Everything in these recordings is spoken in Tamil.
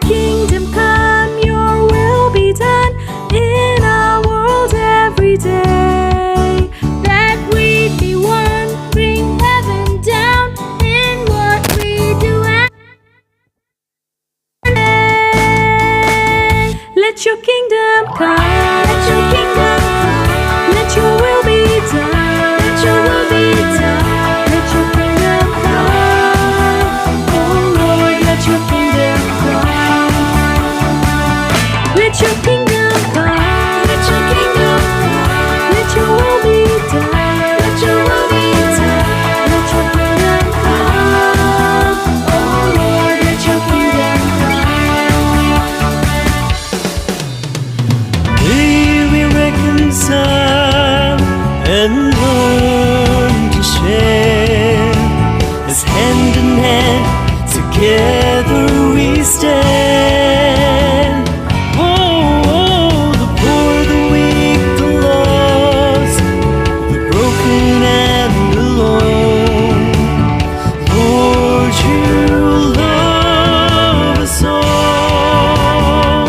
kingdom come, your will be done in our world every day. That we'd be one, bring heaven down in what we do and say. Let your kingdom come, let your kingdom come, let your will be done, let your will be done. Let your kingdom come, oh Lord, let your kingdom come. Let your kingdom come, let your kingdom come, let your will be done, let your will be done. Let your kingdom come, oh Lord, let your kingdom come. May we reconcile and learn to share, as hand in hand together we stand. Oh, the poor, the weak, the lost, the broken and the alone. Lord, you love us all.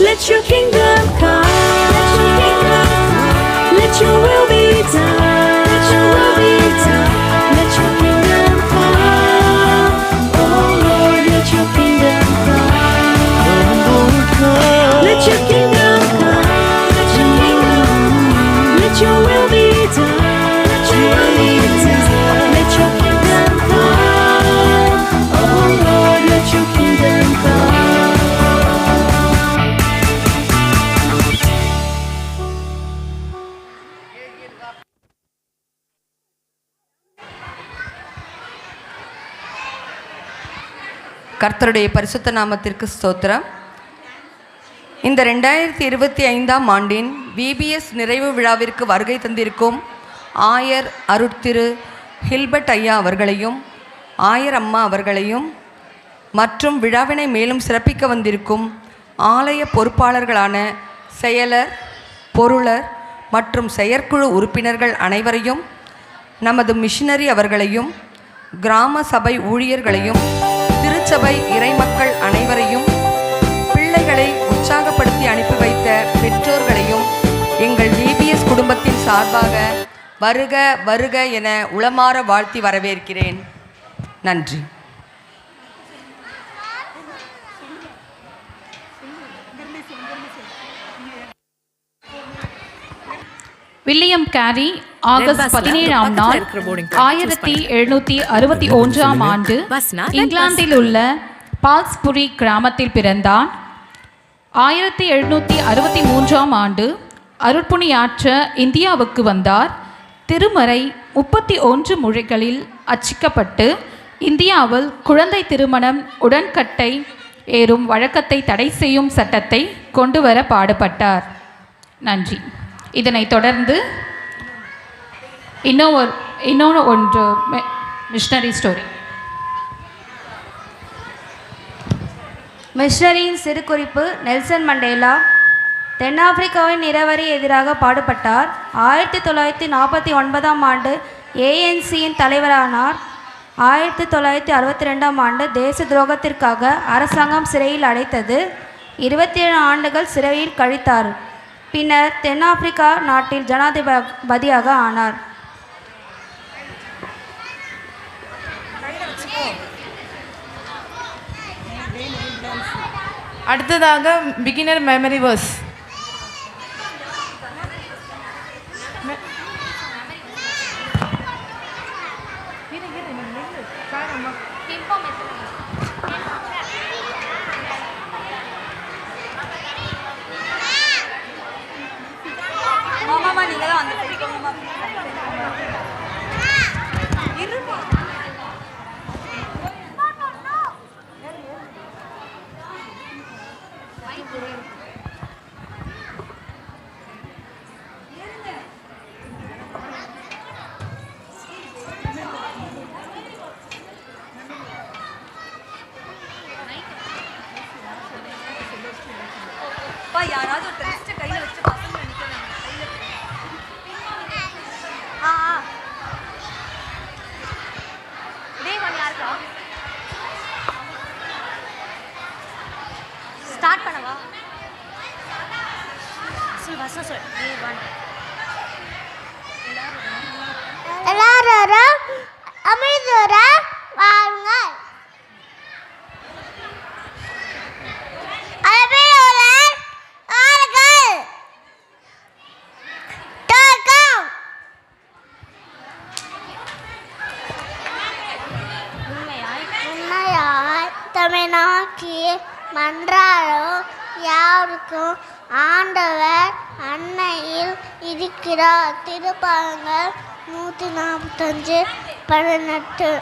Let your kingdom come, let your kingdom come, let your will be done, let your will be done. Let your kingdom come, oh Lord, let your kingdom come. Lord, come. Let your kingdom come, let your kingdom come, let your will be done, let your will be done. Let your kingdom come, oh Lord, let your kingdom come. கர்த்தருடைய பரிசுத்த நாமத்திற்கு ஸ்தோத்திரம். இந்த 2025ஆம் ஆண்டின் VBS நிறைவு விழாவிற்கு வருகை தந்திருக்கும் ஆயர் அருட்திரு ஹில்பர்ட் ஐயா அவர்களையும் ஆயர் அம்மா அவர்களையும் மற்றும் விழாவினை மேலும் சிறப்பிக்க வந்திருக்கும் ஆலய பொறுப்பாளர்களான செயலர், பொருளர் மற்றும் செயற்குழு உறுப்பினர்கள் அனைவரையும், நமது மிஷனரி அவர்களையும், கிராம சபை ஊழியர்களையும், திருச்சபை இறைமக்கள் அனைவரையும், பிள்ளைகளை உற்சாகப்படுத்தி அனுப்பி வைத்த பெற்றோர்களையும் எங்கள் VBS குடும்பத்தின் சார்பாக வருக வருக என உளமாற வாழ்த்தி வரவேற்கிறேன். நன்றி. வில்லியம் கேரி ஆகஸ்ட் 17ஆம் நாள் 1761ஆம் ஆண்டு இங்கிலாந்தில் உள்ள பால்ஸ்புரி கிராமத்தில் பிறந்தார். 1763ஆம் ஆண்டு அருட்பணியாற்ற இந்தியாவுக்கு வந்தார். திருமறை 31 மொழிகளில் அச்சிக்கப்பட்டு இந்தியாவில் குழந்தை திருமணம் உடன்கட்டை ஏறும் வழக்கத்தை தடை செய்யும் சட்டத்தை கொண்டு வர பாடுபட்டார். நன்றி. இதனைத் தொடர்ந்து இன்னொன்று மிஷனரி ஸ்டோரி. மிஷனரியின் சிறு குறிப்பு. நெல்சன் மண்டேலா தென்னாப்பிரிக்காவின் நிறவரி எதிராக பாடுபட்டார். 1949ஆம் ஆண்டு ANCயின் தலைவரானார். 1962ஆம் ஆண்டு தேச துரோகத்திற்காக அரசாங்கம் சிறையில் அடைத்தது. 27 ஆண்டுகள் சிறையில் கழித்தார். பின்னர் தென்னாப்பிரிக்கா நாட்டில் ஜனாதிபதியாக ஆனார். அடுத்ததாக பிகினர் மெமரி வேர்ஸ். யாராவது ஒரு டெஸ்ட் கையில் வச்சு பசங்க நிற்கிறாங்க. எல்லாரும் அமைதியோட வாருங்கள். அளவையோட ஆறுகள் தொடக்கம். உண்மையாய் தமிழ்நாட்டில் மன்றாடும் யாருக்கும் ஆண்டவர் அன்னையில் இருக்கிறார். திருப்பாடல்கள் 145:18.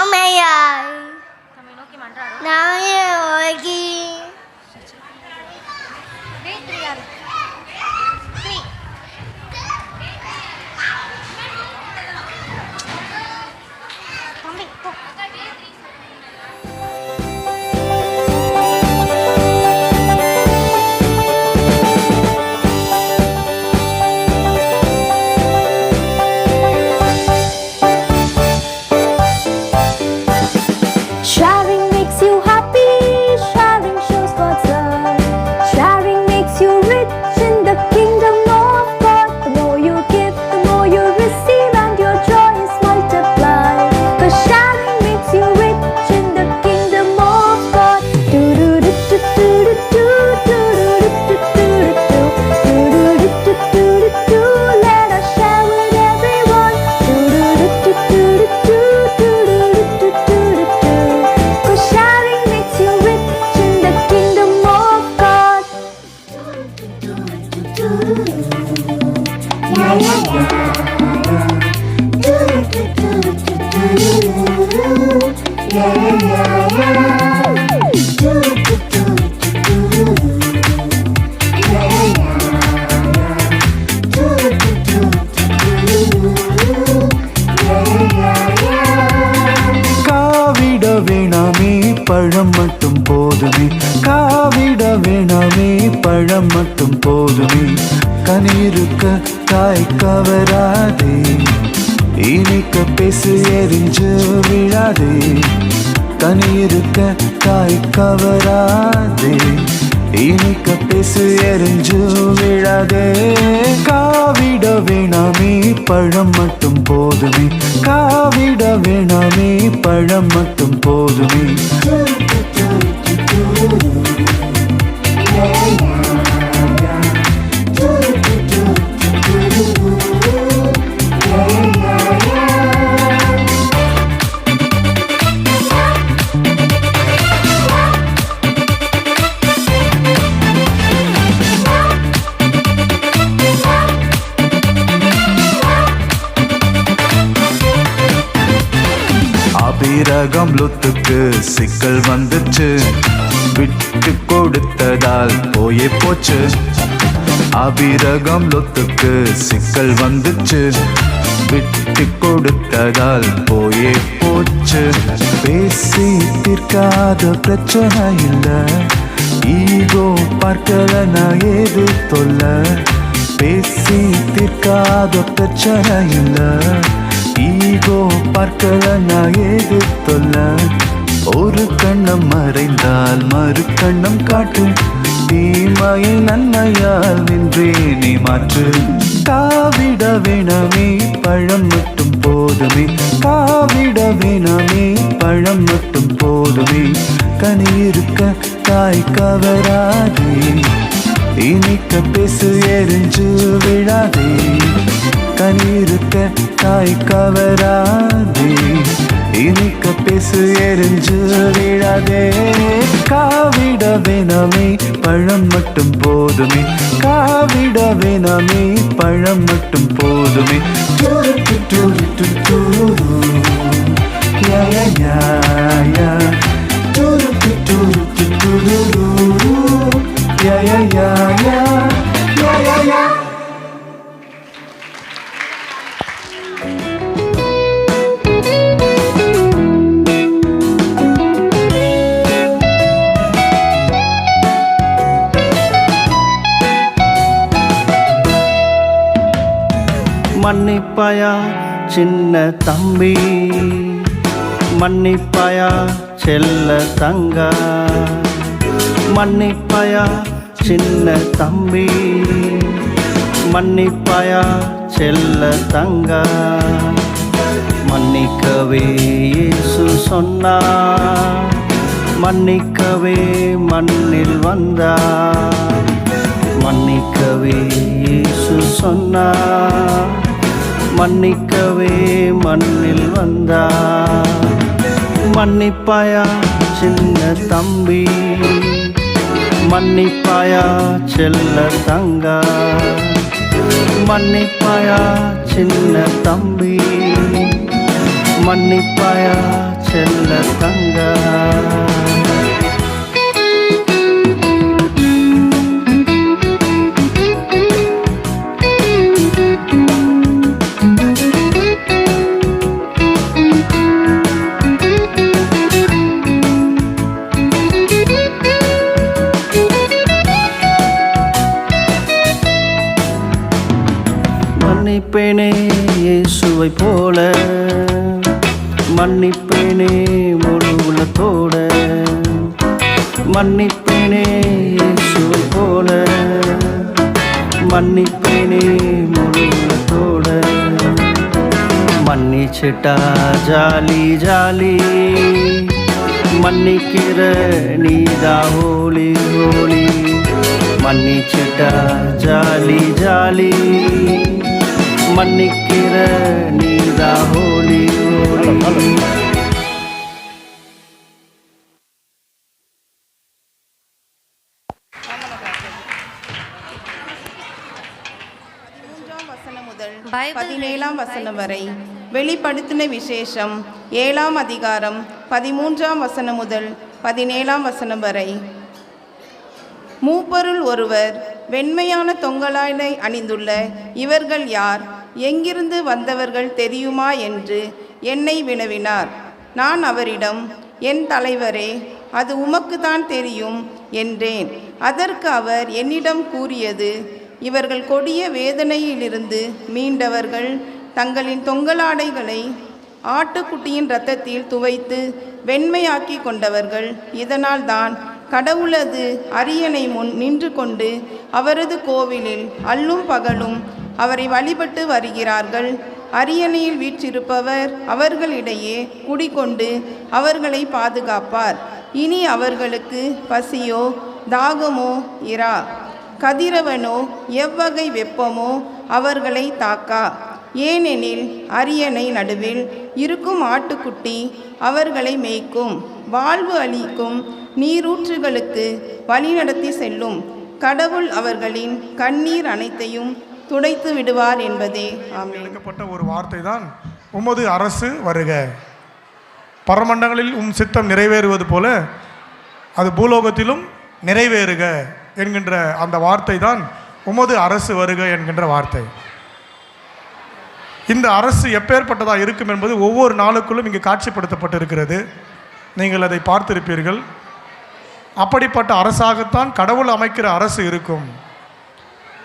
உண்மையாய் நாயகி Sharing makes you happy, sharing shows God's love. Sharing makes you rich in the kingdom of God. The more you give, the more you receive, and your joy is multiplied. 'Cause sharing makes you rich in the kingdom of God. Do-do-do-do-do-do-do, do-do-do-do-do-do, let us share with everyone. Do-do-do-do-do-do, 'cause sharing makes you rich in the kingdom of God. காவிட வேணாமே பழம் மட்டும் போதுமே, காவிட வேணாமே பழம் மட்டும் போதுமே, கனிருக்க காய் கவராதே, இனிக்க பேசு எரிஞ்சு விழாதே, கனிருக்க காய் கவராதே, இனிக்க பேசு எரிஞ்சு விழாதே. காவிட வேணாமே பழம் மட்டும் போதுமே, காவிட வேணாமே பழம் மட்டும் போதுமே. அபிரகம் லுத்துக்கு சிக்கல் வந்துச்சு, விட்டு கொடுத்ததால் போயே போச்சு. அபிரகம் லொத்துக்கு சிக்கல் வந்துச்சு, விட்டு கொடுத்ததால் போயே போச்சு. பேசி தீர்க்காத பிரச்சனை இல்ல, ஈகோ பார்க்கலனா ஏது தொல்ல. பேசி தீர்க்காத பிரச்சனை இல்ல, ஈகோ பார்க்கலனா ஏது தொல்ல. ஒரு கண்ணம் மறைந்தால் மறு கண்ணம் காட்டு, தீமையை நன்மையால் நின்றே நீ மாற்று. காவிட வேணாமே பழம் மட்டும் போதுமே, காவிட வேணாமே பழம் மட்டும் போதுமே. கனி இருக்க காய் கவராதே, இனிக்க பேசு எரிஞ்சு விழாதே. கனி இருக்க காய் கவராதே, இனிக்க பேசு எரிஞ்சு விழாதே. காவிட வேணாமே பழம் மட்டும் போதுமே, காவிட வேணாமே பழம் மட்டும் போதுமே. டூரு டூரு டூரு யா யா யா யா, டூரு டூரு டூரு யா யா யா யா யா யா யா. மன்னிப்பாயா சின்ன தம்பி, மன்னிப்பாயா செல்ல தங்கா, மன்னிப்பாயா சின்ன தம்பி, மன்னிப்பாயா செல்ல தங்கா. மன்னிக்கவே இயேசு சொன்னார், மன்னிக்கவே மண்ணில் வந்தார். மன்னிக்கவே இயேசு சொன்னார், மன்னிக்கவே மண்ணில் வந்தார். மன்னிப்பாயா சின்ன தம்பி, மன்னிப்பாயா செல்ல தங்கா, மன்னிப்பாயா சின்ன தம்பி, மன்னிப்பாயா செல்ல தங்கா. மன்னிப்பேனே இயேசுவை போல, மன்னிப்பேனே முழு உள்ளத்தோட, மன்னிப்பேனே இயேசுவை போல, மன்னிப்பேனே முழு உள்ளத்தோட. மன்னிச்சிட்டா ஜாலி ஜாலி, மன்னிக்கிற நீதா ஹோலி ஹோலி. மன்னிச்சிட்டா ஜாலி ஜாலி, மன்னிக்கிற நீதா ஹோலி ஹோலி. முதல் 17ஆம் வசனம் வரை வெளிப்படுத்தின விசேஷம் 7ஆம் அதிகாரம் 13ஆம் வசனம் முதல் 17ஆம் வசனம் வரை. மூப்பருள் ஒருவர், வெண்மையான தொங்கலாடை அணிந்துள்ள இவர்கள் யார், எங்கிருந்து வந்தவர்கள் தெரியுமா என்று என்னை வினவினார். நான் அவரிடம், என் தலைவரே, அது உமக்கு தான் தெரியும் என்றேன். அதற்கு அவர் என்னிடம் கூறியது, இவர்கள் கொடிய வேதனையிலிருந்து மீண்டவர்கள், தங்களின் தொங்கலாடைகளை ஆட்டுக்குட்டியின் இரத்தத்தில் துவைத்து வெண்மையாக்கி கொண்டவர்கள். இதனால் தான் கடவுளது அரியணை முன் நின்று கொண்டு அவரது கோவிலில் அல்லும் பகலும் அவரை வழிபட்டு வருகிறார்கள். அரியணையில் வீற்றிருப்பவர் அவர்களிடையே குடிகொண்டு அவர்களை பாதுகாப்பார். இனி அவர்களுக்கு பசியோ தாகமோ இரா, கதிரவனோ எவ்வகை வெப்பமோ அவர்களை தாக்கா. ஏனெனில் அரியணை நடுவில் இருக்கும் ஆட்டுக்குட்டி அவர்களை மேய்க்கும். வாழ்வு அளிக்கும் நீரூற்றுகளுக்கு வழிநடத்தி செல்லும். கடவுள் அவர்களின் கண்ணீர் அனைத்தையும் துடைத்து விடுவார் என்பதே. எழுதப்பட்ட ஒரு வார்த்தை தான், உமது அரசு வருக. பரமண்டங்களில் சித்தம் நிறைவேறுவது போல அது பூலோகத்திலும் நிறைவேறுக என்கின்ற அந்த வார்த்தை தான் உமது அரசு வருக என்கின்ற வார்த்தை. இந்த அரசு எப்பேற்பட்டதாக இருக்கும் என்பது ஒவ்வொரு நாளுக்குள்ளும் இங்கு காட்சிப்படுத்தப்பட்டிருக்கிறது. நீங்கள் அதை பார்த்திருப்பீர்கள். அப்படிப்பட்ட அரசாகத்தான் கடவுள் அமைக்கிற அரசு இருக்கும்.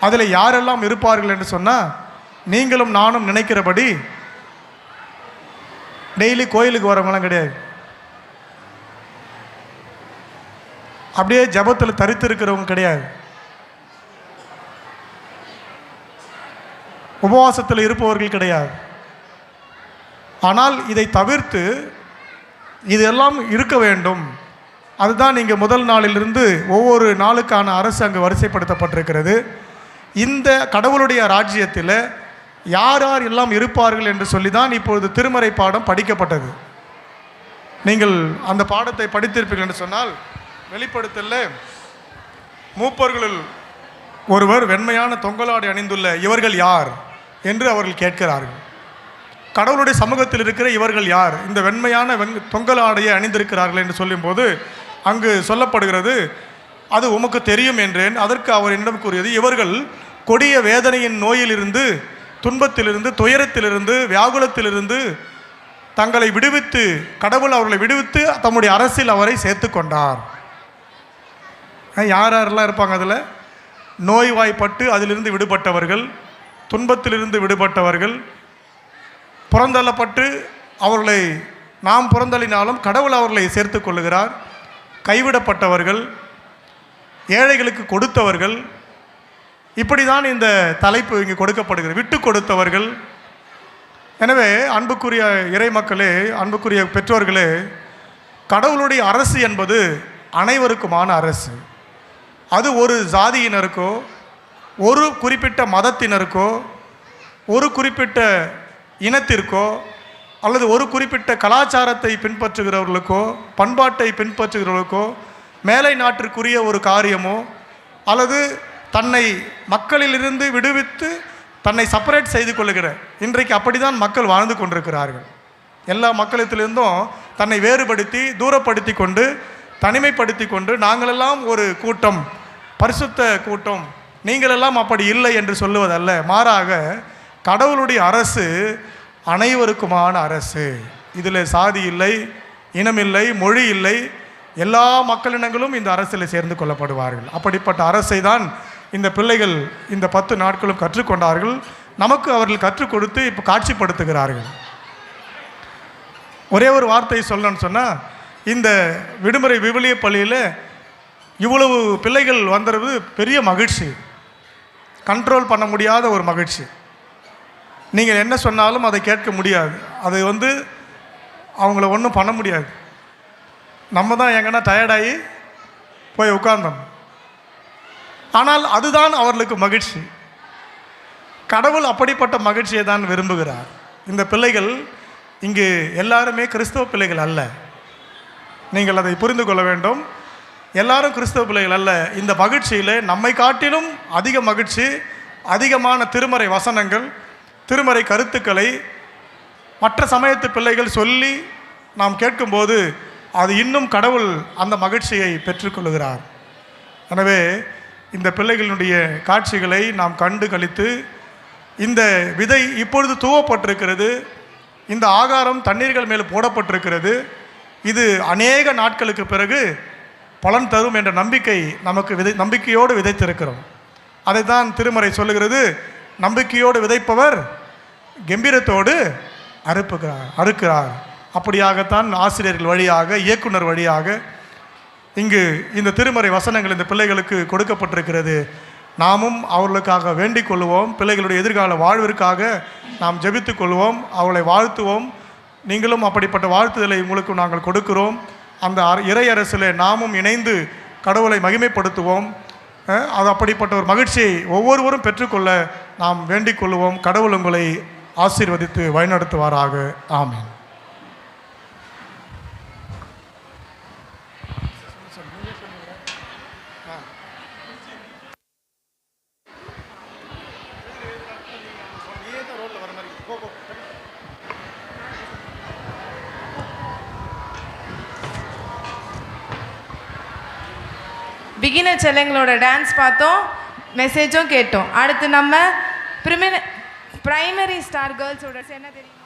அதில் யாரெல்லாம் இருப்பார்கள் என்று சொன்னால், நீங்களும் நானும் நினைக்கிறபடி டெய்லி கோயிலுக்கு வரவங்களாம் கிடையாது. அப்படியே ஜபத்தில் தரித்திருக்கிறவங்க கிடையாது. உபவாசத்தில் இருப்பவர்கள் கிடையாது. ஆனால் இதை தவிர்த்து இதெல்லாம் இருக்க வேண்டும். அதுதான் நீங்கள் முதல் நாளிலிருந்து ஒவ்வொரு நாளுக்கான அரசு அங்கு வரிசைப்படுத்தப்பட்டிருக்கிறது. இந்த கடவுளுடைய ராஜ்யத்தில் யார் யார் எல்லாம் இருப்பார்கள் என்று சொல்லி தான் இப்பொழுது திருமறை பாடம் படிக்கப்பட்டது. நீங்கள் அந்த பாடத்தை படித்திருப்பீர்கள் என்று சொன்னால், வெளிப்படுத்தலில் மூப்பர்களில் ஒருவர் வெண்மையான தொங்கலாடை அணிந்துள்ள இவர்கள் யார் என்று அவர்கள் கேட்கிறார்கள். கடவுளுடைய சமூகத்தில் இருக்கிற இவர்கள் யார், இந்த வெண்மையான தொங்கலாடையை அணிந்திருக்கிறார்கள் என்று சொல்லும்போது அங்கு சொல்லப்படுகிறது, அது உமக்கு தெரியும் என்றேன். அதற்கு அவர் என்னிடம் கூறியது, இவர்கள் கொடிய வேதனையின் நோயிலிருந்து, துன்பத்திலிருந்து, துயரத்திலிருந்து, வியாகுலத்திலிருந்து தங்களை விடுவித்து, கடவுள் அவர்களை விடுவித்து தம்முடைய அரசில் அவரை சேர்த்து கொண்டார். யார் யாரெல்லாம் இருப்பாங்க அதில்? நோய்வாய்ப்பட்டு அதிலிருந்து விடுபட்டவர்கள், துன்பத்திலிருந்து விடுபட்டவர்கள், புறந்தள்ளப்பட்டு அவர்களை நாம் புறந்தள்ளினாலும் கடவுள் அவர்களை சேர்த்து கொள்ளுகிறார். கைவிடப்பட்டவர்கள், ஏழைகளுக்கு கொடுத்தவர்கள், இப்படி தான் இந்த தலைப்பு இங்கு கொடுக்கப்படுகிறது. விட்டு கொடுத்தவர்கள். எனவே அன்புக்குரிய இறை மக்களே, அன்புக்குரிய பெற்றோர்களே, கடவுளுடைய அரசு என்பது அனைவருக்குமான அரசு. அது ஒரு ஜாதியினருக்கோ, ஒரு குறிப்பிட்ட மதத்தினருக்கோ, ஒரு குறிப்பிட்ட இனத்திற்கோ, அல்லது ஒரு குறிப்பிட்ட கலாச்சாரத்தை பின்பற்றுகிறவர்களுக்கோ, பண்பாட்டை பின்பற்றுகிறவர்களுக்கோ, மேலை நாட்டிற்குரிய ஒரு காரியமோ, அல்லது தன்னை மக்களிலிருந்து விடுவித்து தன்னை செப்பரேட் செய்து கொள்ளுகிற, இன்றைக்கு அப்படி தான் மக்கள் வாழ்ந்து கொண்டிருக்கிறார்கள். எல்லா மக்களிடத்திலிருந்தும் தன்னை வேறுபடுத்தி தூரப்படுத்தி கொண்டு தனிமைப்படுத்தி கொண்டு நாங்களெல்லாம் ஒரு கூட்டம், பரிசுத்த கூட்டம், நீங்களெல்லாம் அப்படி இல்லை என்று சொல்லுவதல்ல. மாறாக கடவுளுடைய அரசு அனைவருக்குமான அரசு. இதில் சாதி இல்லை, இனமில்லை, மொழி இல்லை, எல்லா மக்களினங்களும் இந்த அரசில் சேர்ந்து கொள்ளப்படுவார்கள். அப்படிப்பட்ட அரசை தான் இந்த பிள்ளைகள் இந்த 10 நாட்களும் கற்றுக்கொண்டார்கள். நமக்கு அவர்கள் கற்றுக் கொடுத்து இப்போ காட்சிப்படுத்துகிறார்கள். ஒரே ஒரு வார்த்தை சொல்லணும்னு சொன்னால், இந்த விடுமுறை விவிலிய பள்ளியில் இவ்வளவு பிள்ளைகள் வந்துடுறது பெரிய மகிழ்ச்சி, கண்ட்ரோல் பண்ண முடியாத ஒரு மகிழ்ச்சி. நீங்கள் என்ன சொன்னாலும் அதை கேட்க முடியாது. அது அவங்கள ஒன்றும் பண்ண முடியாது. நம்ம தான் எங்கன்னா டயர்டாகி போய் உட்கார்ந்தோம். ஆனால் அதுதான் அவர்களுக்கு மகிழ்ச்சி. கடவுள் அப்படிப்பட்ட மகிழ்ச்சியை தான் விரும்புகிறார். இந்த பிள்ளைகள் இங்கு எல்லாருமே கிறிஸ்தவ பிள்ளைகள் அல்ல. நீங்கள் அதை புரிந்து கொள்ள வேண்டும். எல்லாரும் கிறிஸ்தவ பிள்ளைகள் அல்ல. இந்த மகிழ்ச்சியில் நம்மை காட்டிலும் அதிக மகிழ்ச்சி, அதிகமான திருமறை வசனங்கள், திருமறை கருத்துக்களை மற்ற சமயத்து பிள்ளைகள் சொல்லி நாம் கேட்கும்போது அது இன்னும் கடவுள் அந்த மகிழ்ச்சியை பெற்றுக்கொள்கிறார். எனவே இந்த பிள்ளைகளுடைய காட்சிகளை நாம் கண்டு கழித்து, இந்த விதை இப்பொழுது தூவப்பட்டிருக்கிறது, இந்த ஆகாரம் தண்ணீர்கள் மேல் போடப்பட்டிருக்கிறது, இது அநேக நாட்களுக்கு பிறகு பலன் தரும் என்ற நம்பிக்கை நமக்கு நம்பிக்கையோடு விதைத்திருக்கிறோம். அதை தான் திருமறை சொல்லுகிறது. நம்பிக்கையோடு விதைப்பவர் கம்பீரத்தோடு அறுக்கிறார். அப்படியாகத்தான் ஆசிரியர்கள் வழியாக, இயக்குனர் வழியாக இங்கு இந்த திருமறை வசனங்கள் இந்த பிள்ளைகளுக்கு கொடுக்கப்பட்டிருக்கிறது. நாமும் அவர்களுக்காக வேண்டிக் கொள்வோம். பிள்ளைகளுடைய எதிர்கால வாழ்விற்காக நாம் ஜெபித்துக் கொள்வோம், அவளை வாழ்த்துவோம். நீங்களும் அப்படிப்பட்ட வாழ்த்துதலை உங்களுக்கு நாங்கள் கொடுக்கிறோம். அந்த இறையரசில் நாமும் இணைந்து கடவுளை மகிமைப்படுத்துவோம். அது அப்படிப்பட்ட ஒரு மகிழ்ச்சியை ஒவ்வொருவரும் பெற்றுக்கொள்ள நாம் வேண்டிக் கொள்வோம். கடவுள் உங்களை ஆசீர்வதித்து வழிநடத்துவாராக. ஆமென். பிகினர் செல்லைங்களோட டான்ஸ் பார்த்தோம், மெசேஜும் கேட்டோம். அடுத்து நம்ம பிரைமரி ஸ்டார் கேர்ள்ஸோட என்ன தெரியும்?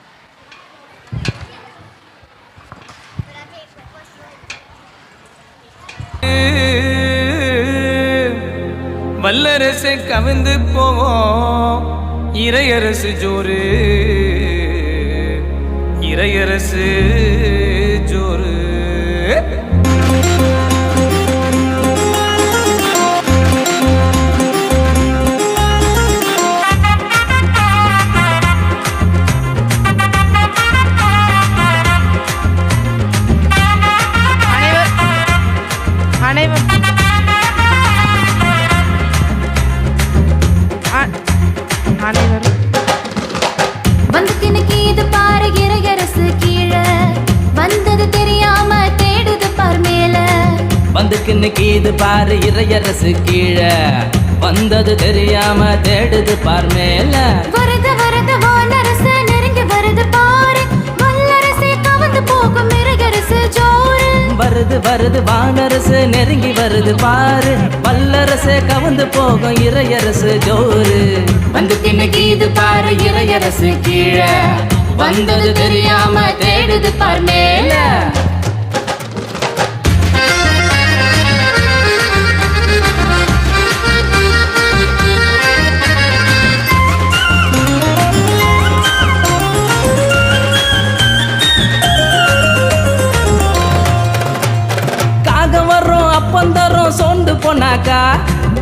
வல்லரசு கவிழ்ந்து போவோம், இறையரசு ஜோறு, இறையரசு ஜோறு. வந்துக்கு இது பாரு, இறையரசு கீழே வந்தது தெரியாம தேடுது பார் மேல. வருது வருது வானரசு நெருங்கி வருது பாரு, வல்லரசே கவந்து போகும் இறையரசு ஜோறு. வருது வருது வானரசு நெருங்கி வருது பாரு, வல்லரசே கவந்து போகும் இறையரசு ஜோறு. வந்துக்கு இது பாரு, இறையரசு கீழே வந்தது தெரியாம தேடுது பார் மேல.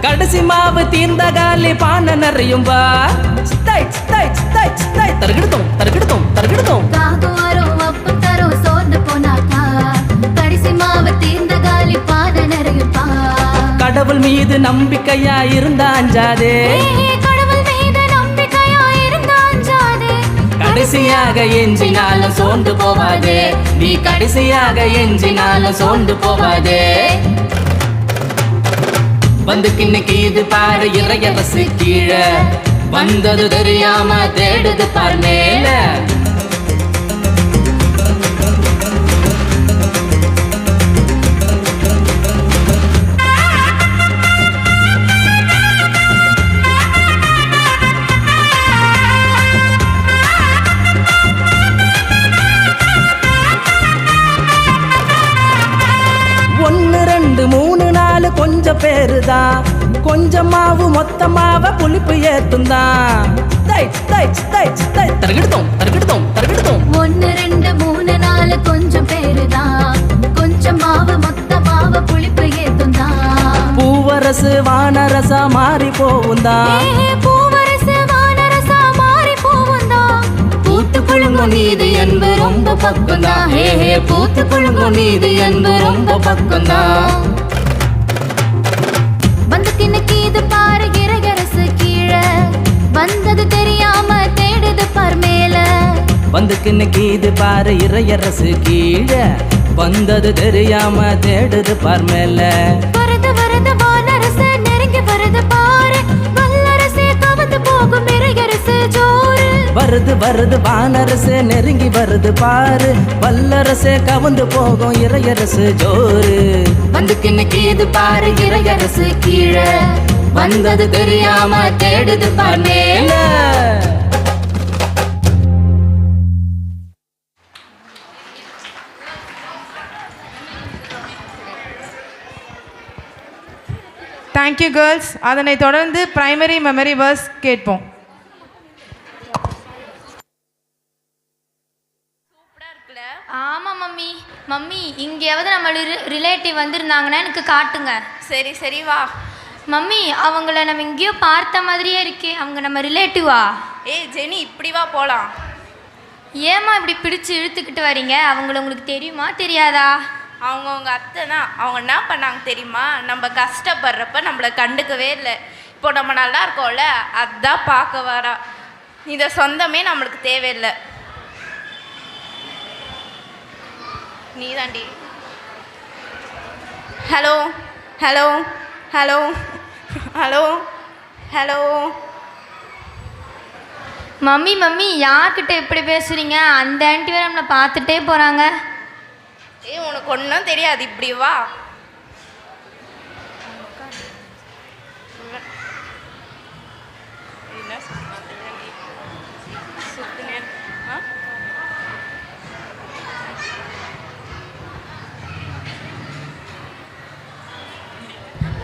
கடைசி மாவு தீர்ந்த காலி பானை நிறையும் பா தருகிடுத்தோம் தருகிடுத்தோம் தருகிடுத்தோம் காகுவாரம் அப்பம் தரும் சோர்ந்து போனாக்கா கடைசி மாவு தீர்ந்த காலி பானை நிறையும்பா. கடவுள் மீது நம்பிக்கையா இருந்தா அஞ்சாதே, கடவுள் மீது நம்பிக்கையா இருந்தா அஞ்சாதே, கடைசியாக எஞ்சினாலும் சோர்ந்து போவாதே, நீ கடைசியாக எஞ்சினாலும் சோர்ந்து போவாதே. வந்து கிண்ணுக்கு இது பாரு இறையரசு கீழே, வந்தது தெரியாம தேடுது பார் மேல. ஒன்னு ரெண்டு மூணு நாலு கொஞ்சம் பேருதான், கொஞ்சம் மாவு மொத்த மாவ புளிப்பு ஏத்துந்தான். தருகிடுத்தோம் தருகிடுத்தோம் தருகிடுத்தோம் 1 2 3 4 கொஞ்சம் பேருதான், கொஞ்சம் மாவு மொத்த மாவு புளிப்பு ஏத்துந்தான். பூவரசு வானரசா மாறி போவுந்தான், பூவரசு வானரசா மாறி போவுந்தான். பூத்து குழுங்கும் நீதி என்பு ரொம்ப பக்கம்தான், ஹே ஹே பூத்து குழுங்கும் நீதி என்பு ரொம்ப பக்கம்தான். வந்து கிணக்கி இது பாரு இறையரசு கீழே, வந்தது தெரியாம தேடுது பார் மேல. வந்து கிண்ணுக்கு இது பாரு இறையரசு கீழே, வந்தது தெரியாம தேடுது பார் மேல. வருது வருது வானரசு நெருங்கி வருது பாரு, வல்லரசே கவந்து போகும் இறையரசு ஜோறு. வருது வருது வானரசு நெருங்கி வருது பாரு, வல்லரசே கவுந்து போகும் இறையரசு ஜோறு. வந்து கிண்ணுக்கு இது பாரு இறையரசு கீழே, வந்தது தெரியாம தேடுது பார் மேல. Thank you girls. அதனை தொடர்ந்து பிரைமரி மெமரி வேர்ஸ் கேட்போம். ஆமாம் மம்மி. மம்மி இங்கேயாவது நம்ம ரிலேட்டிவ் வந்திருந்தாங்கன்னா எனக்கு காட்டுங்க. சரி சரி வா. மம்மி அவங்கள நம்ம எங்கேயோ பார்த்த மாதிரியே இருக்கே, அவங்க நம்ம ரிலேட்டிவா? ஏய் ஜெனி இப்படி வா போகலாம். ஏம்மா இப்படி பிடிச்சி இழுத்துக்கிட்டு வரீங்க? அவங்கள உங்களுக்கு தெரியுமா தெரியாதா? அவங்க உங்கள் அத்தை தான். அவங்க என்ன பண்ணாங்க தெரியுமா, நம்ம கஷ்டப்படுறப்ப நம்மளை கண்டுக்கவே இல்லை. இப்போ நம்ம நல்லா இருக்கோம்ல, அதான் பார்க்க வரா. இதை சொந்தமே நம்மளுக்கு தேவையில்லை. நீ தாண்டி. Hello hello hello hello hello. Mummy mummy யார்கிட்ட இப்படி பேசுகிறீங்க? அந்த ஆண்டி வேறு நம்மளை பார்த்துட்டே போகிறாங்க. ஏய் உனக்கு ஒன்றும் தெரியாது, இப்படி வா.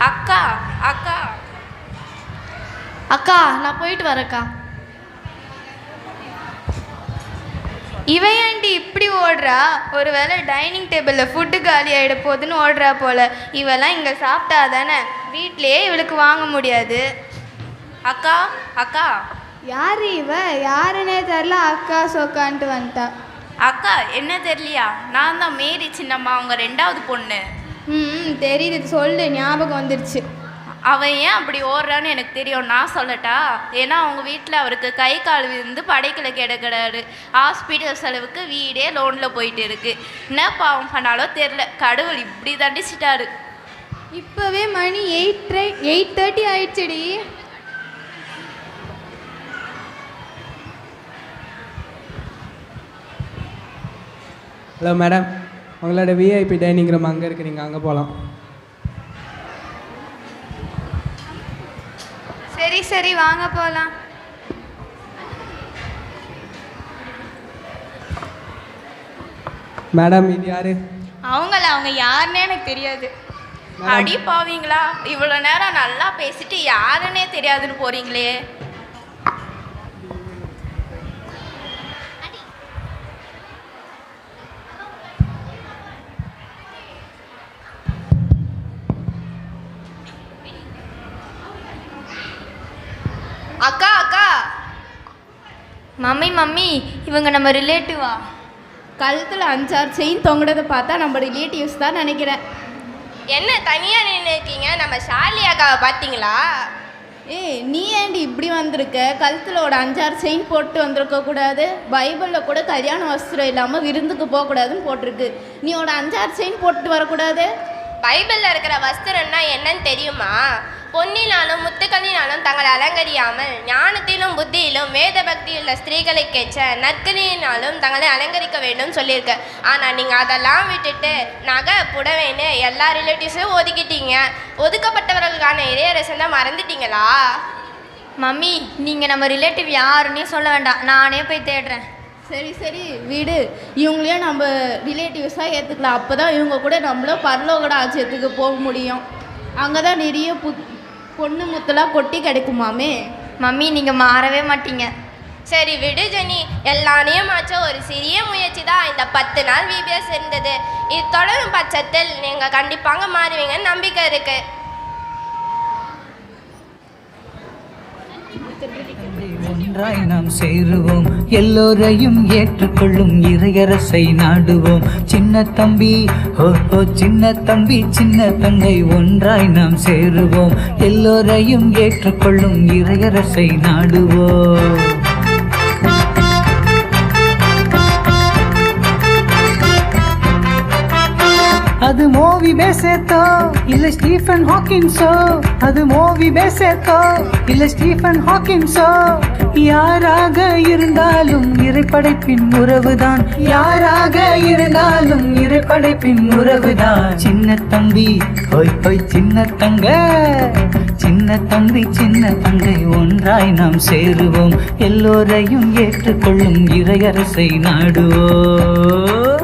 அக்கா அக்கா அக்கா நான் போயிட்டு வரேக்கா. இவன் ஆண்டி இப்படி ஓடுறா? ஒரு வேளை டைனிங் டேபிளில் ஃபுட்டு காலி ஆகிட போகுதுன்னு ஓடுறா போல். இவெல்லாம் இங்கே சாப்பிட்டா தானே, வீட்லேயே இவளுக்கு வாங்க முடியாது. அக்கா அக்கா. யார் இவ? யாருன்னே தெரில, அக்கா சொக்கான்ட்டு வந்துட்டா. அக்கா என்ன தெரியலையா? நான் தான் மேரி சின்னம்மா, அவங்க 2வது பொண்ணு. தெரியுது, சொல்லு, ஞாபகம் வந்துடுச்சு. அவன் ஏன் அப்படி ஓடுறான்னு எனக்கு தெரியும், நான் சொல்லட்டா? ஏன்னா அவங்க வீட்டில் அவருக்கு கை கால் விழுந்து படைக்கல கிடக்கிறாரு. ஹாஸ்பிட்டல் செலவுக்கு வீடே லோனில் போயிட்டு இருக்கு. என்ன பாவம் பண்ணாலோ தெரில, கடவுள் இப்படி தண்டிச்சிட்டாரு. இப்போவே மணி 8:30 ஆயிடுச்சுடி. ஹலோ மேடம், உங்களோட விஐபி டைனிங் ரூம் அங்கே இருக்குது, நீங்கள் அங்கே போகலாம். சரி சரி வாங்க போகலாம். மேடம் இது யார்? அவங்க யாருன்னே எனக்கு தெரியாது. அடி பாவீங்களா, இவ்வளோ நேரம் நல்லா பேசிட்டு யாருன்னே தெரியாதுன்னு போறீங்களே. மம்மி இவங்க நம்ம ரிலேட்டிவா? கழுத்தில் 5-6 செயின் தொங்குறதை பார்த்தா நம்ம ரிலேட்டிவ்ஸ் தான் நினைக்கிறேன். என்ன தனியாக நின்று இருக்கீங்க? நம்ம ஷார்லி அக்காவை பார்த்தீங்களா? நீ ஏண்டி இப்படி வந்திருக்க? கழுத்தில் ஒரு 5-6 செயின் போட்டு வந்திருக்க கூடாது. பைபிளில் கூட கல்யாண வஸ்திரம் இல்லாமல் விருந்துக்கு போகக்கூடாதுன்னு போட்டிருக்கு. நீ ஒரு 5-6 செயின் போட்டு வரக்கூடாது. பைபிளில் இருக்கிற வஸ்திரம்னா என்னன்னு தெரியுமா? பொன்னினாலும் முத்துக்களினாலும் தங்களை அலங்கரியாமல் ஞானத்திலும் புத்தியிலும் வேத பக்தியுள்ள ஸ்திரீகளை கேட்ச நற்கலியினாலும் தங்களை அலங்கரிக்க வேண்டும் சொல்லியிருக்க. ஆனால் நீங்கள் அதெல்லாம் விட்டுட்டு நகை புடவைன்னு எல்லா ரிலேட்டிவ்ஸும் ஒதுக்கிட்டீங்க. ஒதுக்கப்பட்டவர்களுக்கான இறையரசன் தான் மறந்துட்டீங்களா? மம்மி நீங்கள் நம்ம ரிலேட்டிவ் யாருன்னே சொல்ல வேண்டாம், நானே போய் தேடுறேன். சரி வீடு, இவங்களையும் நம்ம ரிலேட்டிவ்ஸாக ஏற்றுக்கலாம். அப்போ தான் இவங்க கூட நம்மளும் பரலோக ராஜ்யத்துக்கு போக முடியும். அங்கே தான் நிறைய பொண்ணு முத்தெல்லாம் கொட்டி கிடைக்குமாமே. மம்மி நீங்கள் மாறவே மாட்டீங்க. சரி விடு ஜெனி, எல்லாரையும் மாற்ற ஒரு சிறிய முயற்சி தான் இந்த 10 நாள் விபிஎஸ் இருந்தது. இது தொடரும் பட்சத்தில் நீங்கள் கண்டிப்பாக மாறுவீங்கன்னு நம்பிக்கை இருக்குது. ஒன்றாய் நாம் சேருவோம், எல்லோரையும் ஏற்றுக்கொள்ளும் இறையரசை நாடுவோம். சின்ன தம்பி ஓ சின்ன தம்பி சின்ன தங்கை ஒன்றாய் நாம் சேருவோம், எல்லோரையும் ஏற்றுக்கொள்ளும் இறையரசை நாடுவோம். அது மூவி பேசத்தோ இல்ல ஸ்டீஃபன் ஹாக்கின்ஸோ, அது மூவி பேசத்தோ இல்ல ஸ்டீஃபன் ஹாக்கின்ஸோ, யாராக இருந்தாலும் இறைப்படைப்பின் உறவுதான், யாராக இருந்தாலும் இறைப்படைப்பின் உறவுதான். சின்ன தம்பி ஹோய் சின்ன தங்க, சின்ன தம்பி சின்ன தங்கை ஒன்றாய் நாம் சேருவோம், எல்லோரையும் ஏற்றுக்கொள்ளும் இறையரசை நாடுவோம்.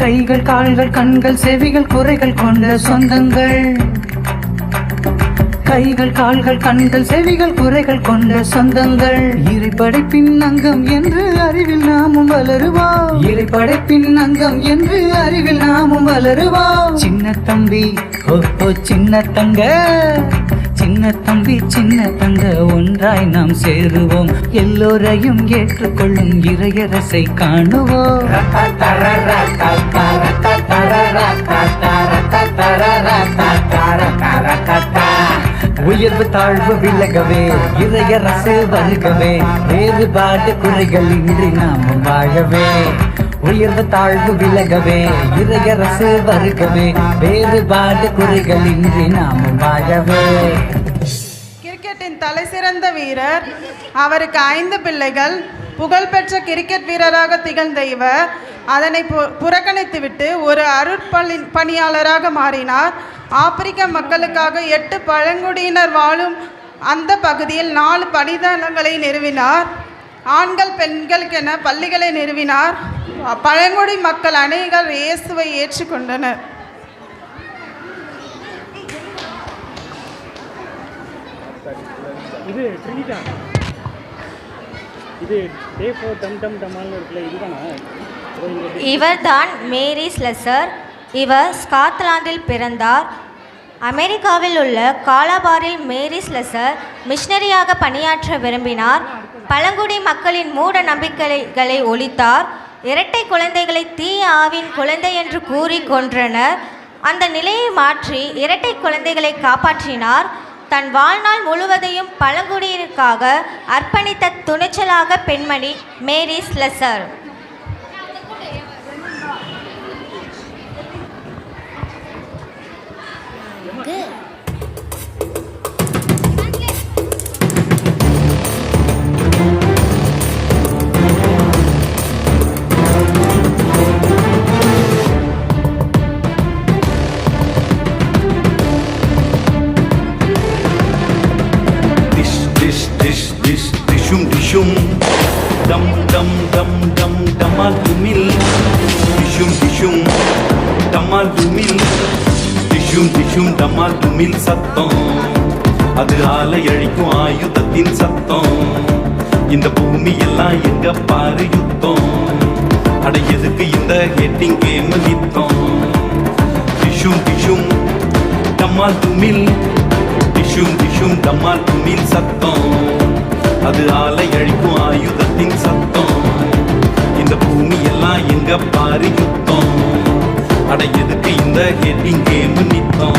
கைகள் கால்கள் கண்கள் செவிகள் குறைகள் கொண்ட சொந்தங்கள், கைகள் கால்கள் கண்கள் செவிகள் குறைகள் கொண்ட சொந்தங்கள், இறைப்படைப்பின் அங்கம் என்று அறிவில் நாமும் வளருவோம், இறைப்படைப்பின் அங்கம் என்று அறிவில் நாமும் வளருவோம். சின்ன தம்பி ஓ சின்ன தங்க, சின்ன தம்பி சின்ன தங்க ஒன்றாய் நாம் சேருவோம், எல்லோரையும் ஏற்றுக்கொள்ளும் இறையரசை காணுவோம். உயர்வு தாழ்வு விலகவே இறையரசு வருகவே, வேறுபாடு குறைகள் இன்றி நாமும் வாழவே. உயர்வு தாழ்வு விலகவே இறையரசு வருகவே, வேறுபாடு குறைகள் இன்றி நாமும் வாழவே. கிரிக்கெட்டின் தலைசிறந்த வீரர், அவருக்கு 5 பிள்ளைகள், புகழ்பெற்ற கிரிக்கெட் வீரராக திகழ்ந்த இவர் அதனை புறக்கணித்துவிட்டு ஒரு பணியாளராக மாறினார். ஆப்பிரிக்க மக்களுக்காக 8 பழங்குடியினர் வாழும் அந்த பகுதியில் 4 பணித்தளங்களை நிறுவினார். ஆண்கள் பெண்களுக்கென பள்ளிகளை நிறுவினார். பழங்குடி மக்கள் அனைவரும் இயேசுவை ஏற்றுக்கொண்டனர். இவர்தான் மேரி ஸ்லெசர். இவர் ஸ்காட்லாந்தில் பிறந்தார். அமெரிக்காவில் உள்ள காலாபாரில் மேரி ஸ்லெசர் மிஷனரியாக பணியாற்ற விரும்பினார். பழங்குடி மக்களின் மூட நம்பிக்கைகளை ஒழித்தார். இரட்டை குழந்தைகளை தீய ஆவின் குழந்தை என்று கூறி கொன்றனர். அந்த நிலையை மாற்றி இரட்டை குழந்தைகளை காப்பாற்றினார். தன் வாழ்நாள் முழுவதையும் பழங்குடியினருக்காக அர்ப்பணித்த துணிச்சலாக பெண்மணி மேரி ஸ்லெசர். டம் டம் டம் டம் டமால் துமில், டிஷும் டிஷும் டமால் துமில், டிஷும் டிஷும் டமால் துமில் சத்தம், அது ஆலை அழிக்கும் ஆயுதத்தின் சத்தம். இந்த பூமி எல்லாம் எங்க பாரு யுத்தம். அட எதுக்கு இந்த ஹெட்டிங் கேம் நித்தம். டிஷும் டிஷும் டம்மால் துமில், டிஷும் டிஷும் டம்மால் துமில் சத்தம். அது ஆலை அழிக்கும் ஆயுதத்தின் சத்தம். இந்த பூமி எல்லாம் எங்க பாரு யுத்தம். அட எதுக்கு இந்த ஹெட்டிங் கேம் நித்தம்.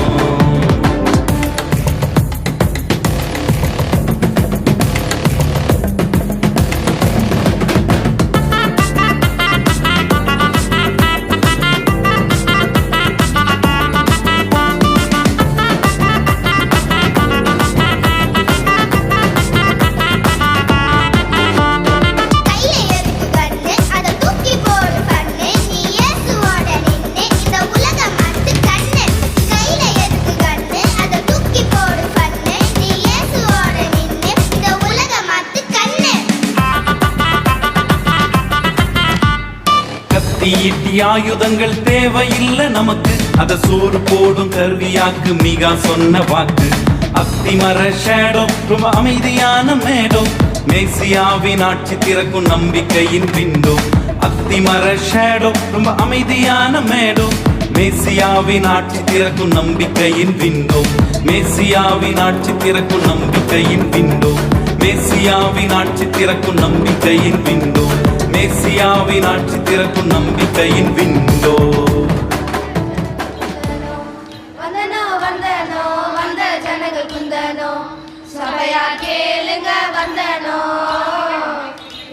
ஈட்டி ஆயுதங்கள் தேவையில்லை நமக்கு. அத சோறு போடும் கருவியாக்கு மிகா சொன்ன வாக்கு. அத்திமர ஷேடோ ரொம்ப அமைதியான மேடோ. மேசியாவின் ஆட்சி திறக்கும் நம்பிக்கையின் விண்டோ. அத்திமர ஷேடோ ரொம்ப அமைதியான மேடோ. மேசியாவின் ஆட்சி திறக்கும் நம்பிக்கையின் விண்டோ. மேசியாவின் ஆட்சி திறக்கும் நம்பிக்கையின் விண்டோ. மேசியாவின் ஆட்சி திறக்கும் நம்பிக்கையின் விண்டோ. மேசியாவின் ஆட்சி திறக்கும் நம்பிக்கையின் விண்டோ. வந்தனோ வந்தனோ வந்த ஜனங்கள் குந்தனோ சபையா கேளுங்க வந்தனோ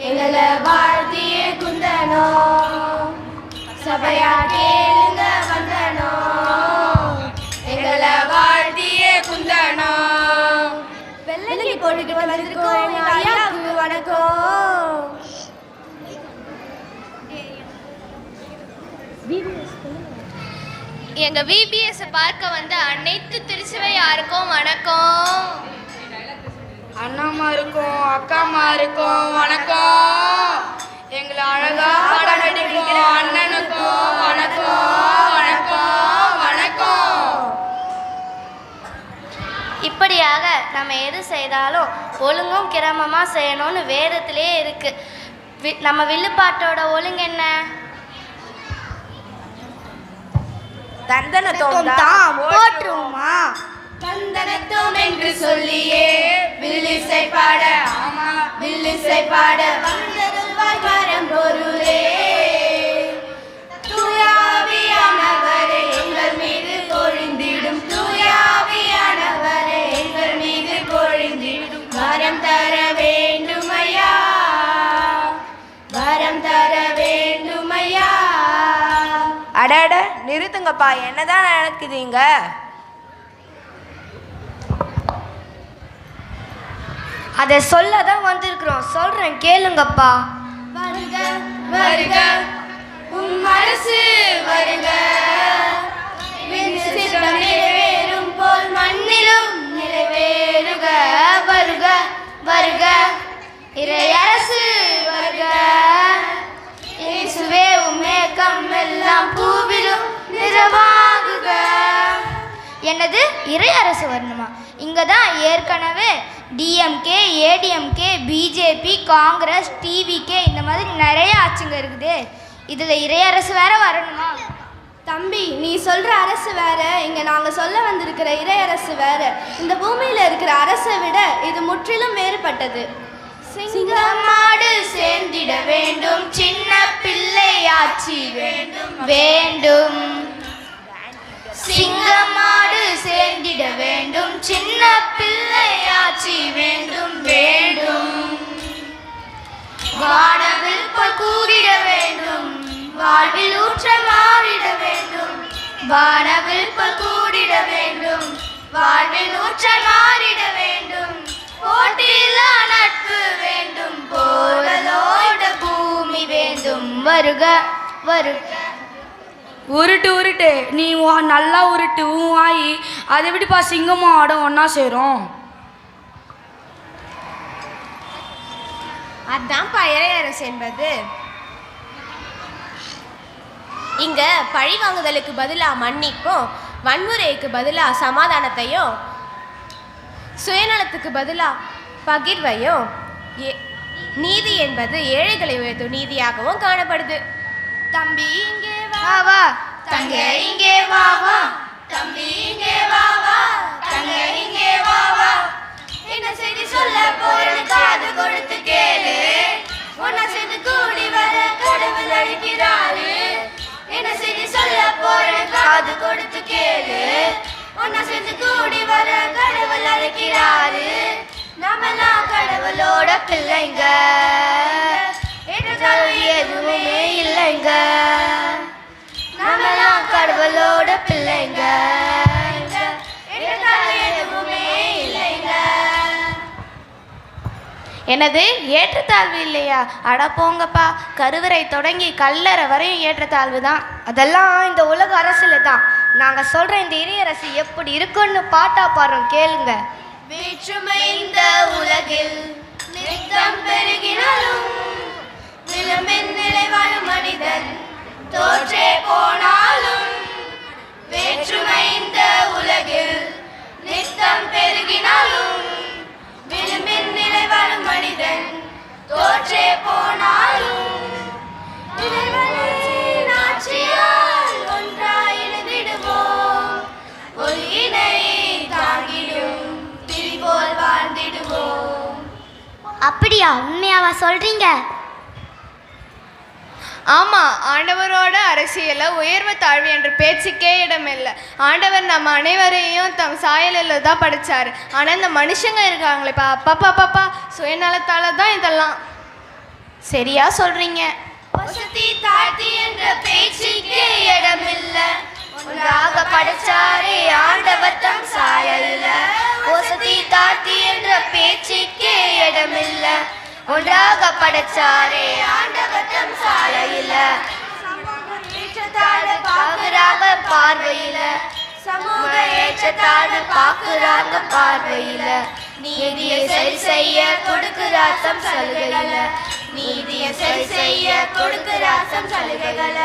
எங்களை வாழ்த்தியே குந்தனோ சபையா கேளுங்க வந்தனோ எங்களை வாழ்த்தியே குந்தனோ. வெள்ளி போட்டுட்டு வந்திருக்கோம் எங்க ஐயாவுக்கு வணக்கம். எங்க விபிஎஸ் பார்க்க வந்த அனைத்து திருச்சுவையாருக்கும் வணக்கம். அண்ணாமா இருக்கும் அக்காமா இருக்கும் வணக்கம். எங்களை அழகா பாடம் நடிக்கிற அண்ணனுக்கும் வணக்கம் வணக்கம் வணக்கம். இப்படியாக நம்ம எது செய்தாலும் ஒழுங்கும் கிரமமாக செய்யணும்னு வேதத்திலே இருக்கு. நம்ம வில்லுப்பாட்டோட ஒழுங்கு என்ன? தந்தனத்தோம் தான் போற்றுமா. தந்தனத்தோம் என்று சொல்லியே வில்லிசை பாட ஆமா வில்லிசை பாட வந்தருள்வாய் வரம் பொருளே. தூயாவியானவரே எங்கள் மீது பொழிந்திடும். தூயாவியானவரே எங்கள் மீது பொழிந்திடும். வரம் தர வேண்டுமையா வரம் தர வேண்டுமையா. அடட நிறுத்துங்கப்பா, என்னதான் நடக்குதுங்க? அதை சொல்ல தான் வந்திருக்கிறோம், சொல்றேன் கேளுங்கப்பா. வருக வருக உம் அரசு வருக. விண்சித்தம் நிறைவேறும் போல் மண்ணிலும் நிறைவேறுக. வருக வருக இறையரசு வருக. இயேசுவே உம்மேகம் எல்லாம் பூவிலும் நிறைவாகுக. என்னது இறையரசு வரணுமா? இங்கே தான் ஏற்கனவே DMK, ADMK, BJP, Congress, TVK இந்த மாதிரி நிறைய ஆட்சிங்க இருக்குது. இதில் இறையரசு வேற வரணுமா? தம்பி, நீ சொல்கிற அரசு வேற, இங்கே நாங்கள் சொல்ல வந்திருக்கிற இறையரசு வேற. இந்த பூமியில் இருக்கிற அரசை விட இது முற்றிலும் வேறுபட்டது. சிங்கமாடு சேர்ந்திட வேண்டும், சின்ன பிள்ளை ஆட்சி வேண்டும் வேண்டும். சிங்கமாடு சேர்ந்திட வேண்டும், சின்ன பிள்ளை ஆட்சி வேண்டும் வேண்டும். வானவில் போல் கூடிட வேண்டும், வாழ்வில் ஊற்ற மாறிட வேண்டும். வானவில் போல் கூடிட வேண்டும், வாழ்வில் ஊற்ற மாறிட வேண்டும். போட்டியில்லா நட்பு வேண்டும், போரலோட பூமி வேண்டும். வருக வருக. உருட்டு உருட்டு, நீ நல்லா உருட்டு ஆகி அதை விட்டுப்பா. சிங்கமும் ஆடும் ஒன்றா சேரும். அதான்ப்பா இறையரசு என்பது. இங்க பழி வாங்குதலுக்கு பதிலாக மன்னிப்பும், வன்முறைக்கு பதிலாக சமாதானத்தையும், சுயநலத்துக்கு பதிலாக பகிர்வையும், நீதி என்பது ஏழைகளை உயர்த்தும் நீதியாகவும் காணப்படுது. தம்பி இங்கே வா வா, தங்க இங்கே வா வா, தம்பி இங்கே வா வா, தங்க இங்கே வா வா. என்ன செய்தி சொல்ல போறேன்னு காது கொடுத்து கேளு. ஒன்னா சேர்ந்து கூடி வர கடவுள் அழைக்கிறாரு. என்ன செய்தி சொல்ல போறேன்னு காது கொடுத்து கேளு. ஒன்னா சேர்ந்து கூடி வர கடவுள் அழைக்கிறாரு. நாமெல்லாம் கடவுளோட பிள்ளைங்க, ஏற்றத்தாழ்வு எதுவுமே இல்லைங்க. நாமெல்லாம் கடவுளோட பிள்ளைங்க, ஏற்றத்தாழ்வு எதுவுமே இல்லைங்க. எனது ஏற்றத்தாழ்வு இல்லையா? அட போங்கப்பா, கருவறை தொடங்கி கல்லறை வரையும் ஏற்றத்தாழ்வு தான். அதெல்லாம் இந்த உலக அரசுல தான். நாங்க சொல்ற இந்த இறையரசு எப்படி இருக்குன்னு பாட்டா பாடுறோம், கேளுங்க. வேற்றுமை இந்த உலகில் நித்தம் பெருகினாலும் விளம்பின் நிலை வாழும் மனிதன் தோற்றே போனாலும். வேற்றுமை இந்த உலகில் நித்தம் பெருகினாலும் விளம்பின் நிலை வாழும் மனிதன் தோற்றே போனாலும். இறைவனின் ஆட்சியால் ஒன்றாய் இணைந்திடுவோம், ஒளியினை தாங்கிடும் திரிபோல் வாழ்ந்திடுவோம். அப்படியா? உண்மையாவா சொல்றீங்க? ஆமாம், ஆண்டவரோட அரசியலில் உயர்வு தாழ்வு என்ற பேச்சுக்கே இடமில்லை. ஆண்டவர் நம்ம அனைவரையும் தம் சாயலில் தான் படைச்சார். ஆனால் இந்த மனுஷங்க இருக்காங்களேப்பா, அப்பா சுயநலத்தால் தான் இதெல்லாம். சரியா சொல்கிறீங்க. வசதி தாழ்த்தி என்ற பேச்சுக்கே இடமில்ல, ஒன்றாக படைச்சாரே ஆண்டவர் தம் சாயல்ல. வசதி தாழ்த்தி என்ற பேச்சுக்கே இடமில்ல, ஒன்றாக படைச்சாரே ஆண்டவர் தம் சாயல்ல. ஏற்றத்தாழ்வு பார்க்குறாங்க பார்வையில, சமூக ஏற்றத்தாழ்வு பார்க்குறாங்க பார்வையில. நீதியை சரி செய்ய கொடுக்கிறார் தம் சலுகையில, நீதியை சரி செய்ய கொடுக்கிறார் தம் சலுகைகள.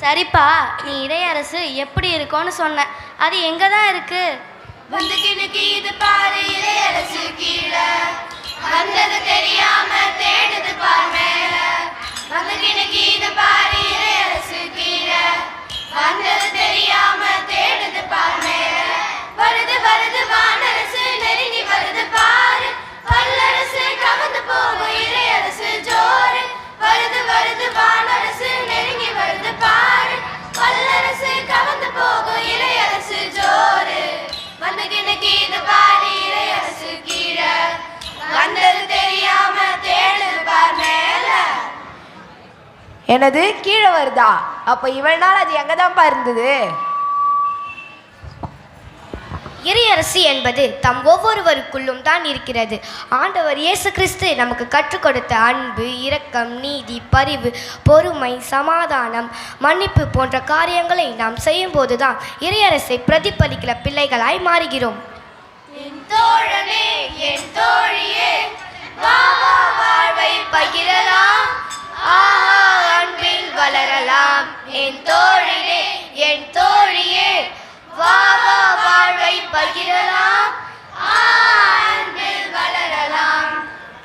சரிப்பா, நீ இறையரசு எப்படி இருக்கும்னு சொன்ன, அது எங்க தான் இருக்கு? வந்து கிணக்கு இது பாரு இறையரசு கீழே, வந்தது தெரியாம தேடுது பார் மேல. வந்து கிணக்கு இது பாரு இறையரசு கீழே, வந்தது தெரியாம தேடுது பார் மேல. வருது வருது வானரசு நெருங்கி வருது பாரு, வல்லரசு கவர்ந்து போகும் இறையரசு ஜோறு. வருது வருது வானரசு நெருங்கி வருது பாரு, வல்லரசு கவர்ந்து போகும் இறையரசு ஜோறு. வந்து கிணக்கு இது பாரு இறையரசு கீழே, வந்தது தெரியாம தேடுது பார் மேல. எனது கீழே வருதா? அப்போ இவ்வளவு நாள் அது எங்கே தான்ப்பா இருந்தது? இறையரசு என்பது தம் ஒவ்வொருவருக்குள்ளும் தான் இருக்கிறது. ஆண்டவர் இயேசு கிறிஸ்து நமக்கு கற்றுக் கொடுத்த அன்பு, இரக்கம், நீதி, பரிவு, பொறுமை, சமாதானம், மன்னிப்பு போன்ற காரியங்களை நாம் செய்யும் போதுதான் இறையரசை பிரதிபலிக்கிற பிள்ளைகளாய் மாறுகிறோம். என் தோழனே என் தோழியே, வா வா வாழ்வை பகிரலாம், ஆஹா அன்பில் வளரலாம். என் தோழனே என் தோழியே, வா வா வாழ்வை பகிரலாம், அன்பில் வளரலாம்.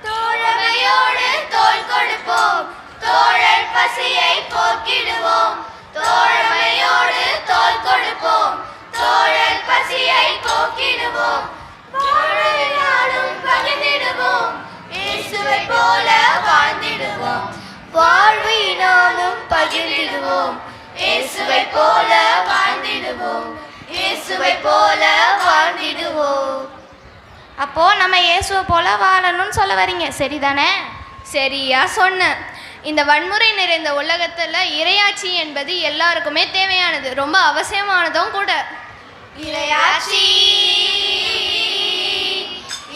தோழமையோடு தோள் கொடுப்போம், தோழர் பசியை போக்கிடுவோம். தோழமையோடு தோள் கொடுப்போம், தோழர் பசியை போக்கிடுவோம். வாழ்வினாலும் பகிர்ந்திடுவோம், இயேசுவை போல வாழ்ந்திடுவோம். வாழ்வினாலும் பகிர்ந்திடுவோம், இயேசுவை போல வாழ்ந்திடுவோம். இயேசுவை போல வாழ்ந்திடுவோம். அப்போ நம்ம இயேசுவை போல வாழணும்னு சொல்ல வரீங்க, சரிதானே? சரியா சொன்ன. இந்த வன்முறை நிறைந்த உலகத்தில் இறையாட்சி என்பது எல்லாருக்குமே தேவையானது, ரொம்ப அவசியமானதும் கூட. இறையாட்சி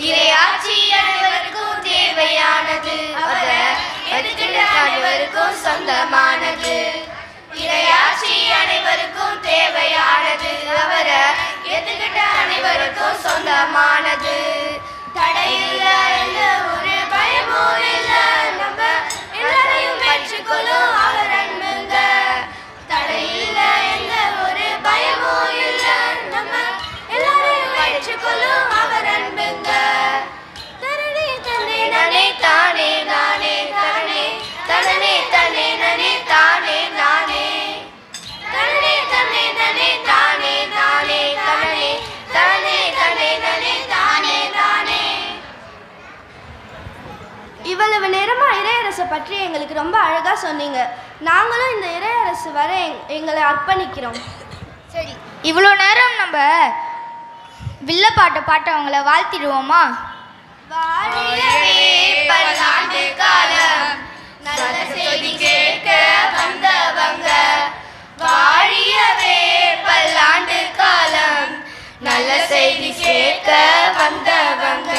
இறையாட்சி அனைவருக்கும் தேவையானது, அனைவருக்கும் சொந்தமானது. இறையாட்சி அனைவருக்கும் தேவையானது, அவரை எதுக்கிட்ட அனைவருக்கும் சொந்தமானது. தடையில்ல எந்த ஒரு பயமும் இல்லை, நம்ம எல்லாரையும் பெற்றுக்கொள்ளும் அவர் அன்புங்க. தடையில்ல எந்த ஒரு பயமும் இல்லை, நம்ம எல்லாரையும் பெற்றுக்கொள்ளும் அவர் இறையரசை பற்றி எங்களுக்கு ரொம்ப அழகாக சொன்னீங்க. நாங்களும் இந்த இறையரசு வர எங்களை அர்ப்பணிக்கிறோம். சரி, இவ்வளோ நேரம் நம்ம வில்லப்பாட்டை பாட்டவங்களை வாழ்த்திடுவோமா? வாழியவே பல்லாண்டு காலம் நல்ல செய்தி கேட்க வந்தவங்க, வாழியவே பல்லாண்டு காலம் நல்ல செய்தி கேட்க வந்தவங்க,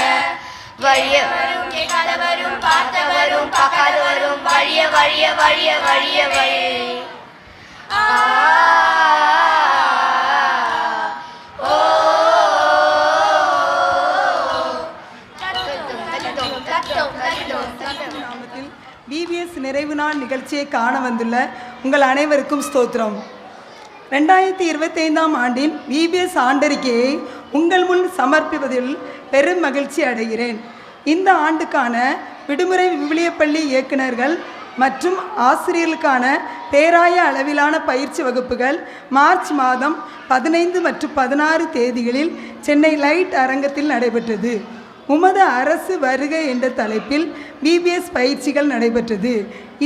வழிய வரும் கேட்காதவரும் பார்த்தவரும் பார்க்காதவரும் வழிய வழிய வழிய வழிய வழி. விபிஎஸ் நிறைவு நாள் நிகழ்ச்சியை காண வந்துள்ள உங்கள் அனைவருக்கும் ஸ்தோத்திரம். 2025ஆம் ஆண்டின் விபிஎஸ் ஆண்டறிக்கையை உங்கள் முன் சமர்ப்பிப்பதில் பெரும் மகிழ்ச்சி அடைகிறேன். இந்த ஆண்டுக்கான விடுமுறை விவிலியப்பள்ளி இயக்குநர்கள் மற்றும் ஆசிரியர்களுக்கான பேராய அளவிலான பயிற்சி வகுப்புகள் மார்ச் மாதம் 15 மற்றும் 16 தேதிகளில் சென்னை லைட் அரங்கத்தில் நடைபெற்றது. உமது அரசு வருகை என்ற தலைப்பில் விபிஎஸ் பயிற்சிகள் நடைபெற்றது.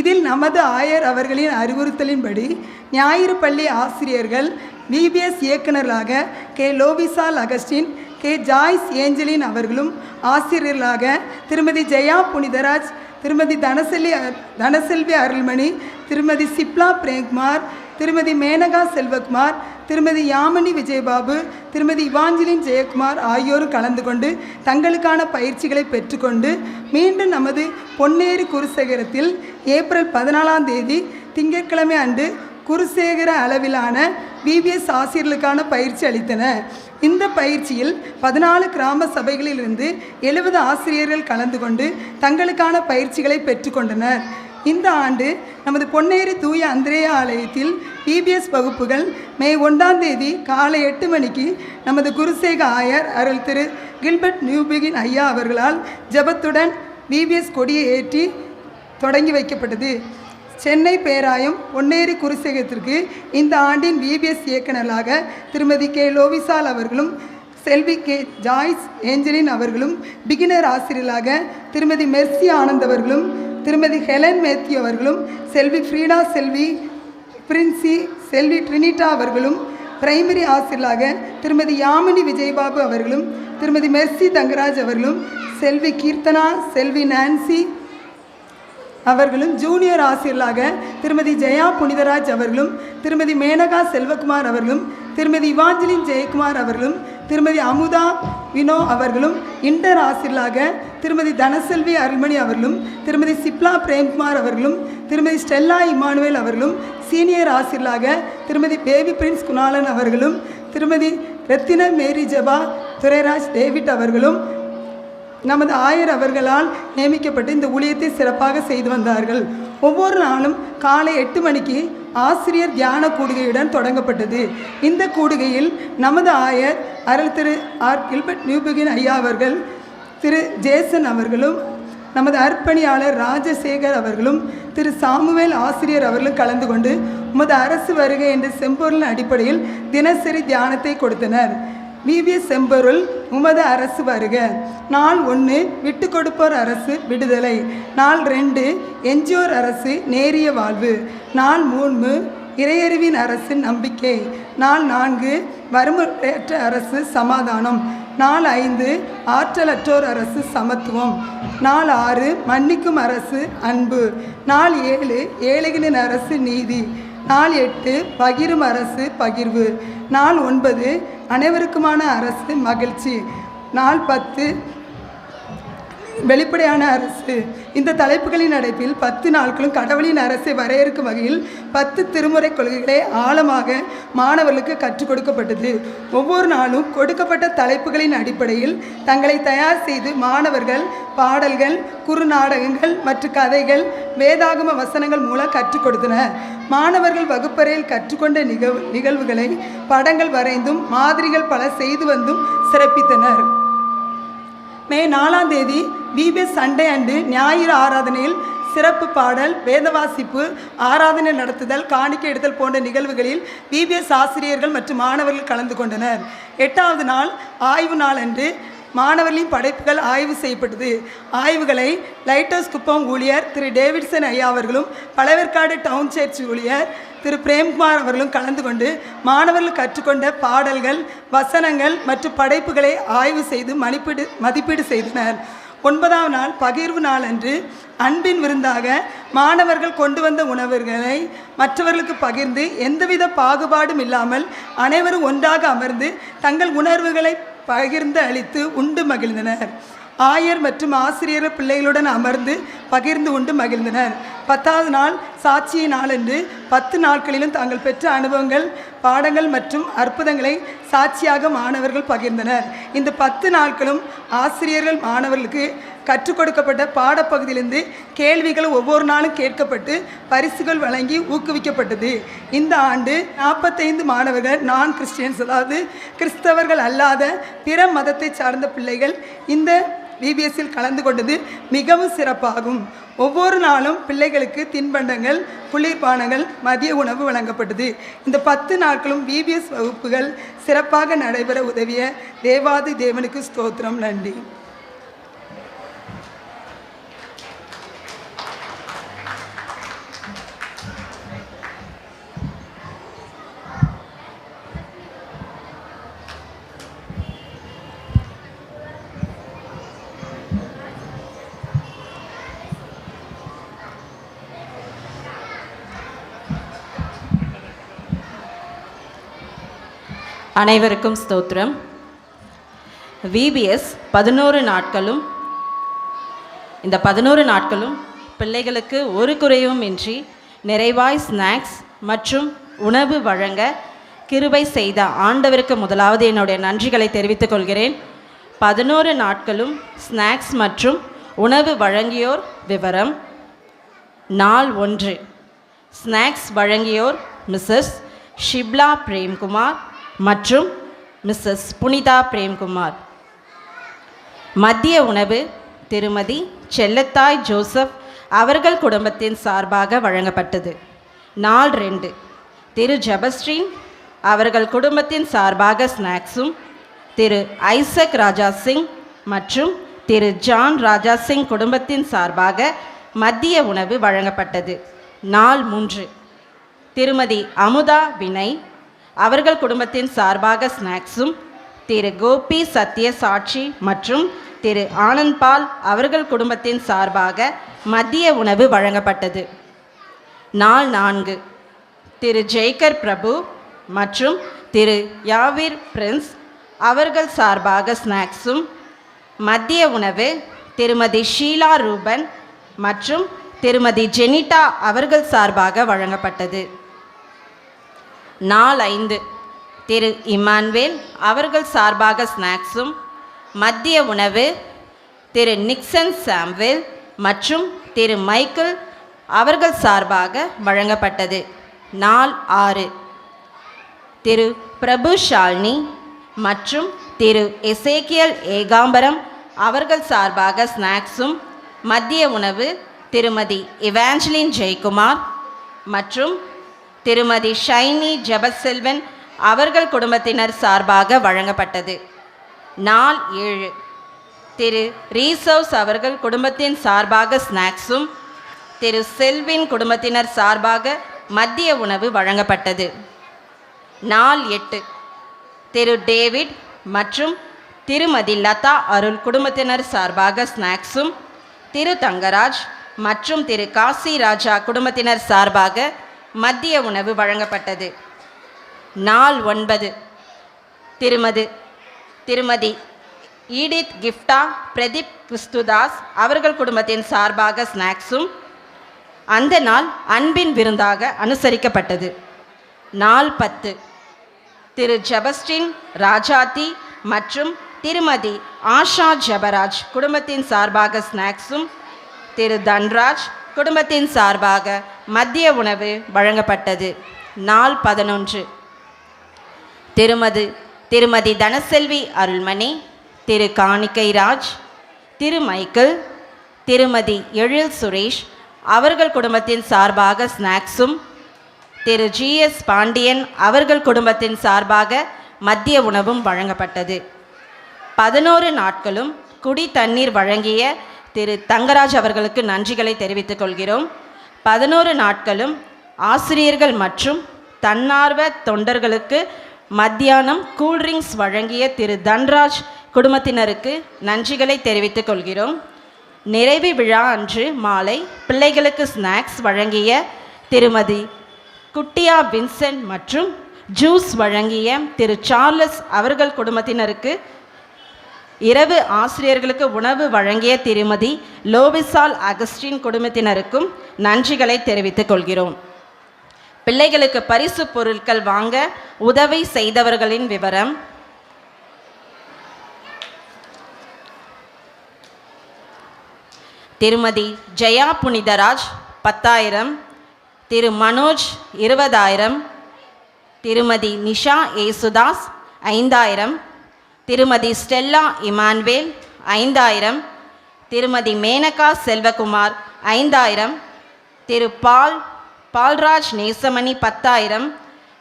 இதில் நமது ஆயர் அவர்களின் அறிவுறுத்தலின்படி ஞாயிறு பள்ளி ஆசிரியர்கள் விபிஎஸ் இயக்குநர்களாக கே லோவிசால் அகஸ்டின், கே ஜாய்ஸ் ஏஞ்சலின் அவர்களும், ஆசிரியர்களாக திருமதி ஜெயா புனிதராஜ், திருமதி தனசெல்வி அருள்மணி, திருமதி சிப்லா பிரேம்குமார், திருமதி மேனகா செல்வகுமார், திருமதி யாமினி விஜயபாபு, திருமதி இவாஞ்சலின் ஜெயக்குமார் ஆகியோரும் கலந்து கொண்டு தங்களுக்கான பயிற்சிகளை பெற்றுக்கொண்டு மீண்டும் நமது பொன்னேரி குருசேகரத்தில் ஏப்ரல் 14ஆம் தேதி திங்கட்கிழமை அன்று குருசேகர அளவிலான விபிஎஸ் ஆசிரியர்களுக்கான பயிற்சி அளித்தனர். இந்த பயிற்சியில் 14 கிராம சபைகளிலிருந்து 70 ஆசிரியர்கள் கலந்து கொண்டு தங்களுக்கான பயிற்சிகளை பெற்றுக்கொண்டனர். இந்த ஆண்டு நமது பொன்னேரி தூய அந்திரேயா ஆலயத்தில் விபிஎஸ் வகுப்புகள் மே 1ஆம் தேதி காலை 8 மணிக்கு நமது குருசேக ஆயர் அருள் திரு கில்பர்ட் நியூபிகின் ஐயா அவர்களால் ஜெபத்துடன் விபிஎஸ் கொடியை ஏற்றி தொடங்கி வைக்கப்பட்டது. சென்னை பேராயம் பொன்னேரி குருசேகத்திற்கு இந்த ஆண்டின் விபிஎஸ் இயக்குநர்களாக திருமதி கே லோவிசால் அவர்களும், செல்வி கே ஜாய்ஸ் ஏஞ்சலின் அவர்களும், பிகினர் ஆசிரியர்களாக திருமதி மெர்சி ஆனந்த் அவர்களும், திருமதி ஹெலன் மேத்யூ அவர்களும், செல்வி ஃப்ரீடா செல்வி பிரின்சி, செல்வி ட்ரினிட்டா அவர்களும், பிரைமரி ஆசிரியர்களாக திருமதி யாமினி விஜயபாபு அவர்களும், திருமதி மெர்சி தங்கராஜ் அவர்களும், செல்வி கீர்த்தனா, செல்வி நான்சி அவர்களும், ஜூனியர் ஆசிரியர்களாக திருமதி ஜெயா புனிதராஜ் அவர்களும், திருமதி மேனகா செல்வகுமார் அவர்களும், திருமதி இவாஞ்சலின் ஜெயக்குமார் அவர்களும், திருமதி அமுதா வினோ அவர்களும், இன்டர் ஆசிரியர்களாக திருமதி தனசெல்வி அருள்மணி அவர்களும், திருமதி சிப்லா பிரேம்குமார் அவர்களும், திருமதி ஸ்டெல்லா இமானுவேல் அவர்களும், சீனியர் ஆசிரியர்களாக திருமதி பேபி பிரின்ஸ் குணாலன் அவர்களும், திருமதி ரத்தின மேரி ஜபா துரைராஜ் டேவிட் அவர்களும் நமது ஆயர் அவர்களால் நியமிக்கப்பட்டு இந்த ஊழியத்தை சிறப்பாக செய்து வந்தார்கள். ஒவ்வொரு நாளும் காலை 8 மணிக்கு ஆசிரியர் தியான கூடுகையுடன் தொடங்கப்பட்டது. இந்த கூடுகையில் நமது ஆயர் Arul Thiru R Gilbert Newbigin ஐயா அவர்கள், திரு ஜேசன் அவர்களும், நமது அர்ப்பணியாளர் ராஜசேகர் அவர்களும், திரு சாமுவேல் ஆசிரியர் அவர்களும் கலந்து கொண்டு உமது அரசு வருகை என்ற செம்பொருளின் அடிப்படையில் தினசரி தியானத்தை கொடுத்தனர். விபிஎஸ் செம்பொருள் உமது அரசு வருக. நாள் 1 விட்டு கொடுப்போர் அரசு விடுதலை. நாள் 2 என்ஜியோர் அரசு நேரிய வாழ்வு. நாள் 3 இறையறிவின் அரசு நம்பிக்கை. நாள் 4 வறுமையற்ற அரசு சமாதானம். நாள் 5 ஆற்றலற்றோர் அரசு சமத்துவம். நாள் 6 மன்னிக்கும் அரசு அன்பு. நாள் 7 ஏழைகளின் அரசு நீதி. நாள் 8 பகிரும் அரசு பகிர்வு. நாள் 9 அனைவருக்குமான அரசு மகிழ்ச்சி. நாள் 10 வெளிப்படையான அரசு. இந்த தலைப்புகளின் அடைப்பில் 10 நாட்களும் கடவுளின் அரசை வரையறுக்கும் வகையில் 10 திருமுறை கொள்கைகளை ஆழமாக மாணவர்களுக்கு கற்றுக் கொடுக்கப்பட்டது. ஒவ்வொரு நாளும் கொடுக்கப்பட்ட தலைப்புகளின் அடிப்படையில் தங்களை தயார் செய்து மாணவர்கள் பாடல்கள், குறுநாடகங்கள் மற்றும் கதைகள், வேதாகம வசனங்கள் மூலம் கற்றுக் கொடுத்தனர். மாணவர்கள் வகுப்பறையில் கற்றுக்கொண்ட நிகழ்வுகளை படங்கள் வரைந்தும் மாதிரிகள் பல செய்து வந்தும் சிறப்பித்தனர். மே 4ஆம் தேதி விபிஎஸ் சண்டே அன்று ஞாயிறு ஆராதனையில் சிறப்பு பாடல், வேதவாசிப்பு, ஆராதனை நடத்துதல், காணிக்கை எடுத்தல் போன்ற நிகழ்வுகளில் விபிஎஸ் ஆசிரியர்கள் மற்றும் மாணவர்கள் கலந்து கொண்டனர். 8வது நாள் ஆய்வு நாள் அன்று மாணவர்களின் படைப்புகள் ஆய்வு செய்யப்பட்டது. ஆய்வுகளை லைட்டர்ஸ் குப்பம் ஊழியர் திரு டேவிட்சன் ஐயா அவர்களும் பழவேற்காடு டவுன் சர்ச் ஊழியர் திரு பிரேம்குமார் அவர்களும் கலந்து கொண்டு மாணவர்கள் கற்றுக்கொண்ட பாடல்கள், வசனங்கள் மற்றும் படைப்புகளை ஆய்வு செய்து மதிப்பீடு செய்தனர். 9ஆம் நாள் பகிர்வு நாள் அன்று அன்பின் விருந்தாக மாணவர்கள் கொண்டு வந்த உணவுகளை மற்றவர்களுக்கு பகிர்ந்து எந்தவித பாகுபாடும் இல்லாமல் அனைவரும் ஒன்றாக அமர்ந்து தங்கள் உணர்வுகளை பகிர்ந்து அளித்து உண்டு மகிழ்ந்தனர். ஆயர் மற்றும் ஆசிரியர்கள் பிள்ளைகளுடன் அமர்ந்து பகிர்ந்து உண்டு மகிழ்ந்தனர். 10ஆவது நாள் சாட்சிய நாளன்று 10 நாட்களிலும் தாங்கள் பெற்ற அனுபவங்கள், பாடங்கள் மற்றும் அற்புதங்களை சாட்சியாக மாணவர்கள் பகிர்ந்தனர். இந்த 10 நாட்களும் ஆசிரியர்கள் மாணவர்களுக்கு கற்றுக் கொடுக்கப்பட்ட பாடப்பகுதியிலிருந்து கேள்விகள் ஒவ்வொரு நாளும் கேட்கப்பட்டு பரிசுகள் வழங்கி ஊக்குவிக்கப்பட்டது. இந்த ஆண்டு 45 மாணவர்கள் நான் கிறிஸ்டியன்ஸ், அதாவது கிறிஸ்தவர்கள் அல்லாத பிற மதத்தை சார்ந்த பிள்ளைகள் இந்த விபிஎஸ்ஸில் கலந்து கொண்டது மிகவும் சிறப்பாகும். ஒவ்வொரு நாளும் பிள்ளைகளுக்கு தின்பண்டங்கள், குளிர்பானங்கள், மதிய உணவு வழங்கப்பட்டது. இந்த 10 நாட்களும் விபிஎஸ் வகுப்புகள் சிறப்பாக நடைபெற உதவிய தேவாதி தேவனுக்கு ஸ்தோத்திரம், நன்றி. அனைவருக்கும் ஸ்தோத்திரம். விபிஎஸ் 11 நாட்களும், இந்த 11 நாட்களும் பிள்ளைகளுக்கு ஒரு குறையும் இன்றி நிறைவாய் ஸ்நாக்ஸ் மற்றும் உணவு வழங்க கிருபை செய்த ஆண்டவருக்கு முதலாவது என்னுடைய நன்றிகளை தெரிவித்துக் கொள்கிறேன். 11 நாட்களும் ஸ்நாக்ஸ் மற்றும் உணவு வழங்கியோர் விவரம்: நாள் 1 ஸ்நாக்ஸ் வழங்கியோர் மிஸ்ஸஸ் ஷிப்லா பிரேம்குமார் மற்றும் மிஸ்ஸஸ் புனிதா பிரேம்குமார். மதிய உணவு திருமதி செல்லத்தாய் ஜோசப் அவர்கள் குடும்பத்தின் சார்பாக வழங்கப்பட்டது. நாள் 2 திரு ஜபஸ்ரீன் அவர்கள் குடும்பத்தின் சார்பாக ஸ்நாக்ஸும், திரு ஐசக் ராஜா சிங் மற்றும் திரு ஜான் ராஜா சிங் குடும்பத்தின் சார்பாக மதிய உணவு வழங்கப்பட்டது. நாள் 3 திருமதி அமுதா வினய் அவர்கள் குடும்பத்தின் சார்பாக ஸ்நாக்ஸும், திரு கோபி சத்ய சாட்சி மற்றும் திரு ஆனந்த் பால் அவர்கள் குடும்பத்தின் சார்பாக மதிய உணவு வழங்கப்பட்டது. நாள் 4 திரு ஜெய்கர் பிரபு மற்றும் திரு யாவீர் பிரின்ஸ் அவர்கள் சார்பாக ஸ்நாக்ஸும், மதிய உணவு திருமதி ஷீலா ரூபன் மற்றும் திருமதி ஜெனிட்டா அவர்கள் சார்பாக வழங்கப்பட்டது. நாள் 5 திரு இமான்வேல் அவர்கள் சார்பாக ஸ்நாக்ஸும், மதிய உணவு திரு நிக்சன் சாம்வேல் மற்றும் திரு மைக்கேல் அவர்கள் சார்பாக வழங்கப்பட்டது. நாள் 6 திரு பிரபு ஷாலினி மற்றும் திரு எசேக்கியல் ஏகாம்பரம் அவர்கள் சார்பாக ஸ்நாக்ஸும், மதிய உணவு திருமதி இவாஞ்சலின் ஜெயக்குமார் மற்றும் திருமதி ஷைனி ஜபசெல்வன் அவர்கள் குடும்பத்தினர் சார்பாக வழங்கப்பட்டது. நாள் 7 திரு ரீசவுஸ் அவர்கள் குடும்பத்தின் சார்பாக ஸ்நாக்ஸும், திரு செல்வின் குடும்பத்தினர் சார்பாக மதிய உணவு வழங்கப்பட்டது. நாள் 8 திரு டேவிட் மற்றும் திருமதி லதா அருள் குடும்பத்தினர் சார்பாக ஸ்நாக்ஸும், திரு தங்கராஜ் மற்றும் திரு காசி ராஜா குடும்பத்தினர் சார்பாக மதிய உணவு வழங்கப்பட்டது. நாள் 9 திருமதி ஈடித் கிஃப்டா பிரதீப் கிறிஸ்துதாஸ் அவர்கள் குடும்பத்தின் சார்பாக ஸ்நாக்ஸும், அந்த நாள் அன்பின் விருந்தாக அனுசரிக்கப்பட்டது. நாள் 10 திரு ஜபஸ்டின் ராஜாத்தி மற்றும் திருமதி ஆஷா ஜபராஜ் குடும்பத்தின் சார்பாக ஸ்நாக்ஸும், திரு தன்ராஜ் குடும்பத்தின் சார்பாக மதிய உணவு வழங்கப்பட்டது. நாள் 11 திருமதி தனசெல்வி அருள்மணி, திரு காணிக்கைராஜ், திரு மைக்கேல், திருமதி எழில் சுரேஷ் அவர்கள் குடும்பத்தின் சார்பாக ஸ்நாக்ஸும், திரு ஜிஎஸ் பாண்டியன் அவர்கள் குடும்பத்தின் சார்பாக மதிய உணவும் வழங்கப்பட்டது. 11 நாட்களும் குடி தண்ணீர் வழங்கிய திரு தங்கராஜ் அவர்களுக்கு நன்றிகளை தெரிவித்துக் கொள்கிறோம். 11 நாட்களும் ஆசிரியர்கள் மற்றும் தன்னார்வ தொண்டர்களுக்கு மத்தியானம் கூல்ட்ரிங்க்ஸ் வழங்கிய திரு தன்ராஜ் குடும்பத்தினருக்கு நன்றிகளை தெரிவித்துக் கொள்கிறோம். நிறைவு விழா அன்று மாலை பிள்ளைகளுக்கு ஸ்நாக்ஸ் வழங்கிய திருமதி குட்டியா வின்சென்ட் மற்றும் ஜூஸ் வழங்கிய திரு சார்லஸ் அவர்கள் குடும்பத்தினருக்கு, இரவு ஆசிரியர்களுக்கு உணவு வழங்கிய திருமதி லோவிசால் அகஸ்டின் குடும்பத்தினருக்கும் நன்றிகளை தெரிவித்துக் கொள்கிறோம். பிள்ளைகளுக்கு பரிசு பொருட்கள் வாங்க உதவி செய்தவர்களின் விவரம்: திருமதி ஜெயா புனிதராஜ் 10,000, திரு மனோஜ் 20,000, திருமதி நிஷா ஏசுதாஸ் 5,000, திருமதி ஸ்டெல்லா இமான்வேல் 5,000, திருமதி மேனகா செல்வகுமார் 5,000, திரு பால்ராஜ் நேசமணி 10,000,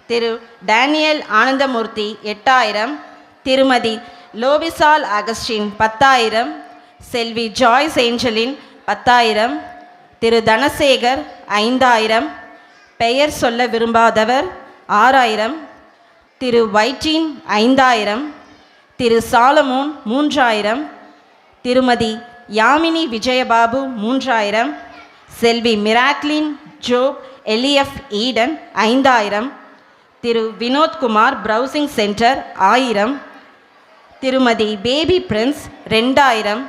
திரு டேனியல் ஆனந்தமூர்த்தி 8,000, திருமதி லோவிசால் அகஸ்டின் 10,000, செல்வி ஜாய்ஸ் ஏஞ்சலின் 10,000, திரு தனசேகர் 5,000, பெயர் சொல்ல விரும்பாதவர் 6,000, திரு வைட்டீன் 5,000, திரு சாலமோன் 3,000, திருமதி யாமினி விஜயபாபு 3,000, செல்வி மிராக்லின் ஜோப் எலிஎஃப் ஈடன் 5,000, திரு வினோத்குமார் ப்ரௌசிங் சென்டர் 1,000, திருமதி பேபி பிரின்ஸ் 2,000,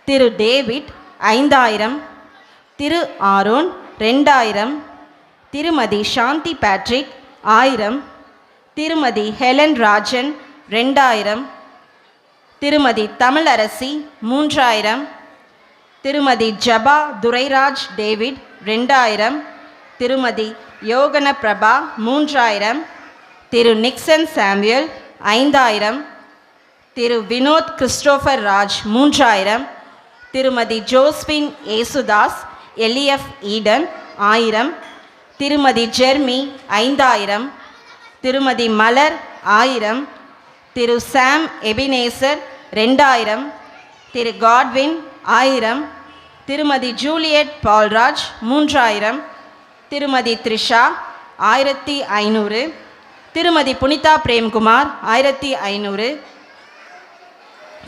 திரு டேவிட் 5,000, திரு ஆரோன் 2,000, திருமதி சாந்தி பேட்ரிக் 1,000, திருமதி ஹெலன் ராஜன் 2,000, திருமதி தமிழரசி 3,000, திருமதி ஜபா துரைராஜ் டேவிட் 2,000, திருமதி யோகன பிரபா 3,000, திரு நிக்சன் சாமுவேல் 5,000, திரு வினோத் கிறிஸ்டோஃபர் ராஜ் 3,000, திருமதி ஜோஸ்பின் ஏசுதாஸ் எலிஎஃப் ஈடன் 1,000, திருமதி ஜெர்மி 5,000, திருமதி மலர் 1,000, திரு சாம் எபினேசர் 2,000, திரு காட்வின் 1,000, திருமதி ஜூலியட் பால்ராஜ் 3,000, திருமதி த்ரிஷா 1,500, திருமதி புனிதா பிரேம்குமார் 1,500,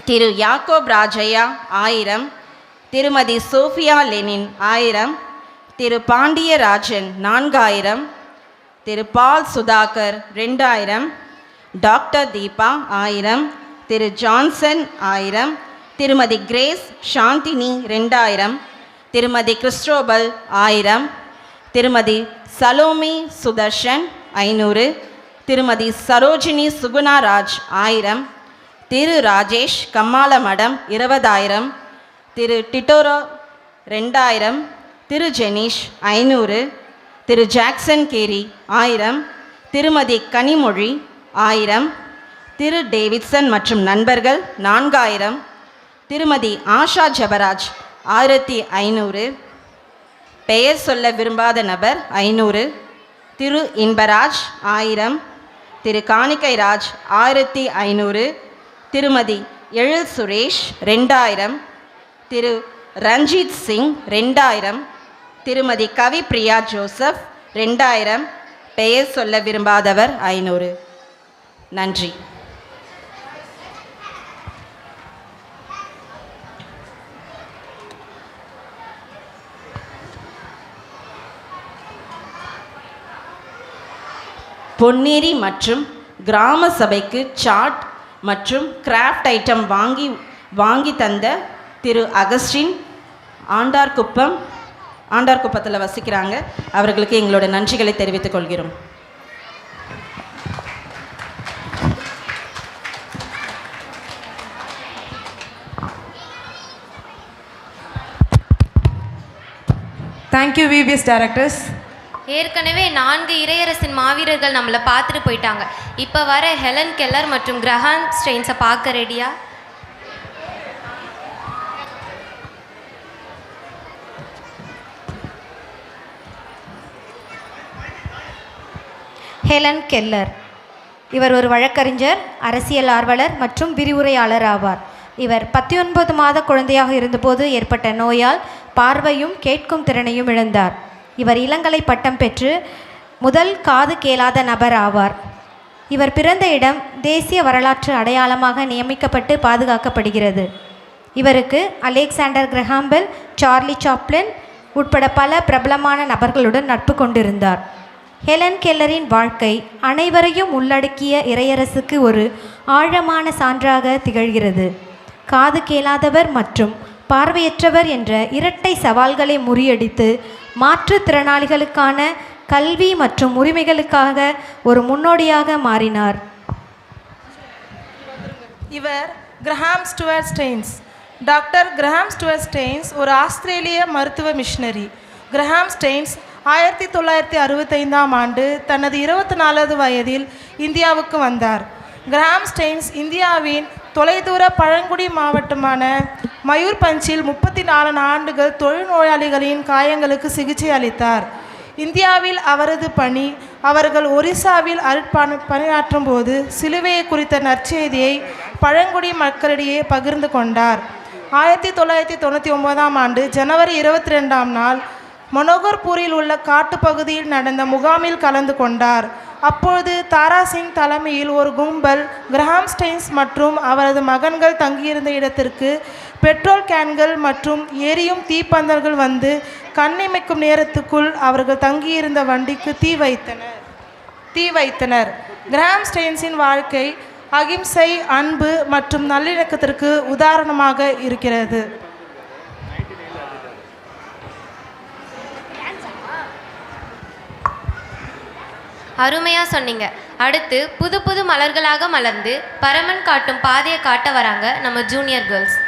திரு யாக்கோப் ராஜையா 1,000, திருமதி சோஃபியா லெனின் 1,000, திரு பாண்டியராஜன் 4,000, திரு பால் சுதாகர் 2,000, டாக்டர் தீபா 1,000, திரு ஜான்சன் 1,000, திருமதி கிரேஸ் சாந்தினி 2,000, திருமதி கிறிஸ்டோபல் 1,000, திருமதி சலோமி சுதர்ஷன் 500, திருமதி சரோஜினி சுகுணாராஜ் 1,000, திரு ராஜேஷ் கம்மாளமடம் 20,000, திரு டிட்டோரோ 2,000, திரு ஜெனீஷ் 500, திரு ஜாக்சன் கேரி 1,000, திருமதி கனிமொழி 1,000, திரு டேவிட்சன் மற்றும் நண்பர்கள் 4,000, திருமதி ஆஷா ஜபராஜ் 1,500, பெயர் சொல்ல விரும்பாத நபர் 500, திரு இன்பராஜ் 1,000, திரு காணிக்கைராஜ் 1,500, திருமதி எழில் சுரேஷ் 2,000, திரு ரஞ்சித் சிங் 2,000, திருமதி கவிப்ரியா ஜோசப் 2,000, பெயர் சொல்ல விரும்பாதவர் 500. நன்றி. பொன்னேரி மற்றும் கிராம சபைக்கு சாட் மற்றும் கிராஃப்ட் ஐட்டம் வாங்கி தந்த திரு அகஸ்டின் ஆண்டார்குப்பத்தில் வசிக்கிறாங்க. அவர்களுக்கு எங்களோட நன்றிகளை தெரிவித்துக் கொள்கிறோம். Thank you VBS directors. ஏற்கனவே 4 இறையரசின் மாவீரர்கள் நம்மளை பார்த்துட்டு போயிட்டாங்க. இப்போ வர ஹெலன் கெல்லர் மற்றும் கிரஹாம் ஸ்டெயின்ஸை பார்க்க ரெடியா? Helen Keller. இவர் ஒரு வழக்கறிஞர், அரசியல் ஆர்வலர் மற்றும் விரிவுரையாளர் ஆவார். இவர் 19 மாத குழந்தையாக இருந்தபோது ஏற்பட்ட நோயால் பார்வையும் கேட்கும் திறனையும் இழந்தார். இவர் இளங்கலை பட்டம் பெற்று முதல் காது கேளாத நபர் ஆவார். இவர் பிறந்த இடம் தேசிய வரலாற்று அடையாளமாக நியமிக்கப்பட்டு பாதுகாக்கப்படுகிறது. இவருக்கு Alexander Graham bell, Charlie Chaplin உட்பட பல பிரபலமான நபர்களுடன் நட்பு கொண்டிருந்தார். ஹெலன் கெல்லரின் வாழ்க்கை அனைவரையும் உள்ளடக்கிய இறையரசுக்கு ஒரு ஆழமான சான்றாக திகழ்கிறது. காது கேளாதவர் மற்றும் பார்வையற்றவர் என்ற இரட்டை சவால்களை முறியடித்து மாற்றுத்திறனாளிகளுக்கான கல்வி மற்றும் உரிமைகளுக்காக ஒரு முன்னோடியாக மாறினார். இவர் Graham Stuart stains. Doctor Graham Stuart stains ஒரு ஆஸ்திரேலிய மருத்துவ மிஷனரி. கிரஹாம் ஸ்டெயின்ஸ் 1965ஆம் ஆண்டு தனது 24வது வயதில் இந்தியாவுக்கு வந்தார். கிரஹாம் ஸ்டெயின்ஸ் இந்தியாவின் தொலைதூர பழங்குடி மாவட்டமான மயூர்பஞ்சில் 34 ஆண்டுகள் தொழுநோயாளிகளின் காயங்களுக்கு சிகிச்சை அளித்தார். இந்தியாவில் அவரது பணி அவர்கள் ஒரிசாவில் பணியாற்றும் போது சிலுவையை குறித்த நற்செய்தியை பழங்குடி மக்களிடையே பகிர்ந்து கொண்டார். 1999ஆம் ஆண்டு ஜனவரி 22ஆம் நாள் மனோகர்பூரில் உள்ள காட்டுப்பகுதியில் நடந்த முகாமில் கலந்து கொண்டார். அப்பொழுது தாராசிங் தலைமையில் ஒரு கும்பல் கிரஹாம் ஸ்டெயின்ஸ் மற்றும் அவரது மகன்கள் தங்கியிருந்த இடத்திற்கு பெட்ரோல் கேன்கள் மற்றும் எரியும் தீப்பந்தல்கள் வந்து கண்ணிமைக்கும் நேரத்துக்குள் அவர்கள் தங்கியிருந்த வண்டிக்கு தீ வைத்தனர். கிரஹாம் ஸ்டெயின்ஸின் வாழ்க்கை அகிம்சை, அன்பு மற்றும் நல்லிணக்கத்திற்கு உதாரணமாக இருக்கிறது. அருமையாக சொன்னீங்க. அடுத்து புது புது மலர்களாக மலர்ந்து பரமன் காட்டும் பாதையை காட்ட வராங்க நம்ம ஜூனியர் கேர்ள்ஸ்.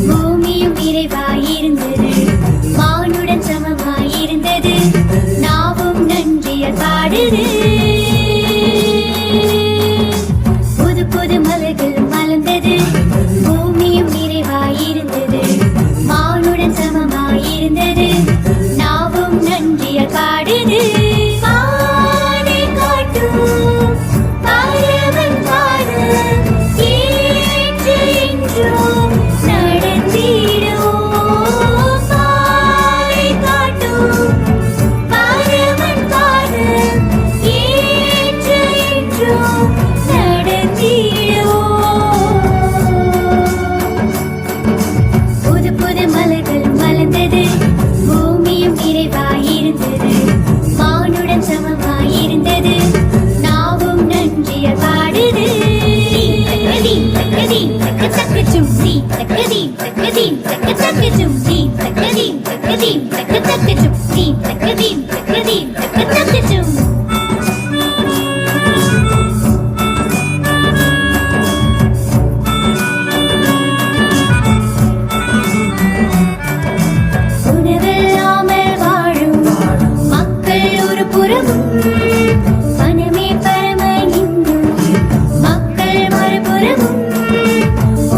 பூமியும் நிறைவாயிருந்தது, மானுடன் சமமாயிருந்தது, நாவும் நன்றிய பாடுது. புது புது மலர்கள் மலர்ந்தது, பூமியும் நிறைவாயிருந்தது, மானுடன் சமமாயிருந்தது, நாவும் நன்றிய பாடுது. பாதை காட்டும் பாரவன் பாதம் ஏற்று என்றும் நடந்திடுவோம். பாதை காட்டும் பாரவன் பாதம் ஏற்று என்றும் நடந்திடுவோம். புது புது மலர்கள் மலர்ந்தது, பூமியும் நிறைவாயிருந்தது, மானுடன் சமமாயிருந்தது, நாவும் நன்றிய பாடுது. உணவில்லாமல் வாழும் மக்கள் ஒரு புறமும், மனமே பரமன் இன்னும் மக்கள் மறுபுறமும்.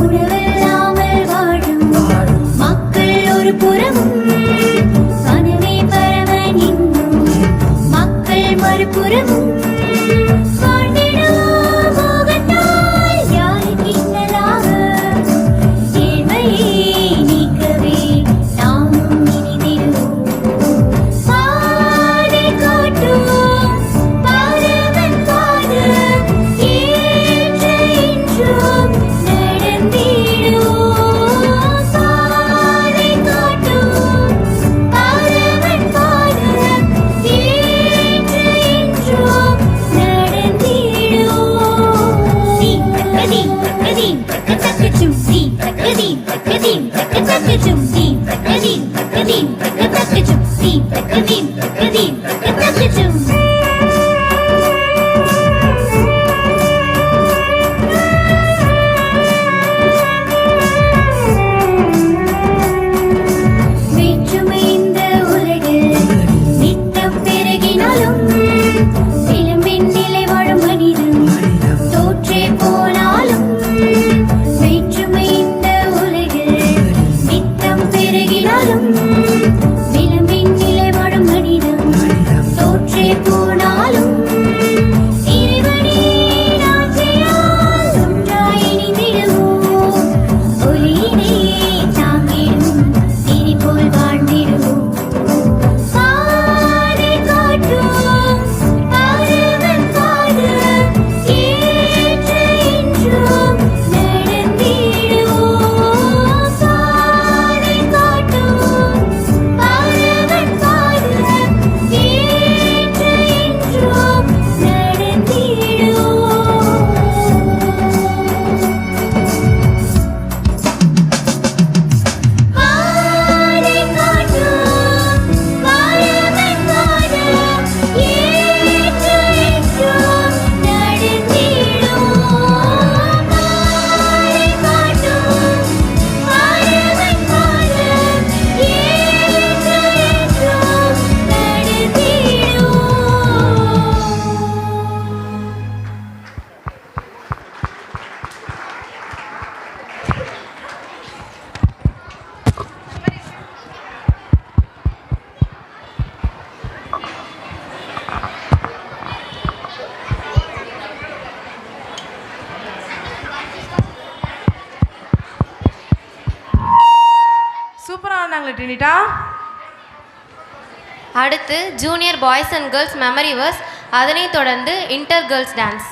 உணவில்லாமல் வாழும் மக்கள் ஒரு புறமும், மனமே பரமன் இன்னும் மக்கள் மறுபுறமும். சொல்லு டினிட்டா. அடுத்து junior boys and girls memory verse, அதனைத் தொடர்ந்து இன்டர் கேர்ள்ஸ் டான்ஸ்.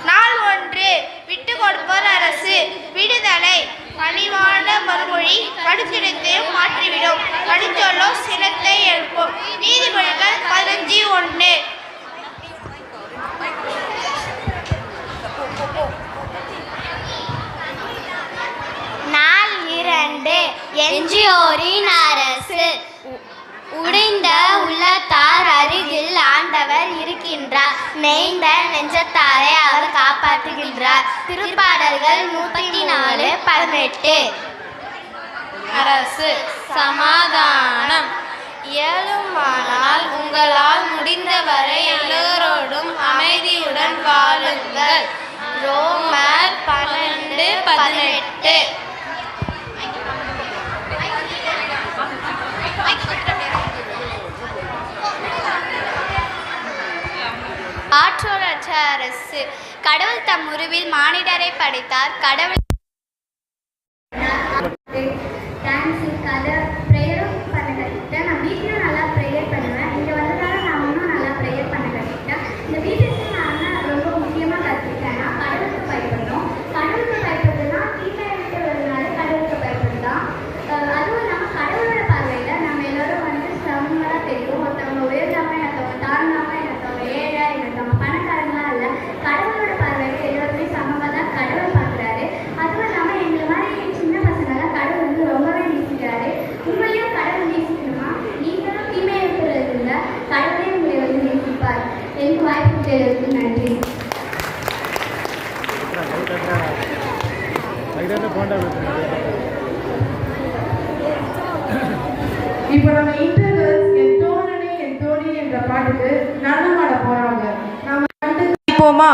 நாள் ஒன்று விட்டு கொடுப்போர் அரசு விடுதலை பணிவான மறுமொழி கடுத்திடத்தை மாற்றிவிடும் கடுச்சொல்லோ சினத்தை எழுப்பும். நீதிபதிகள் 15:1. நாள் 2 என்ஜிஓரின் அரசு உடைந்த உள்ளத்தார் அருகில் ஆண்டவர் இருக்கின்றார். நெய்ந்த நெஞ்சத்தாரை அவர் காப்பாற்றுகின்றார். திருப்பாடல்கள் 104:18. அரசு சமாதானம். இயலுமானால் உங்களால் முடிந்தவரை எல்லோரோடும் அமைதியுடன் வாழுங்கள். ரோமர் 12:18. ஆற்றோரற்ற அரசு கடவுள் தம் உருவில் மானிடரை படைத்தார். கடவுள் நான் வீட்டில் நல்லா ப்ரேயர் பண்ணுவேன். இங்கே வந்ததால நான் இன்னும் நல்லா ப்ரேயர் பண்ண கற்றுக்கிட்டேன். இந்த வீட்டுக்கு நான் ரொம்ப முக்கியமாக கற்றுக்கிட்டேன்னா கடவுளுக்கு பயப்படணும். கடவுளுக்கு பயப்படுறதுனா தீமையை விட்டு வருதுனால கடவுளுக்கு பயப்படுதான். அதுவும் இல்லாமல் கடவுளோட பார்வையில் நம்ம எல்லோரும் வந்து சமமாக தெரியும். ஒருத்தவங்க உயர்ந்தாமல் என்னத்தவங்க தாழ்ந்தாமல் என்னத்தவங்க ஏழை என்னத்தவங்க பணக்காரங்களாம் இல்லை. கடவுளோட பார்வையில் எல்லோருமே சமமாக தான் கடவுள் பார்க்குறாரு. அதுவும் இல்லாமல் எங்களை மாதிரி சின்ன பசங்களாம் கடவுள் வந்து ரொம்பவே நேசிக்கிறாரு. உண்மையாக கடவுள் நேசிக்கணுமா? நீங்களும் தீமையை விட்டுறதில்ல, கடவுளே உங்களை வந்து நேசிப்பார். எனக்கு வாய்ப்பு தேர்வுக்கு நன்றி. இப்போ நம்ம இன்டர் கேர்ள்ஸ் என் தோழனே என் தோழி என்ற பாட்டுக்கு நடனம் ஆட போறாங்க. நாம கண்டு போமா?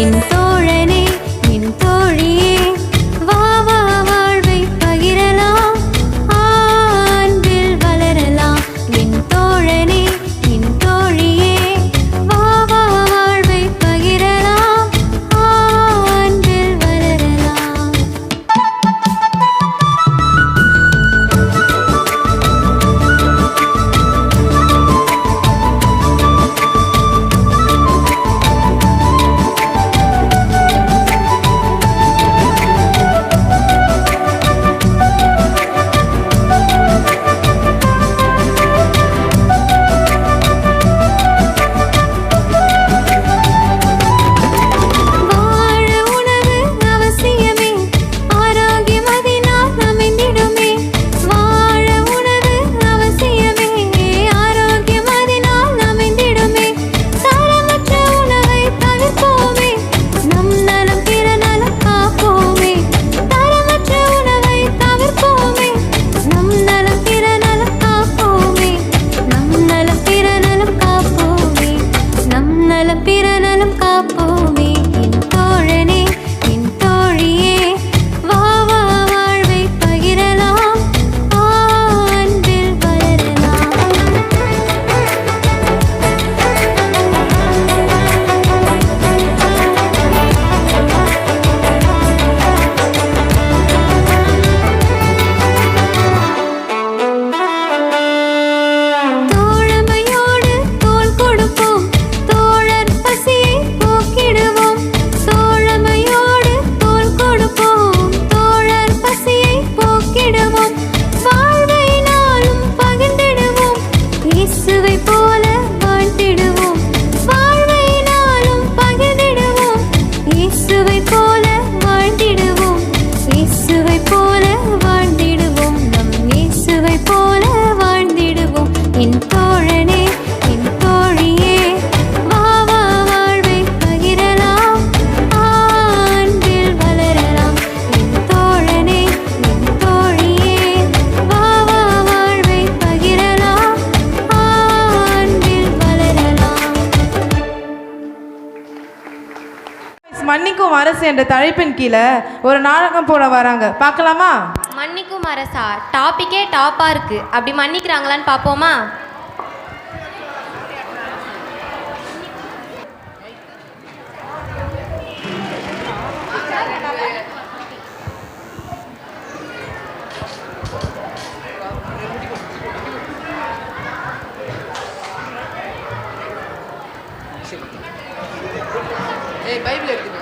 என் தோழனே என் தோழியே வா மன்னிக்கும் அரசு என்ற தலைப்பின் கீழே ஒரு நாடகம் போட வராங்க, பார்க்கலாமா? மன்னிக்கும் அரசா, டாப்பிக்கே டாப்பாக இருக்குது. அப்படி மன்னிக்கிறாங்களான்னு பார்ப்போமா? பைபிள் எடுத்துக்கோ.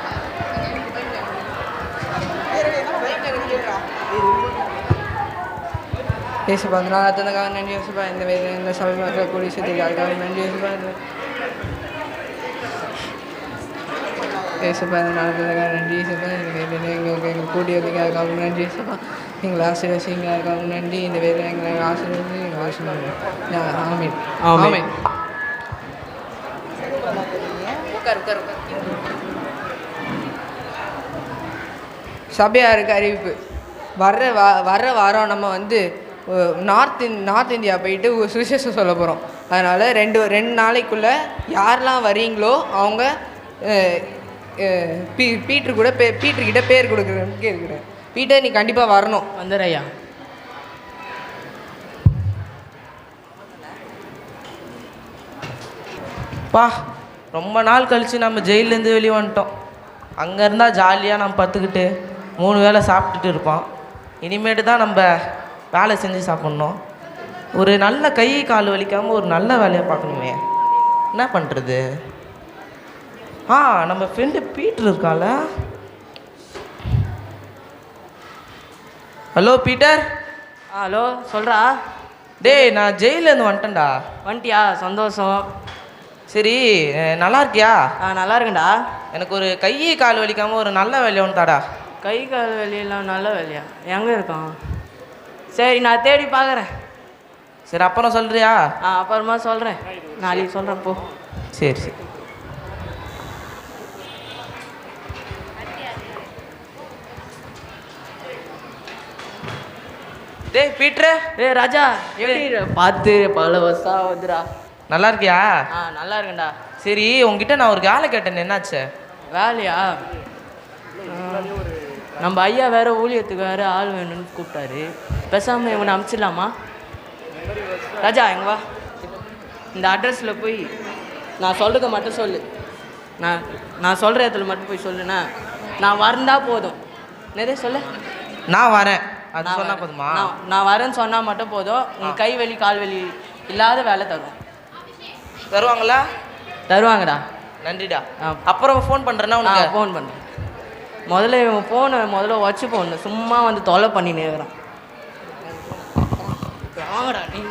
ஏசுப்பா அந்த நாள் அத்தனைக்காக நன்றி ஏசுப்பா. இந்த வேலை இந்த சமயத்தில் கூடி சுத்திக்காக நன்றி ஏசுப்பா. ஏசுப்பா இந்த நாள் அத்தனைக்காக நன்றி ஏசுப்பா. இந்த வேலையில் எங்களுக்கு கூட்டி வந்தீங்க அதுக்காக நன்றி ஏசுப்பா. எங்களை ஆசீர்வதிங்க அதுக்காக நன்றி. இந்த வேலையில் எங்களை ஆசீர்வதிச்சு எங்களை ஆசீர்வாதம். ஆமீன் ஆமீன். உட்கார் உட்கார் உட்கார். சபையாருக்கு அறிவிப்பு. வர்ற வாரம் நம்ம வந்து நார்த் இந்தியா போயிட்டு சுவிசேஷம் சொல்ல போகிறோம். அதனால் ரெண்டு நாளைக்குள்ளே யாரெல்லாம் வரீங்களோ அவங்க பீட்டர்கிட்ட பேர் கொடுக்குறேன்னு கேட்குறேன். பீட்டர், நீ கண்டிப்பாக வரணும். வந்துடுறையா. பா, ரொம்ப நாள் கழித்து நம்ம ஜெயிலேருந்து வெளியே வந்துட்டோம். அங்கே இருந்தால் ஜாலியாக நம்ம பத்துக்கிட்டு 3 வேளை சாப்பிட்டுட்டு இருப்பான். இனிமேட்டு தான் நம்ம வேலை செஞ்சு சாப்பிட்ணும். ஒரு நல்ல கை கால் வலிக்காமல் ஒரு நல்ல வேலையை பார்க்கணுமே. என்ன பண்ணுறது? நம்ம ஃப்ரெண்டு பீட்டர் இருக்கால. Hello Peter. ஹலோ, சொல்கிறா. டேய், நான் ஜெயிலேருந்து வந்துட்டேன்டா. வந்துட்டியா? சந்தோஷம். சரி, நல்லா இருக்கியா? நல்லா இருக்கேன்டா. எனக்கு ஒரு கை கால் வலிக்காமல் ஒரு நல்ல வேலையை ஒன்று தாடா. கை கால் வேலையெல்லாம் நல்ல வேலையா? எங்கே இருக்கான்? சரி, நான் தேடி பார்க்குறேன். சரி, அப்புறம் சொல்கிறியா? அப்புறமா சொல்கிறேன். நாளைக்கு சொல்கிறேன் போ. சரி சரி. டேய் பீட்டர். ராஜா, எப்படி பார்த்து பல வருஷம் ஆகுதுடா. நல்லா இருக்கியா? நல்லா இருக்கேன்டா. சரி, உங்ககிட்ட நான் ஒரு வேலை கேட்டேன், என்னாச்சு? வேலையா? நம்ம ஐயா வேற ஊழியத்துக்கு வேறு ஆள் வேணும்னு கூப்பிட்டாரு. பேசாமல் இவனை அனுப்பிச்சிடலாமா? ராஜா, எங்க வா. இந்த அட்ரஸில் போய் நான் சொல்கிறத மட்டும் சொல்லு. நான் சொல்கிற இடத்துல மட்டும் போய் சொல்லுண்ணா. நான் வந்தா போதும். நிறைய சொல்ல. நான் வரேன், அது சொன்னால் போதுமா? நான் வரேன்னு சொன்னால் மட்டும் போதும். உங்கள் கை வலி கால் வலி இல்லாத வேலை தரும். தருவாங்களா? தருவாங்கடா. நன்றிடா. அப்புறம் ஃபோன் பண்ணுறேன்னா உனக்கு ஃபோன் பண்ணுறேன். முதல்ல இவன் ஃபோனை வச்சு போடணும். சும்மா வந்து தொலை பண்ணி நேர்றான். வாங்கடா நீ.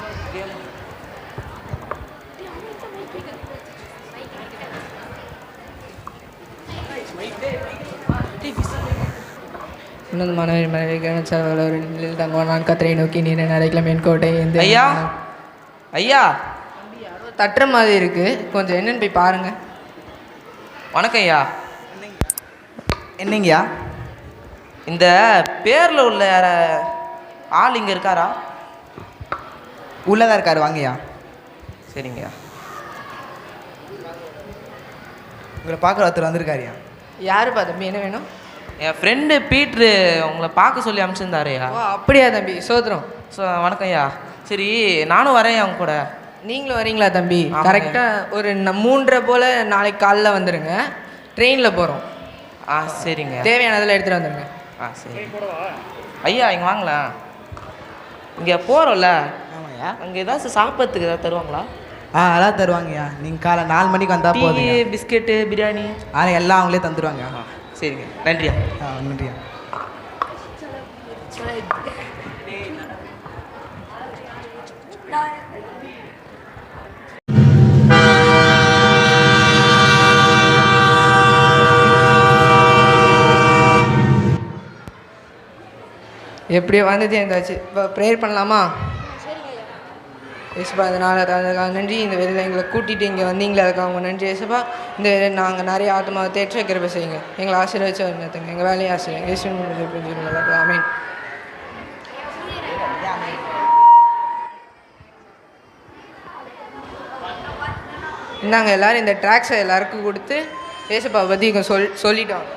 இன்னொரு மனைவி மனைவி தங்குவோம். நான் கத்திரை நோக்கி நீரை நரைக்கலாம் மென்கோட்டை. ஐயா ஐயா, யாரோ தட்டுற மாதிரி இருக்குது, கொஞ்சம் என்னன்னு போய் பாருங்கள். வணக்கம் ஐயா. என்னங்கய்யா? இந்த பேரில் உள்ள ஆள் இங்கே இருக்காரா? உள்ளதாக இருக்காரு, வாங்கய்யா. சரிங்கய்யா. உங்களை பார்க்குற ஒருத்தர் வந்திருக்காருயா. யாருப்பா தம்பி, என்ன வேணும்? என் ஃப்ரெண்டு பீட்ரு உங்களை பார்க்க சொல்லி அனுப்பிச்சிருந்தாருயா. அப்படியா தம்பி, சோதரம். வணக்கம் ஐயா. சரி, நானும் வரேன் அவங்க கூட. நீங்களும் வரீங்களா தம்பி? கரெக்டாக ஒரு 3:30 போல் நாளைக்கு காலைல வந்துடுங்க. ட்ரெயினில் போகிறோம். சரிங்க. தேவையானதெல்லாம் எடுத்துகிட்டு வந்துடுங்க. சரி ஐயா, இங்கே வாங்கலாம். இங்கே போகிறோம்ல, அங்கே ஏதாச்சும் சாப்பிட்றதுக்கு ஏதாவது தருவாங்களா? அதான் தருவாங்கய்யா. நீங்கள் காலை 4 மணிக்கு வந்தால் போதும். பிஸ்கெட்டு, பிரியாணி எல்லாம் அவங்களே தந்துடுவாங்க. சரிங்க, நன்றியா. நன்றியா. எப்படியோ வந்துட்டு இருந்தாச்சு. இப்போ ப்ரேயர் பண்ணலாமா? ஏசுப்பா, அதனால் அதுக்காக நன்றி. இந்த வேலையில் எங்களை கூட்டிகிட்டு இங்கே வந்தீங்களே அதுக்காக அவங்க நன்றி. ஏசுப்பா, இந்த வேலையில் நாங்கள் நிறைய ஆத்மாவை தேற்ற கிருபை செய்யுங்க. எங்களை ஆசீர்வதிச்சு நடத்துங்க. எங்கள் வேலையை ஆசீர்வதிங்க. இயேசுவின் ஆமென். இந்தாங்க எல்லோரும் இந்த ட்ராக்ஸை எல்லாருக்கும் கொடுத்து ஏசுப்பா பற்றி சொல்லிட்டோம்.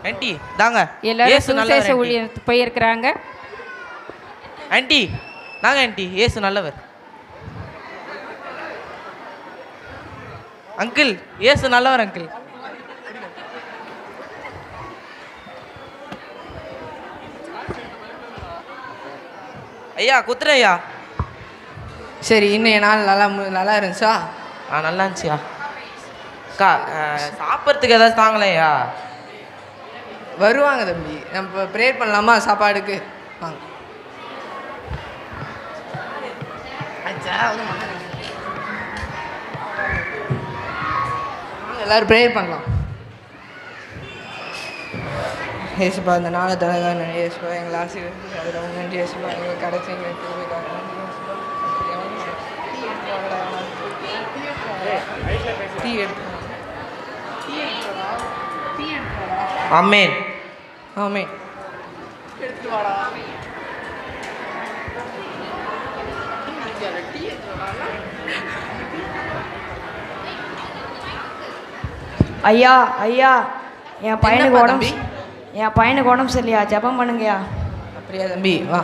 ஆண்டி தாங்க எல்லாரும் ஏசு நல்லவர் சுவிசேஷ ஆண்டி. ஊழியத்துக்கு போயிருக்கிறாங்க. ஆண்டி நாங்க ஆண்டி ஏசு நல்லவர். அங்கிள் ஏசு நல்லவர் அங்கிள். ஐயா குத்துறேன் ஐயா. சரி இன்னைய நாள் நல்லா இருந்துச்சா? நல்லா இருந்துச்சியா அக்கா? சாப்பிட்றதுக்கு ஏதாவது தாங்களேயா? வருவாங்க தம்பி, நம்ம ப்ரேயர் பண்ணலாமா சாப்பாடுக்கு? வாங்க. எல்லாரும் ப்ரேயர் பண்ணலாம். ஏசுப்பா இந்த நாளை தலகான ஏசுப்பா எங்களை ஆசீர்வதித்து அதில் உங்க நன்றி ஏசுப்பா எங்கள் கடைசி ஆமென் ஆமென். எடுத்துட்டு வாடா. ஐயா ஐயா என் பையனுக்கு உடம்பு சரியா, ஜெபம் பண்ணுங்கய்யா. அப்படியா தம்பி? வா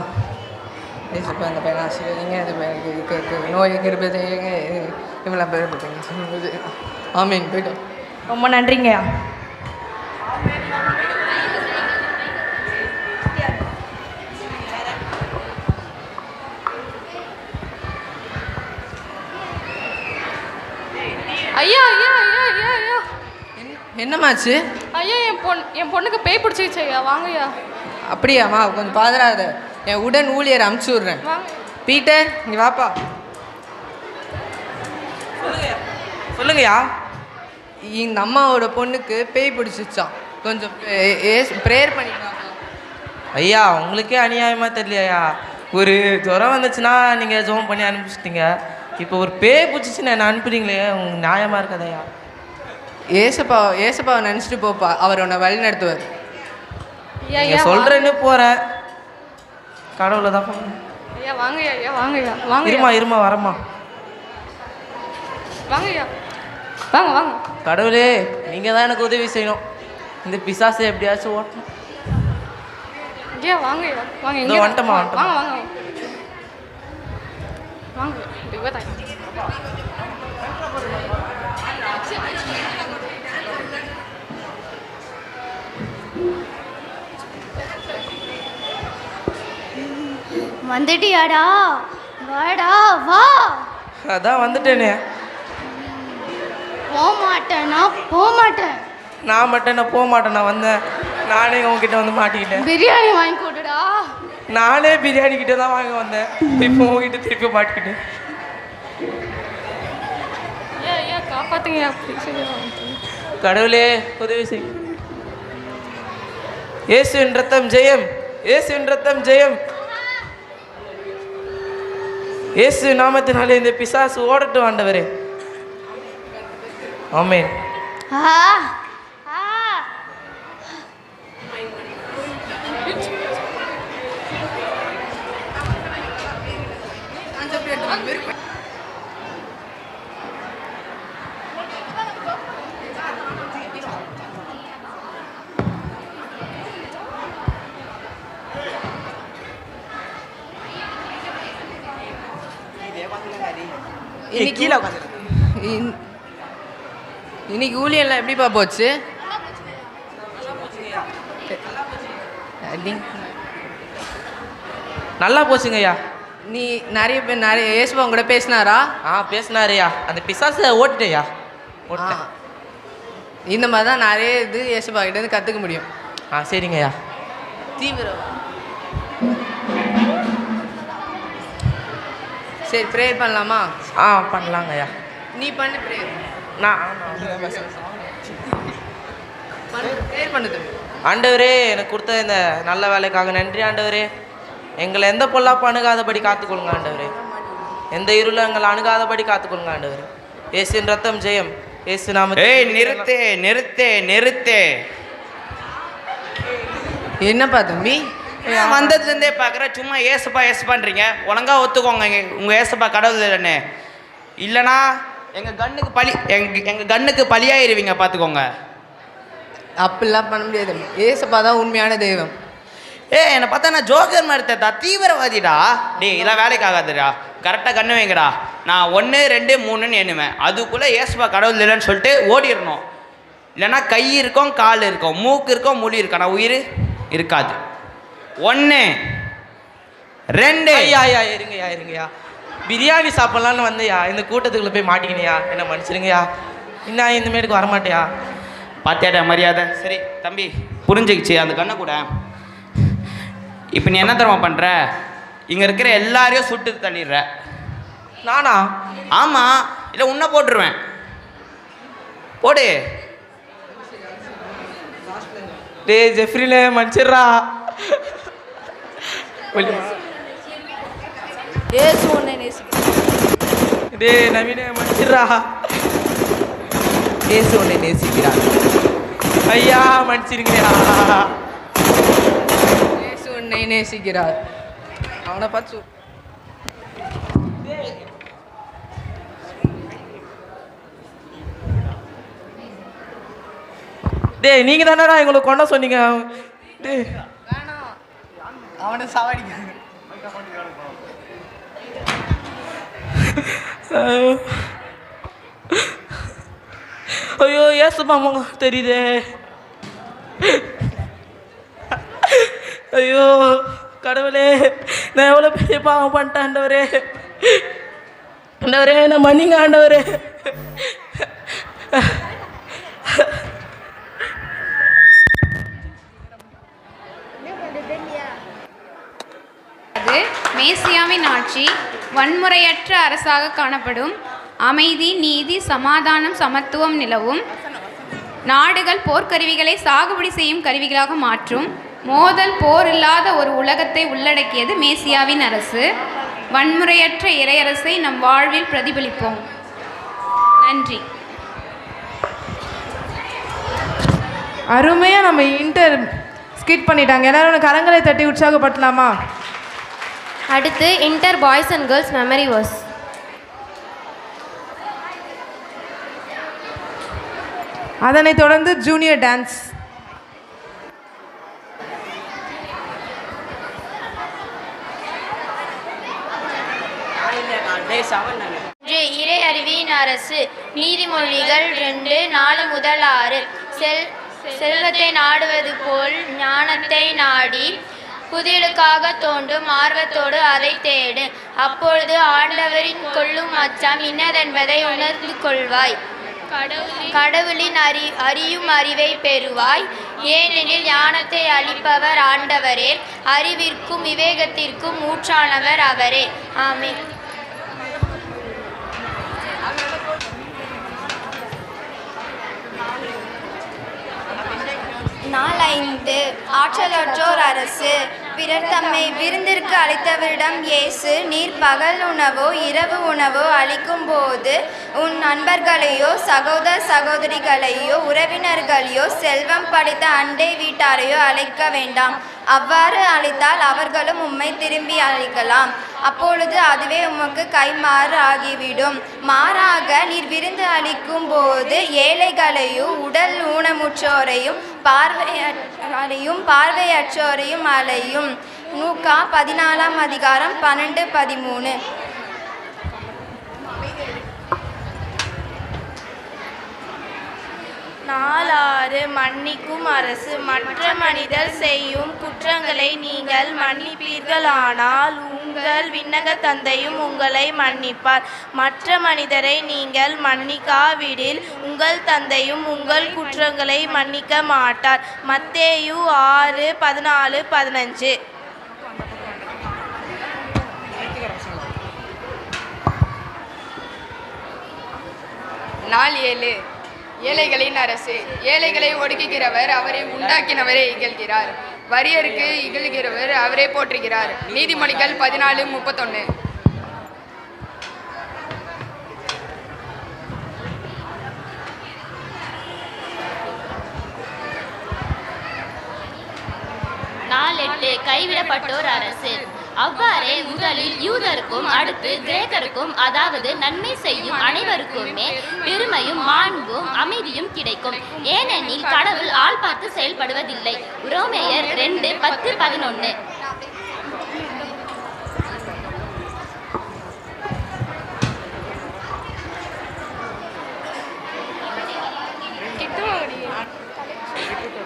ஏசுப்பா இந்த பையனை ஆசீர்வதிங்க, இந்த பையனுக்கு நோயை கிருபை இவ்வளோ பேர் போட்டீங்க. ஆமீன். போய்ட்டு ரொம்ப நன்றிங்கய்யா. ஐயா ஐயா ஐயா ஐயா ஐயா என்னமாச்சு? ஐயா என் பொண்ணுக்கு பேய் பிடிச்சிச்சு ஐயா. வாங்கய்யா. அப்படியாம்மா? கொஞ்சம் பாதராத, என் உடன் ஊழியர் அமுச்சு விட்றேன். பீட்டர் இங்கே வாப்பா. சொல்லுங்கய்யா. இந்த அம்மாவோட பொண்ணுக்கு பேய் பிடிச்சிச்சான், கொஞ்சம் ப்ரேயர் பண்ணிக்கலாம். ஐயா உங்களுக்கே அநியாயமாக தெரியலையா? ஒரு ஜுரம் வந்துச்சுன்னா நீங்கள் ஜோம் பண்ணி அனுப்பிச்சிட்டிங்க, இப்போ ஒரு பேய் பிடிச்சிச்சுன்னு என்ன அனுப்புறீங்களே, உங்களுக்கு நியாயமாக இருக்காதையா? ஏசப்பாவை நினச்சிட்டு போப்பா, அவர் உன்னை வழி நடத்துவார். நீங்கள் சொல்கிறேன்னு போகிறேன், கடவுளை தான் போகிறேன். ஐயா வாங்கய்யா ஐயா வாங்கய்யா வாங்க. இருமா வரம்மா. வாங்கய்யா வாங்க வாங்க. கடவுளே நீங்கள் தான் எனக்கு உதவி செய்யணும், இந்த பிசாசை எப்படியாச்சும் ஓட்டணும். ஐயா வாங்கய்யா வாங்க. இங்கே வந்துட்டோமா? வாங்க வாங்க வாங்க. வந்துட்டியாடா? வாடா வா. அதான் வந்துட்டேனே. போமாட்டேனா? போமாட்டேன். நான் மட்டும் என்ன போக மாட்டேன், நான் வந்தேன், நானே உங்ககிட்ட வந்து மாட்டிக்கிட்டேன். பிரியாணி வாங்கி கொடுடா. நானே பிரியாணி கிட்ட தான் வாங்க வந்தேன், இப்போ உங்ககிட்ட திருப்பி மாட்டிக்கிட்டேன். ஐயா காப்பாத்துங்க. கடவுளே உதவி செய். இயேசுவின் ரத்தம் ஜெயம், இயேசுவின் ரத்தம் ஜெயம். இயேசு நாமத்தினாலே இந்த பிசாசு ஓடட்டும் ஆண்டவரே. ஆமென். இன்னைக்கு ஊழியெல்லாம் எப்படிப்பா போச்சு? நல்லா போச்சுங்கய்யா. நீ நிறைய ஏசுப்பா கூட பேசினாரா? பேசினாருயா. அந்த பிசாசை ஓட்டுட்டேயா. இந்த மாதிரி தான் நிறைய ஏசுப்பா கிட்ட இருந்து கற்றுக்க முடியும். சரிங்கய்யா. தீவிரம். சரி ப்ரேயர் பண்ணலாமா? பண்ணலாங்கய்யா. நீ பண்ணு ப்ரேயர். ப்ரேயர் பண்ணுது. ஆண்டவரே எனக்கு கொடுத்த இந்த நல்ல வேலைக்காக நன்றி ஆண்டவரே. எங்களை எந்த பொல்லாப்பு அணுகாதபடி காத்துக்கொள்ளுங்க ஆண்டவரே. எந்த இருளும் எங்களை அணுகாதபடி காத்துக்கொள்ளுங்க ஆண்டவரே. இயேசுவின் ரத்தம் ஜெயம். இயேசு நாமத்தில். நிறுத்தே என்னப்பா தம்பி வந்ததுலேருந்தே பார்க்குற சும்மா ஏசப்பா ஏசப்பான்றீங்க. ஒழுங்கா ஒத்துக்கோங்க உங்கள் ஏசப்பா கடவுள் இல்லைன்னு. இல்லைனா எங்கள் கண்ணுக்கு பலியாயிருவீங்க பார்த்துக்கோங்க. அப்படிலாம் பண்ண முடியாது. ஏசப்பா தான் உண்மையான தெய்வம். என்னை பார்த்தா நான் ஜோக்கர் மாதிரி தத்தா தீவிரவாதிடா. டேய் இதெல்லாம் வேலைக்கு ஆகாதுடா. கரெக்டாக கண்ணு வைங்கடா. நான் 1 2 3ன்னு எண்ணுவேன். அதுக்குள்ளே ஏசப்பா கடவுள் இல்லைன்னு சொல்லிட்டு ஓடிடணும். இல்லைன்னா கை இருக்கும், கால் இருக்கும், மூக்கு இருக்கும், மொழி இருக்கும். ஆனால் உயிர் இருக்காது. 1 2 ஐயா இருங்கய்யா. பிரியாணி சாப்பிட்லான்னு வந்தையா, இந்த கூட்டத்துக்குள்ளே போய் மாட்டிக்கினியா, என்ன மன்னிச்சிருங்கய்யா. இன்னும் இந்த மாரிக்கு வரமாட்டேயா. பார்த்தியாடா மரியாதை. சரி தம்பி புரிஞ்சுக்கிச்சு. அந்த கண்ணை கூட இப்போ நீ என்ன தரமா பண்ணுற? இங்கே இருக்கிற எல்லாரையும் சுட்டு தள்ளிடுற. நானா? ஆமாம். இல்லை உன்னை போட்டுருவேன். போடு. டே ஜெஃப்ரில மன்னிச்சிடுறா. ஏசு உன்னை நேசிக்கிறார். டே நவீன மன்னிச்சிடுறா. ஏசு உன்னை நேசிக்கிறார். ஐயா மன்னிச்சிருங்கய்யா. ஏசு உன்னை நேசிக்கிறார். அவனை பார்த்து டேய் நீங்கள் தானடா எங்களுக்கு கொண்ட சொன்னீங்க. டேய் அவனை சாவடிக்க. ஐயோ ஏசுப்பா முகம் தெரியுதே. ஐயோ கடவுளே, நான் எவ்வளோ பெரிய பாவம் பண்ணிட்டேன் ஆண்டவரே. ஆண்டவரே நான் மன்னிங்க ஆண்டவரே. மேசியாவின் ஆட்சி வன்முறையற்ற அரசாக காணப்படும். அமைதி, நீதி, சமாதானம், சமத்துவம் நிலவும். நாடுகள் போர்க்கருவிகளை சாகுபடி செய்யும் கருவிகளாக மாற்றும். மோதல், போர் இல்லாத ஒரு உலகத்தை உள்ளடக்கியது மேசியாவின் அரசு. வன்முறையற்ற இறையரசை நம் வாழ்வில் பிரதிபலிப்போம். நன்றி. அருமையாக நம்ம இன்டர் ஸ்கிட் பண்ணிட்டாங்க. எல்லாரும் கரங்களை தட்டி உற்சாகப்படுத்தலாமா? அடுத்து inter boys and girls memory verse. அதனைத் தொடர்ந்து ஜூனியர் டான்ஸ். இறை அறிவின் அரசு. நீதிமொழிகள் 2:4 முதல் 6. செல்வத்தை நாடுவது போல் ஞானத்தை நாடி புதியலுக்காக தோண்டும் ஆர்வத்தோடு அதை தேடு. அப்பொழுது ஆண்டவரின் கொள்ளும் அச்சம் இன்னதென்பதை உணர்ந்து கொள்வாய். கடவுளின் அறியும் அறிவை பெறுவாய். ஏனெனில் ஞானத்தை அளிப்பவர் ஆண்டவரே, அறிவிற்கும் விவேகத்திற்கும் ஊற்றானவர் அவரே. ஆமென். நாள் 5. ஆற்றலற்றோர் அரசு. பிறர் தம்மை விருந்திற்கு அளித்தவரிடம் இயேசு, நீர் பகல் உணவோ இரவு உணவோ அளிக்கும் போது உன் நண்பர்களையோ சகோதர சகோதரிகளையோ உறவினர்களையோ செல்வம் படைத்த அண்டை வீட்டாரையோ அழைக்க வேண்டாம். அவ்வாறு அழைத்தால் அவர்களும் உம்மை திரும்பி அழைக்கலாம். அப்பொழுது அதுவே உமக்கு கைமாறு ஆகிவிடும். மாறாக நீர் விருந்து அளிக்கும் போது ஏழைகளையும் உடல் ஊனமுற்றோரையும் பார்வையற்றோரையும் அழையும். லூக்கா 14:12-13. 4:6 மன்னிக்கும் அரசு. மற்ற மனிதர் செய்யும் குற்றங்களை நீங்கள் மன்னிப்பீர்களானால் உங்கள் விண்ணக தந்தையும் உங்களை மன்னிப்பார். மற்ற மனிதரை நீங்கள் மன்னிக்காவிடில் உங்கள் தந்தையும் உங்கள் குற்றங்களை மன்னிக்க மாட்டார். மத்தேயு 6:14-15. நாள் 7. ஏழைகளின் அரசு. ஏழைகளை ஒடுக்குகிறவர் அவரை உண்டாக்கினவரை இகழ்கிறார். வறியருக்கு இகழ்கிறவர் அவரே போற்றுகிறார். நீதிமொழிகள் 14:31. 8 கைவிடப்பட்டோர் அரசு. அவ்வாறே முதலில் யூதருக்கும் அடுத்து கிரேக்கருக்கும், அதாவது நன்மை செய்யும் அனைவருக்குமே பெருமையும் மாண்பும் அமைதியும் கிடைக்கும். ஏனெனில் கடவுள் ஆள் பார்த்து செயல்படுவதில்லை. ரோமேயர் 2:10-11.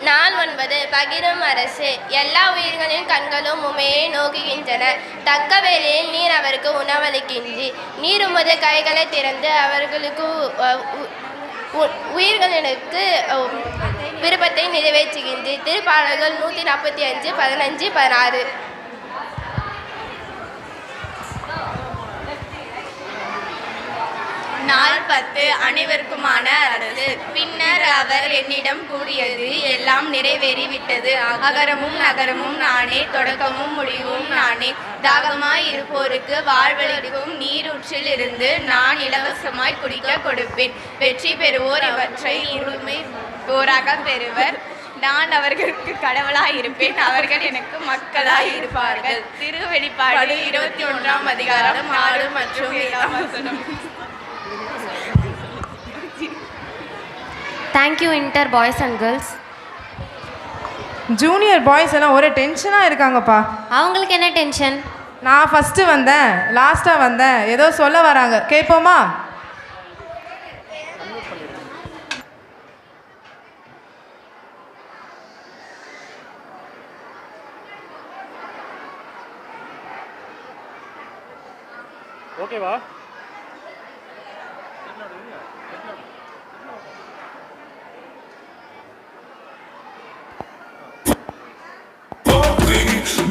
நாள் 9 பகிரும் அரசு. எல்லா உயிர்களின் கண்களும் உமையை நோக்குகின்றன. தக்க வேளையில் நீர் அவருக்கு உணவளிக்கின்றி. நீர் உமது கைகளை திறந்து அவர்களுக்கு உயிர்களுக்கு விருப்பத்தை நிறைவேற்றுகின்றி. திருப்பாடல்கள் 145:15-16. நாள் 10 அனைவருக்குமான அரசு. பின்னர் அவர் என்னிடம் கூறியது, எல்லாம் நிறைவேறிவிட்டது. அகரமும் நகரமும் நானே, தொடக்கமும் முடிவும் நானே. தாகமாய் இருப்போருக்கு வாழ்வளிக்கும் நீரூற்றில் இருந்து நான் இலவசமாய் குடிக்க கொடுப்பேன். வெற்றி பெறுவோர் இவற்றை இருமை போராக பெறுவர். நான் அவர்களுக்கு கடவுளாய் இருப்பேன், அவர்கள் எனக்கு மக்களாய் இருப்பார்கள். திருவெளிப்பாடு 21ஆம் அதிகாரம் 6 மற்றும் 7ஆம் வசனம். Thank you inter boys and girls. Junior boys எல்லாம் ஒரே டென்ஷனாக இருக்காங்கப்பா. அவங்களுக்கு என்ன டென்ஷன்? நான் ஃபஸ்ட்டு வந்தேன், லாஸ்ட்டாக வந்தேன், ஏதோ சொல்ல வராங்க, கேட்போமா? ஓகேவா?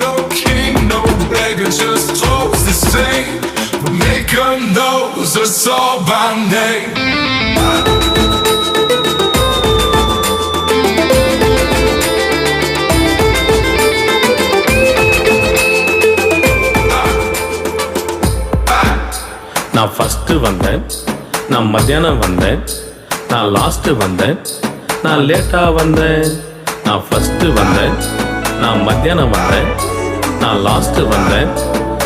No king, no beggar, just toes the same. Maker knows us all by name. நான் ஃபஸ்ட்டு வந்தேன், நான் மத்தியானம் வந்தேன், நான் லாஸ்ட்டு வந்தேன், நான் லேட்டாக வந்தேன். நான் ஃபஸ்ட்டு வந்தேன், நான் மத்தியானம் வந்தேன், நான் லாஸ்ட்டு வந்தேன்,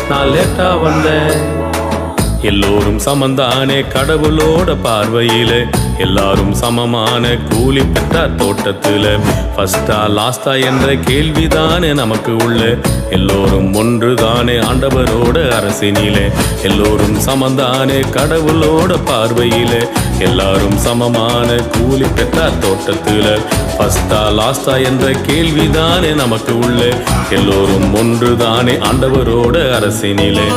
நான் லேட்டாக வந்தேன். எல்லோரும் சமந்தானே கடவுளோட பார்வையில, எல்லாரும் சமமான கூலி பெற்றார் தோட்டத்தில். ஃபஸ்ட்டா லாஸ்டா என்ற கேள்விதானே நமக்கு உள்ள, எல்லோரும் ஒன்றுதானே ஆண்டவரோட அரசினிலே. எல்லோரும் சமந்தானே கடவுளோட பார்வையில, எல்லாரும் சமமான கூலி பெற்றார் தோட்டத்தில். ஃபஸ்ட்டா லாஸ்டா என்ற கேள்விதானே நமக்கு உள்ள, எல்லோரும் ஒன்றுதானே ஆண்டவரோட அரசினிலே.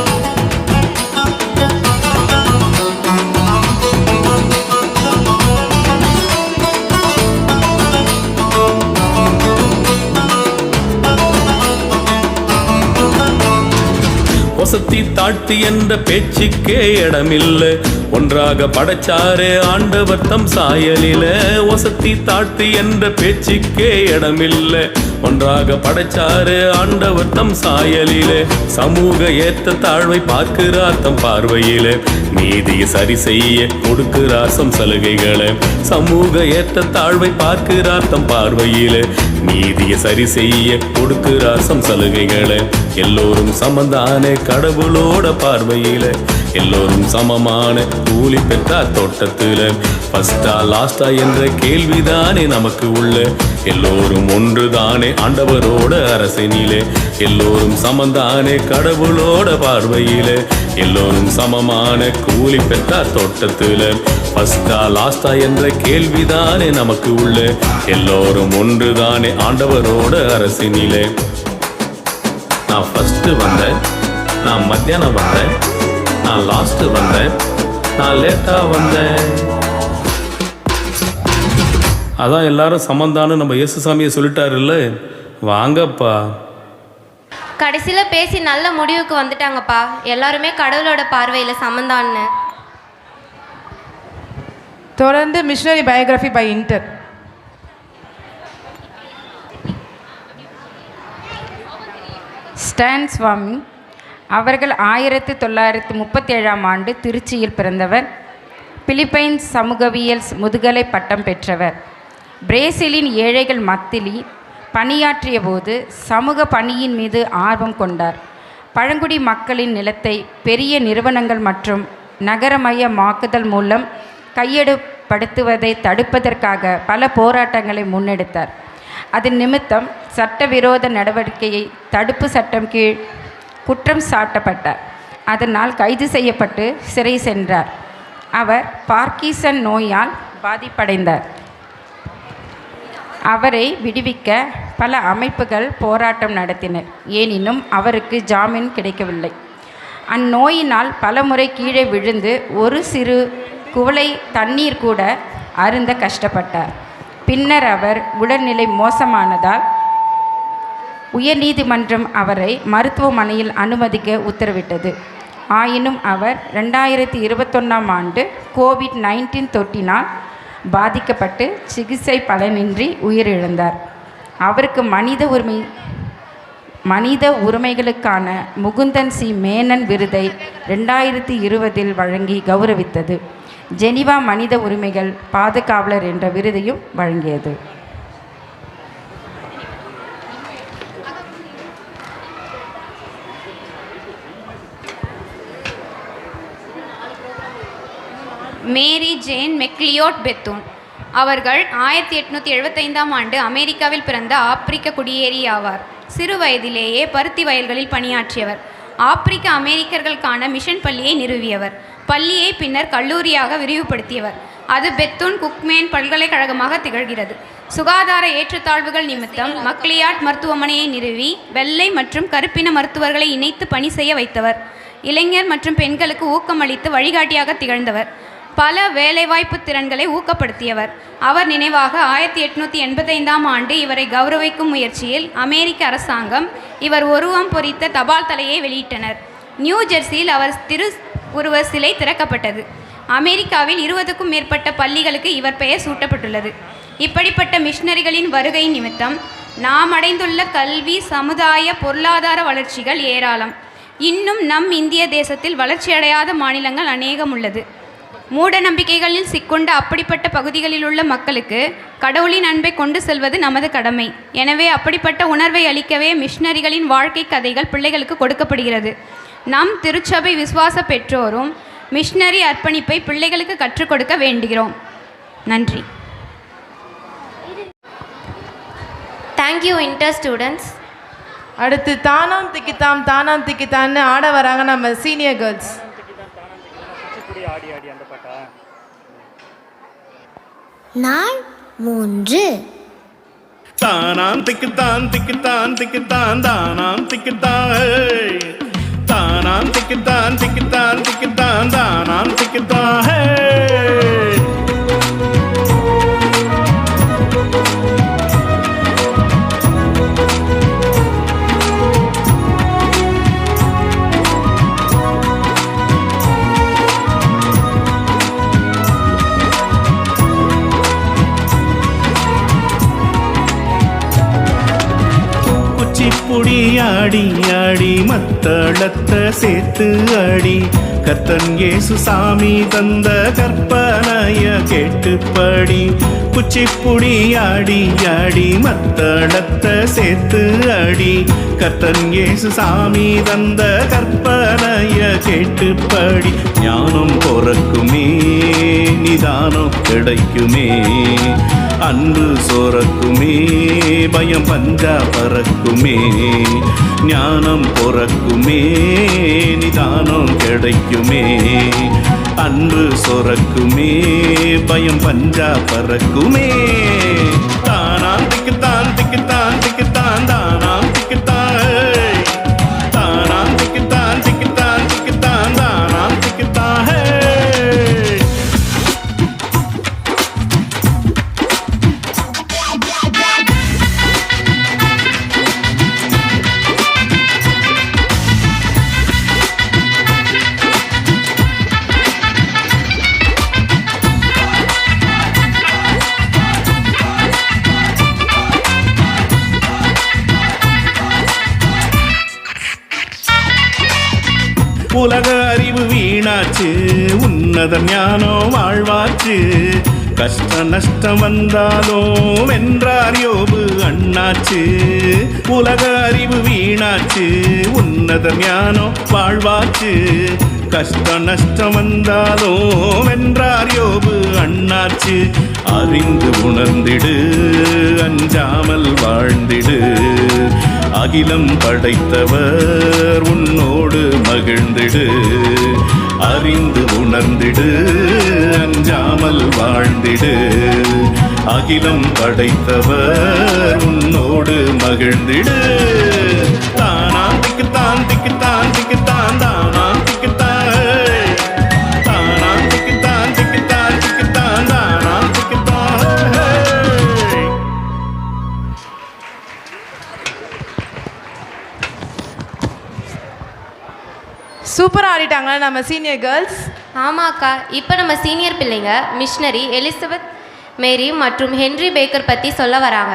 வசத்தி தாழ்த்தி என்ற பேச்சுக்கே இடமில்லை, ஒன்றாக படைச்சாரே ஆண்டவர் தம் சாயலில. வசத்தி தாழ்த்தி என்ற பேச்சுக்கே இடமில்லை, ஒன்றாக படைச்சாரே ஆண்டவர் தம் சாயலிலே. சமூக ஏற்ற தாழ்வை பார்க்கிறார் தம் பார்வையிலே, நீதியை சரி செய்ய கொடுக்கிறார் சம் சலுகைகளை. சமூக ஏற்ற தாழ்வை பார்க்கிறார் தம் பார்வையிலே, நீதியை சரி செய்ய கொடுக்கிறார் சம் சலுகைகளை. எல்லோரும் சமந்தானே கடவுளோட பார்வையில, எல்லோரும் சமமான கூலி பெற்றார் தோட்டத்தில். ஃபஸ்ட்டா லாஸ்டா என்ற கேள்விதானே நமக்கு உள்ள, எல்லோரும் ஒன்றுதானே ஆண்டவரோட அரசினிலே. எல்லோரும் சமந்தானே கடவுளோட பார்வையில, எல்லோரும் சமமான கூலி பெற்றார் தோட்டத்தில். ஃபஸ்ட்டா லாஸ்டா என்ற கேள்விதானே நமக்கு உள்ள, எல்லோரும் ஒன்றுதானே ஆண்டவரோட அரசினிலே. நான் ஃபஸ்ட்டு வந்தேன், நான் மத்தியானம் வந்தேன், நான் லாஸ்ட்டு வந்தேன், நான் லேட்டாக வந்தேன். அதான் எல்லாரும் சமந்தான்னு நம்ம இயேசுசாமியை சொல்லிட்டாருல்ல, வாங்கப்பா. கடைசியில் பேசி நல்ல முடிவுக்கு வந்துட்டாங்கப்பா. எல்லாருமே கடவுளோட பார்வையில் சமந்தான்னு. தொடர்ந்து மிஷனரி பயோகிராஃபி பை இன்டர். ஸ்டான் சுவாமி அவர்கள் 1937ஆம் ஆண்டு திருச்சியில் பிறந்தவர். பிலிப்பைன்ஸ் சமூகவியல் முதுகலை பட்டம் பெற்றவர். பிரேசிலின் ஏழைகள் மத்தியில் பணியாற்றிய போது சமூக பணியின் மீது ஆர்வம் கொண்டார். பழங்குடி மக்களின் நிலத்தை பெரிய நிறுவனங்கள் மற்றும் நகரமயமாக்குதல் மூலம் கையெடுப்படுத்துவதை தடுப்பதற்காக பல போராட்டங்களை முன்னெடுத்தார். அதன் நிமித்தம் சட்டவிரோத நடவடிக்கையை தடுப்பு சட்டம் கீழ் குற்றம் சாட்டப்பட்டார். அதனால் கைது செய்யப்பட்டு சிறை சென்றார். அவர் பார்க்கின்சன் நோயால் பாதிப்படைந்தார். அவரை விடுவிக்க பல அமைப்புகள் போராட்டம் நடத்தினர். எனினும் அவருக்கு ஜாமீன் கிடைக்கவில்லை. அந்நோயினால் பலமுறை கீழே விழுந்து ஒரு சிறு குவளை தண்ணீர் கூட அருந்த கஷ்டப்பட்டார். பின்னர் அவர் உடல்நிலை மோசமானதால் உயர்நீதிமன்றம் அவரை மருத்துவமனையில் அனுமதிக்க உத்தரவிட்டது. ஆயினும் அவர் 2021ஆம் ஆண்டு கோவிட்-19 தொற்றினால் பாதிக்கப்பட்டு சிகிச்சை பலனின்றி உயிரிழந்தார். அவருக்கு மனித உரிமைகளுக்கான முகுந்தன் சி மேனன் விருதை 2020இல் வழங்கி கௌரவித்தது. ஜெனீவா மனித உரிமைகள் பாதுகாவலர் என்ற விருதையும் வழங்கியது. மேரி ஜேன் மெக்லியோட் பெத்தூன் அவர்கள் 1875ஆம் ஆண்டு அமெரிக்காவில் பிறந்த ஆப்பிரிக்க குடியேறி ஆவார். சிறு வயதிலேயே பருத்தி வயல்களில் பணியாற்றியவர். ஆப்பிரிக்க அமெரிக்கர்களுக்கான மிஷன் பள்ளியை நிறுவியவர். பள்ளியை பின்னர் கல்லூரியாக விரிவுபடுத்தியவர். அது பெத்தூன் குக்மேன் பல்கலைக்கழகமாக திகழ்கிறது. சுகாதார ஏற்றத்தாழ்வுகள் நிமித்தம் மக்லியாட் மருத்துவமனையை நிறுவி வெள்ளை மற்றும் கருப்பின மருத்துவர்களை இணைத்து பணி செய்ய வைத்தவர். இளைஞர் மற்றும் பெண்களுக்கு ஊக்கமளித்து வழிகாட்டியாக திகழ்ந்தவர். பல வேலைவாய்ப்பு திறன்களை ஊக்கப்படுத்தியவர். அவர் நினைவாக 1885ஆம் ஆண்டு இவரை கௌரவிக்கும் முயற்சியில் அமெரிக்க அரசாங்கம் இவர் உருவம் பொறித்த தபால் தலையை வெளியிட்டனர். நியூ ஜெர்சியில் அவர் திருவுருவ சிலை திறக்கப்பட்டது. அமெரிக்காவில் 20க்கும் மேற்பட்ட பள்ளிகளுக்கு இவர் பெயர் சூட்டப்பட்டுள்ளது. இப்படிப்பட்ட மிஷனரிகளின் வருகை நிமித்தம் நாம் அடைந்துள்ள கல்வி, சமுதாய, பொருளாதார வளர்ச்சிகள் ஏராளம். இன்னும் நம் இந்திய தேசத்தில் வளர்ச்சியடையாத மாநிலங்கள் அநேகம் உள்ளது. மூட நம்பிக்கைகளில் சிக்கொண்ட அப்படிப்பட்ட பகுதிகளில் உள்ள மக்களுக்கு கடவுளின் அன்பை கொண்டு செல்வது நமது கடமை. எனவே அப்படிப்பட்ட உணர்வை அளிக்கவே மிஷனரிகளின் வாழ்க்கை கதைகள் பிள்ளைகளுக்கு கொடுக்கப்படுகிறது. நம் திருச்சபை விசுவாச பெற்றோரும் மிஷனரி அர்ப்பணிப்பை பிள்ளைகளுக்கு கற்றுக் கொடுக்க வேண்டுகிறோம். நன்றி. Thank you inter students. அடுத்து தானாம் திக்கித்தான்னு ஆட வராங்க நம்ம சீனியர் கேர்ள்ஸ். நாள் 3. தானாம் திக்குத்தான் திக்குத்தான் திக்குத்தான் தானாம் திக்குத்தான் தானாம் திக்குத்தான் திக்குத்தான் திக்குத்தான் தானாம் திக்குத்தான். குச்சிப்புடி ஆடி ஆடி மத்தளத்தை சேர்த்து ஆடி கர்த்தன் இயேசு சாமி தந்த கற்பனைய கேட்டுப்படி. குச்சிப்புடி ஆடி ஆடி மத்தளத்தை சேர்த்து ஆடி கர்த்தன் இயேசு சாமி தந்த கற்பனைய கேட்டுப்படி. ஞானம் பொறக்குமே, நிதானம் கிடைக்குமே, அன்பு சொரக்குமே, பயம் பஞ்சா பறக்குமே. ஞானம் பொறக்குமே, நிதானம் கிடைக்குமே, அன்பு சொரக்குமே, பயம் பஞ்சா பறக்குமே. தானாம் திக்குத்தான் திக்குத்தான் திக்குத்தான் தானாம் திக்குத்தான் தானாம் திக்குத்தான் திக்குத்தான் திக்குத்தான் தானாம் திக்குத்தான். உலக அறிவு வீணாச்சு, உன்னத ஞானம் வாழ்வாச்சு. கஷ்ட நஷ்டம் வந்தாலும் வென்றார் யோபு அண்ணாச்சு. உலக அறிவு வீணாச்சு, உன்னத ஞானம் வாழ்வாச்சு. கஷ்ட நஷ்டம் வந்தாலும் வென்றார் யோபு அண்ணாச்சு. அறிந்து உணர்ந்திடு, அஞ்சாமல் வாழ்ந்திடு. அகிலம் படைத்தவர் உன்னோடு மகிழ்ந்திடு. அறிந்து உணர்ந்திடு, அஞ்சாமல் வாழ்ந்திடு. அகிலம் படைத்தவர் உன்னோடு மகிழ்ந்திடு. தானா திக்குத்தான் திக்குத்தான் திக்குத்தான் தானா திக்குத்தான். தானா திக்குத்தான் திக்குத்தான் திக்குத்தான் தானா திக்குத்தான். சூப்பராக ஆடிட்டாங்களா நம்ம சீனியர் கேர்ள்ஸ்? ஆமாக்கா, இப்போ நம்ம சீனியர் பிள்ளைங்க மிஷனரி எலிசபெத் மேரி மற்றும் ஹென்றி பேக்கர் பற்றி சொல்ல வராங்க.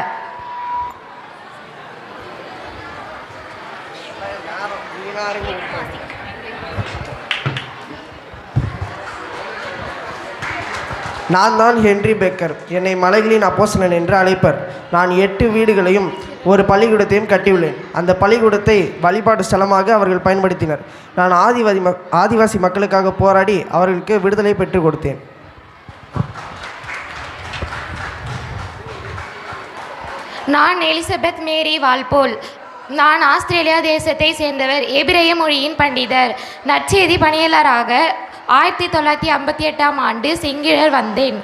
நான் தான் ஹென்றி பேக்கர். என்னை மலைகளின் அப்போஸ்தலன் என்று அழைப்பர். நான் 8 வீடுகளையும் ஒரு பள்ளிக்கூடத்தையும் கட்டியுள்ளேன். அந்த பள்ளிக்கூடத்தை வழிபாட்டு ஸ்தலமாக அவர்கள் பயன்படுத்தினர். நான் ஆதிவாசி மக்களுக்காக போராடி அவர்களுக்கு விடுதலை பெற்றுக் கொடுத்தேன். நான் எலிசபெத் மேரி வால்போல். நான் ஆஸ்திரேலியா தேசத்தை சேர்ந்தவர். எபிரேய மொழியின் பண்டிதர். நற்செய்தி பணியாளராக 1958ஆம் ஆண்டு செங்கிழர் வந்தேன்.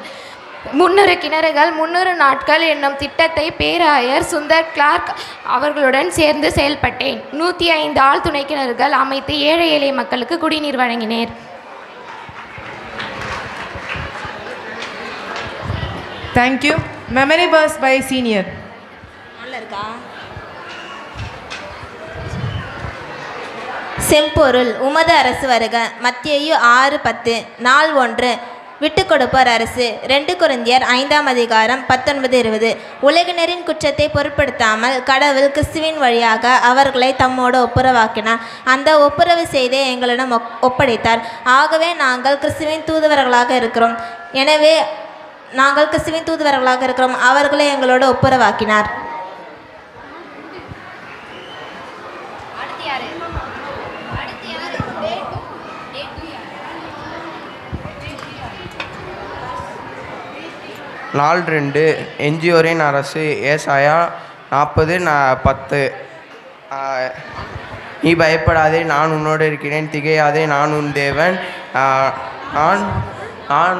300 கிணறுகள் 300 நாட்கள் என்னும் திட்டத்தை பேராயர் சுந்தர் கிளார்க் அவர்களுடன் சேர்ந்து செயல்பட்டேன். 105 ஆள் துணை கிணறுகள் அமைத்து ஏழை எளிய மக்களுக்கு குடிநீர் வழங்கினேன். Thank you. Memory purse by senior. செம்பொருள் உமது அரசு வருக. மத்தேயு 6:10. நாள் 1. விட்டு கொடுப்பார் அரசு. 2 கொரிந்தியர் 5ஆம் அதிகாரம் 19-20. உலகினரின் குற்றத்தை பொருட்படுத்தாமல் கடவுள் கிறிஸ்துவின் வழியாக அவர்களை தம்மோடு ஒப்புரவாக்கினார். அந்த ஒப்புரவு செய்தே எங்களிடம் ஒப்படைத்தார். ஆகவே நாங்கள் கிறிஸ்துவின் தூதுவர்களாக இருக்கிறோம். அவர்களை எங்களோடு ஒப்புரவாக்கினார். நாள் 2. என்ஜியோரின் அரசு. ஏசாயா 40:10. நீ பயப்படாதே, நான் உன்னோடு இருக்கிறேன். திகையாதே, நான் உன் தேவன். நான்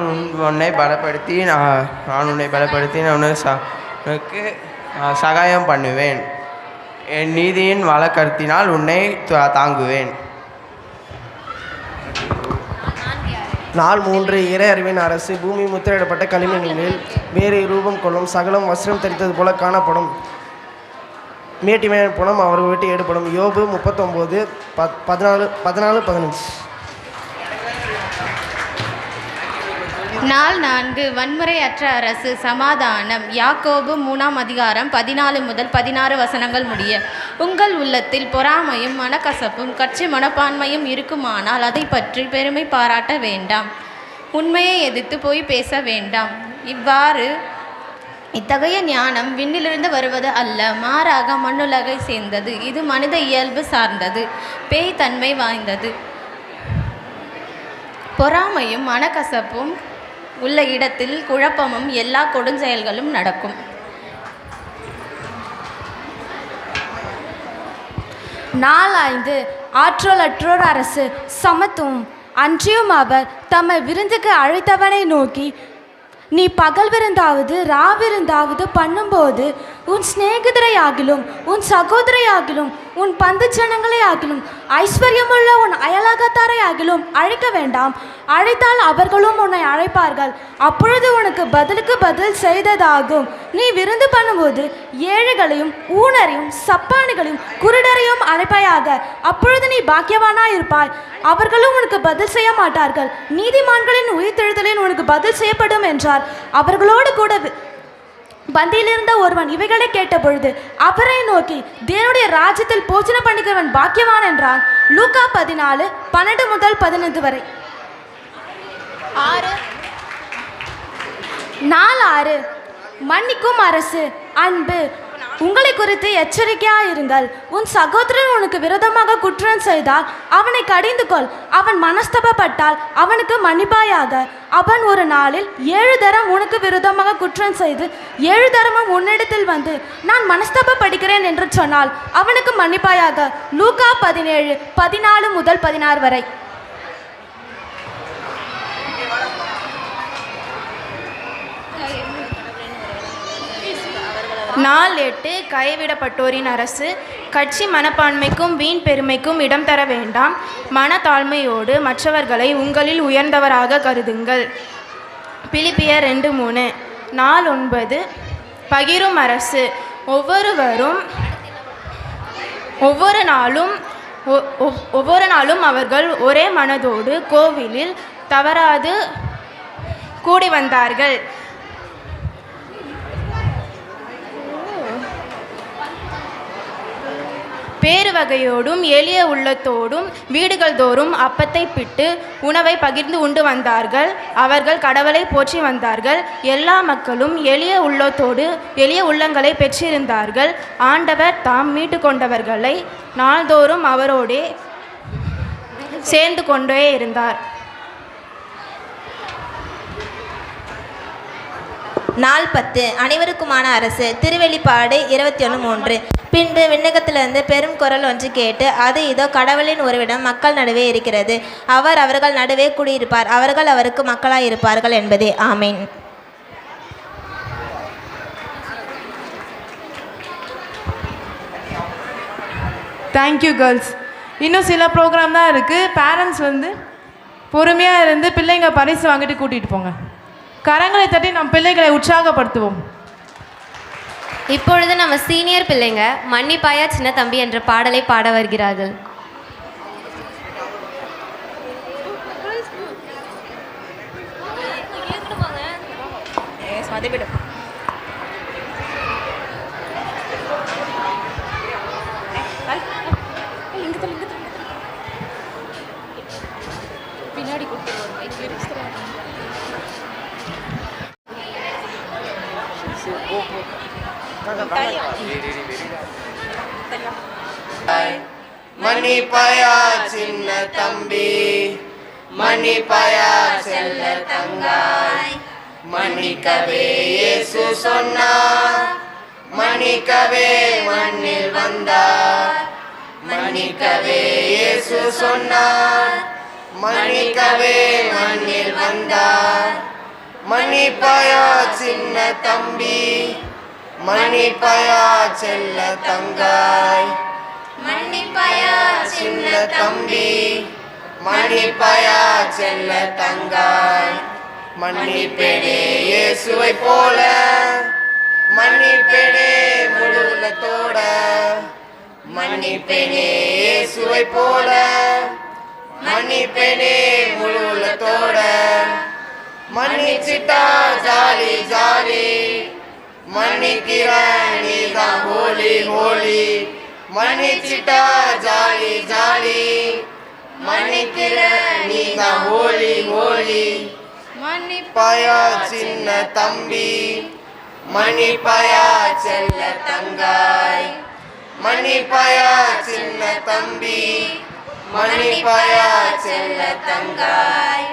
உன்னை பலப்படுத்தி உனக்கு சகாயம் பண்ணுவேன். என் நீதியின் வழக்கத்தினால் உன்னை தாங்குவேன். நாள் 3. இறை அறிவின் அரசு. பூமி முத்திரையிடப்பட்ட களிமண்ணில் வேறு ரூபம் கொள்ளும். சகலம் வஸ்திரம் தரித்தது போல காணப்படும். மேட்டிமையான புலம் அவர்கள் விட்டு எடுப்படும். யோபு 39:14-15. நாள் 4. வன்முறையற்ற அரசு. சமாதானம். யாக்கோபு 3ஆம் அதிகாரம் 14 முதல் 16 வசனங்கள் முடிய. உங்கள் உள்ளத்தில் பொறாமையும் மனக்கசப்பும் கட்சி மனப்பான்மையும் இருக்குமானால் அதை பற்றி பெருமை பாராட்ட வேண்டாம். உண்மையை எதிர்த்து போய் பேச வேண்டாம். இத்தகைய ஞானம் விண்ணிலிருந்து வருவது அல்ல, மாறாக மண்ணுலகை சேர்ந்தது. இது மனித இயல்பு சார்ந்தது, பேய் தன்மை வாய்ந்தது. பொறாமையும் மனக்கசப்பும் உள்ள இடத்தில் குழப்பமும் எல்லா கொடுஞ்செயல்களும் நடக்கும். நாள் 5. ஆற்றலற்றோர் அரசு. சமத்துவம். அன்றியும் அவர் தம்மை விருந்துக்கு அழைத்தவனை நோக்கி, நீ பகல் விருந்தாவது ராவிருந்தாவது பண்ணும்போது உன் சிநேகிதரை ஆகிலும் உன் சகோதரை ஆகிலும் உன் பந்து ஜனங்களை ஆகிலும் ஐஸ்வர்யமுள்ள உன் அயலகத்தாரை ஆகிலும் அழைக்க வேண்டாம். அழைத்தால் அவர்களும் உன்னை அழைப்பார்கள். அப்பொழுது உனக்கு பதிலுக்கு பதில் செய்ததாகும். நீ விருந்து பண்ணும்போது ஏழைகளையும் ஊனரையும் சப்பானிகளையும் குருடரையும் அழைப்பாயாக. அப்பொழுது நீ பாக்கியவானாய் இருப்பாய். அவர்களும் உனக்கு பதில் செய்ய மாட்டார்கள். நீதிமான்களின் உயிர்த்தெழுதலில் உனக்கு பதில் செய்யப்படும் என்றார். அவர்களோடு கூட பந்தியிலிருந்த ஒருவன் இவைகளை கேட்டபொழுது அவரை நோக்கி, தேவனுடைய ராஜ்யத்தில் போஜன பண்ணிக்கிறவன் பாக்கியவான் என்றான். லூக்கா 14:12 முதல் 15 வரை. 6 மன்னிக்கும் அரசு அன்பு. உங்களை குறித்து எச்சரிக்கையாக இருங்கள். உன் சகோதரன் உனக்கு விரோதமாக குற்றம் செய்தால் அவனை கடிந்து கொள். அவன் மனஸ்தபப்பட்டால் அவனுக்கு மன்னிப்பாயாக. அவன் ஒரு நாளில் 7 தரம் உனக்கு விரோதமாக குற்றம் செய்து 7 தரமும் உன்னிடத்தில் வந்து நான் மனஸ்தபப்படுகிறேன் என்று சொன்னால் அவனுக்கு மன்னிப்பாயாக. லூக்கா 17:14 முதல் 16 வரை. 4:8 கைவிடப்பட்டோரின் அரசு. கட்சி மனப்பான்மைக்கும் வீண் பெருமைக்கும் இடம் தர வேண்டாம். மனத்தாழ்மையோடு மற்றவர்களை உங்களில் உயர்ந்தவராக கருதுங்கள். பிலிப்பியர் 2:3. 4:9 பகிரும் அரசு. ஒவ்வொரு நாளும் அவர்கள் ஒரே மனதோடு கோவிலில் தவறாது கூடி வந்தார்கள். பேறு வகையோடும் எளிய உள்ளத்தோடும் வீடுகள் தோறும் அப்பத்தை பிட்டு உணவை பகிர்ந்து உண்டு வந்தார்கள். அவர்கள் கடவுளை போற்றி வந்தார்கள். எல்லா மக்களும் எளிய உள்ளங்களை பெற்றிருந்தார்கள். ஆண்டவர் தாம் மீட்டு கொண்டவர்களை நாள்தோறும் அவரோடே சேர்ந்து கொண்டே இருந்தார். 4:10 அனைவருக்குமான அரசு. திருவெளிப்பாடு 21:3. பின்பு விண்ணகத்திலிருந்து பெரும் குரல் ஒன்று கேட்டு, அது இதோ கடவுளின் ஒருவிடம் மக்கள் நடுவே இருக்கிறது. அவர் அவர்கள் நடுவே குடியிருப்பார். அவர்கள் அவருக்கு மக்களாயிருப்பார்கள் என்பதே. ஆமீன். Thank you girls. இன்னும் சில ப்ரோக்ராம் தான் இருக்குது. பேரண்ட்ஸ் வந்து பொறுமையாக இருந்து பிள்ளைங்க பரிசு வாங்கிட்டு கூட்டிகிட்டு போங்க. கரங்களை தட்டி நம் பிள்ளைகளை உற்சாகப்படுத்துவோம். இப்பொழுது நம்ம சீனியர் பிள்ளைங்க மன்னிப்பாயா சின்ன தம்பி என்ற பாடலை பாட வருகிறார்கள். பின்னாடி மன்னிப்பாயா சின்ன தம்பி, மன்னிப்பாயா செல்ல தங்காய். மன்னிக்கவே இயேசு சொன்னார், மன்னிக்கவே மண்ணில் வந்தார். மன்னிக்கவே இயேசு சொன்னார், மன்னிக்கவே மண்ணில் வந்தார். மன்னிப்பாயா சின்ன தம்பி, மன்னிப்பாயா செல்ல தங்காய். மன்னிப்பாயா சின்ன தம்பி, மன்னிப்பாயா செல்ல தங்காய். மன்னிப்பேனே இயேசுவை போல, மன்னிப்பேனே முழு உள்ளத்தோட. மன்னிப்பேனே இயேசுவை போல, மன்னிப்பேனே முழு உள்ளத்தோட. மன்னிச்சிட்டா ஜாலி ஜாலி, மன்னிக்கிற நீதான் ஹோலி ஹோலி. மன்னிச்சிட்டா ஜாலி ஜாலி, மன்னிக்கிற நீதான் ஹோலி ஹோலி. மன்னிப்பாயா சின்ன தம்பி, மன்னிப்பாயா செல்ல தங்காய். மன்னிப்பாயா சின்ன தம்பி, மன்னிப்பாயா செல்ல தங்காய்.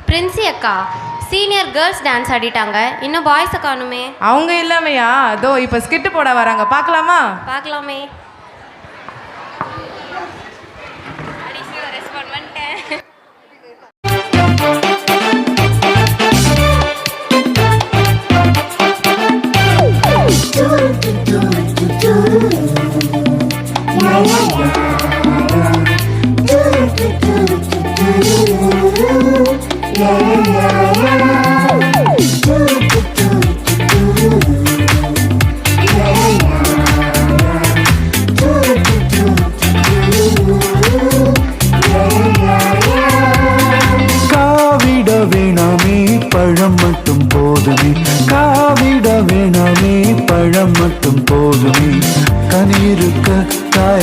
பிரின்சி அக்கா, சீனியர் கேர்ள்ஸ் டான்ஸ் ஆடிட்டாங்க, இன்னும் பாய்ஸை காணுமே. அவங்க இல்லாமையா? அதோ இப்போ ஸ்கிட்டு போட வராங்க, பார்க்கலாமா? பார்க்கலாமே.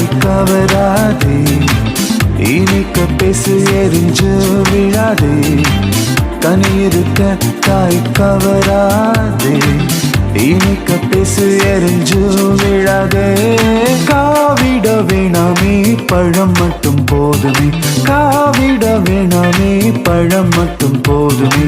காய் கவராதே, இனிக்க பேசு எரிஞ்சு விழாதே, கனி இருக்க காய் கவராதே, இனிக்க பேசு எரிஞ்சு விழாதே. காவிட வேணாமே பழம் மட்டும் போதுமே, காவிட வேணாமே பழம் மட்டும் போதுமே.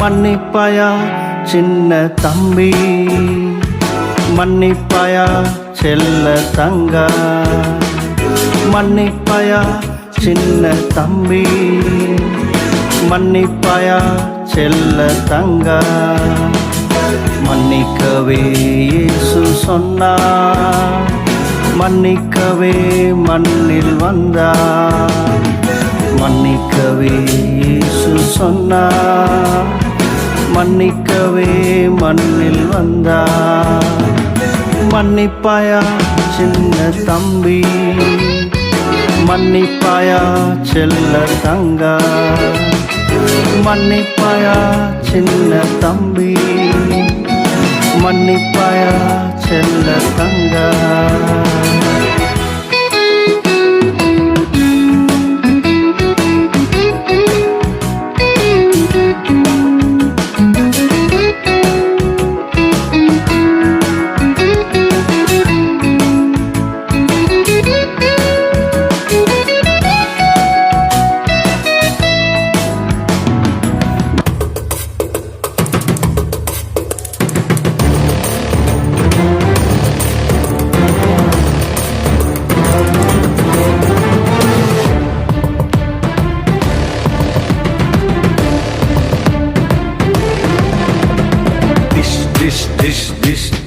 மன்னிப்பாயா சின்ன தம்பி, மன்னிப்பாயா செல்ல தங்கா, மன்னிப்பாயா சின்ன தம்பி, மன்னிப்பாயா செல்ல தங்கா. மன்னிக்கவே இயேசு சொன்னார், மன்னிக்கவே மண்ணில் வந்தார், மன்னிக்கவே இயேசு சொன்னார், மன்னிக்கவே மண்ணில் வந்தார். மன்னிப்பாயா சின்ன தம்பி, மன்னிப்பாயா செல்ல தங்கா, மன்னிப்பாயா சின்ன தம்பி, மன்னிப்பாயா செல்ல தங்கா.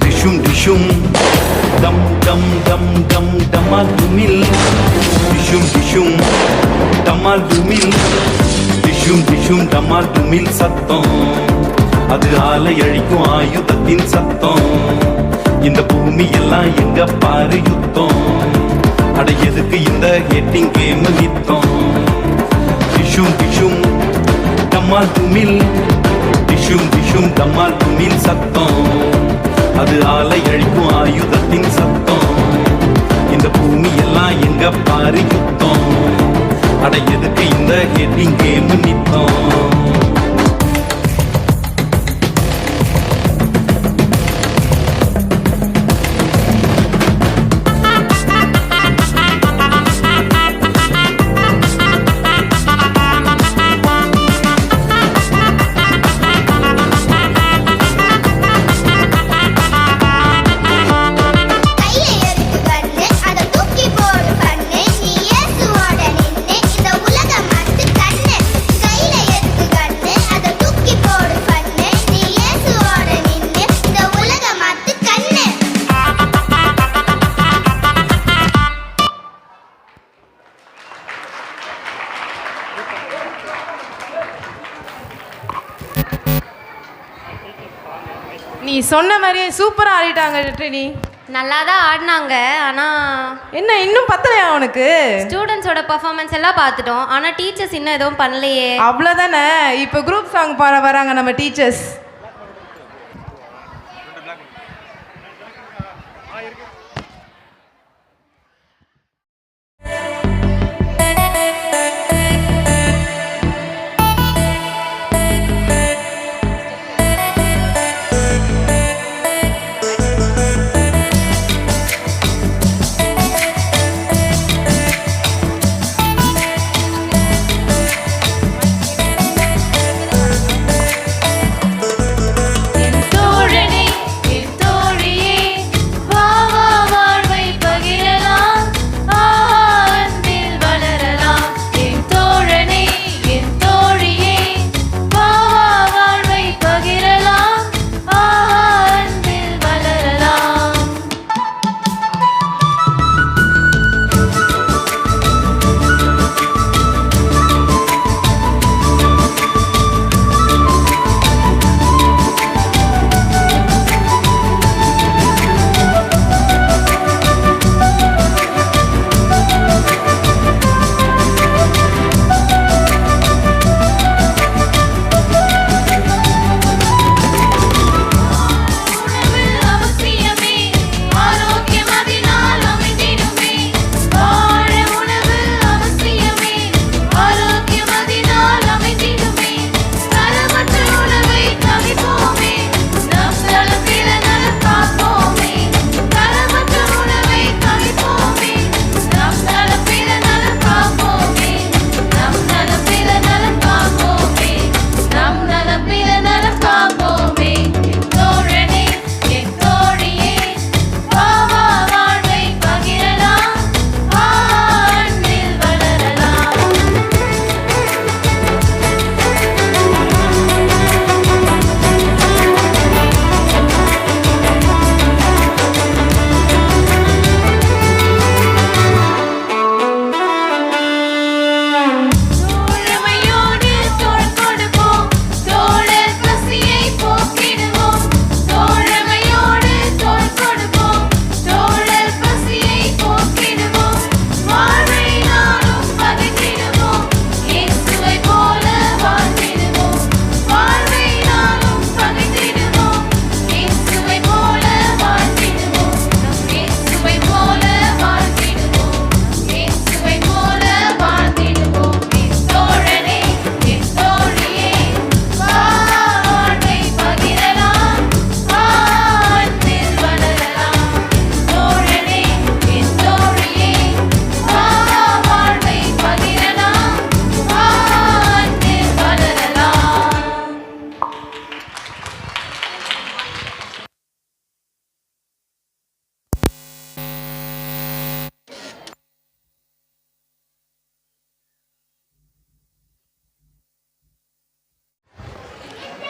டிஷும் டிஷும் டம் டம் டம் டம் டமால் டுமில், டிஷும் டிஷும் டமால் டுமில், டிஷும் டிஷும் டமால் டுமில் சத்தம், அது ஆலை அழிக்கும் ஆயுதத்தின் சத்தம். இந்த பூமி எல்லாம் எங்க பாரு யுத்தம், அட எதுக்கு இந்த ஹெட்டிங் கேம் நித்தம். டிஷும் டிஷும் டமால் டுமில், டிஷும் டிஷும் டமால் டுமில் சத்தம், அது ஆலை அழிக்கும் ஆயுதத்தின் சத்தம். இந்த பூமி எல்லாம் எங்க பாரு யுத்தம், அட எதுக்கு இந்த ஹெட்டிங் கேம் நித்தம். நீ சொன்ன மாதிரியே சூப்பராக ஆடிட்டாங்க ட்ரினி. நல்லா தான் ஆடினாங்க, ஆனால் என்ன இன்னும் பத்தலையா உனக்கு? ஸ்டூடெண்ட்ஸோட பர்ஃபார்மன்ஸ் எல்லாம் பார்த்துட்டோம், ஆனால் டீச்சர்ஸ் இன்னும் எதுவும் பண்ணலையே. அவ்வளோதானே. இப்போ குரூப் சாங் பாட வராங்க நம்ம டீச்சர்ஸ்.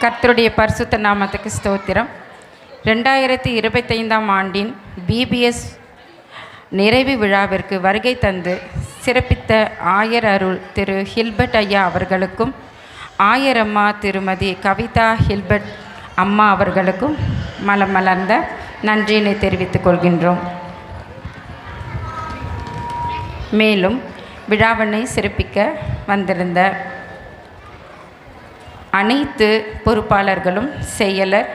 கர்த்தருடைய பரிசுத்த நாமத்துக்கு ஸ்தோத்திரம். 2025ஆம் ஆண்டின் பிபிஎஸ் நிறைவு விழாவிற்கு வருகை தந்து சிறப்பித்த ஆயர் அருள் திரு ஹில்பர்ட் ஐயா அவர்களுக்கும் ஆயரம்மா திருமதி கவிதா ஹில்பர்ட் அம்மா அவர்களுக்கும் மலர்ந்த நன்றியினை தெரிவித்துக் கொள்கின்றோம். மேலும் விழாவினை சிறப்பிக்க வந்திருந்த அனைத்து பொறுப்பாளர்களும் செயலர்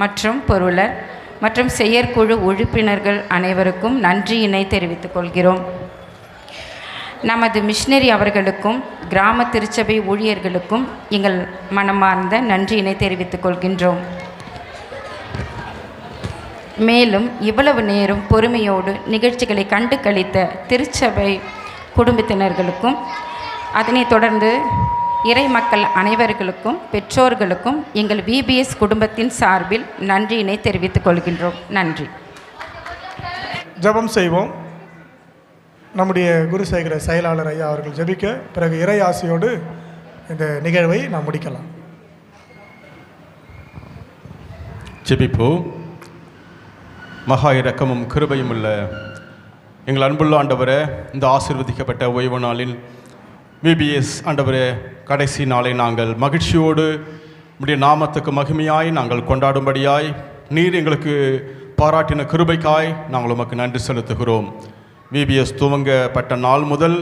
மற்றும் பொருளர் மற்றும் செயற்குழு உறுப்பினர்கள் அனைவருக்கும் நன்றியினை தெரிவித்துக் கொள்கிறோம். நமது மிஷினரி அவர்களுக்கும் கிராம திருச்சபை ஊழியர்களுக்கும் எங்கள் மனமார்ந்த நன்றியினை தெரிவித்துக் கொள்கின்றோம். மேலும் இவ்வளவு நேரம் பொறுமையோடு நிகழ்ச்சிகளை கண்டு கழித்த திருச்சபை குடும்பத்தினர்களுக்கும் அதனைத் தொடர்ந்து இறை மக்கள் அனைவர்களுக்கும் பெற்றோர்களுக்கும் எங்கள் விபிஎஸ் குடும்பத்தின் சார்பில் நன்றியினை தெரிவித்துக் கொள்கின்றோம். நன்றி. ஜெபம் செய்வோம். நம்முடைய குருசேகர செயலாளர் ஐயா அவர்கள் ஜெபிக்க, பிறகு இறை ஆசையோடு இந்த நிகழ்வை நாம் முடிக்கலாம். ஜெபிப்போம். மகா இரக்கமும் கிருபையும் உள்ள எங்கள் அன்புள்ள ஆண்டவரே, இந்த ஆசீர்வதிக்கப்பட்ட ஓய்வு நாளில் விபிஎஸ் ஆண்டவரே கடைசி நாளை நாங்கள் மகிழ்ச்சியோடு உடைய நாமத்துக்கு மகிமையாய் நாங்கள் கொண்டாடும்படியாய் நீர் எங்களுக்கு பாராட்டின கிருபைக்காய் நாங்கள் உமக்கு நன்றி செலுத்துகிறோம். விபிஎஸ் துவங்கப்பட்ட நாள் முதல்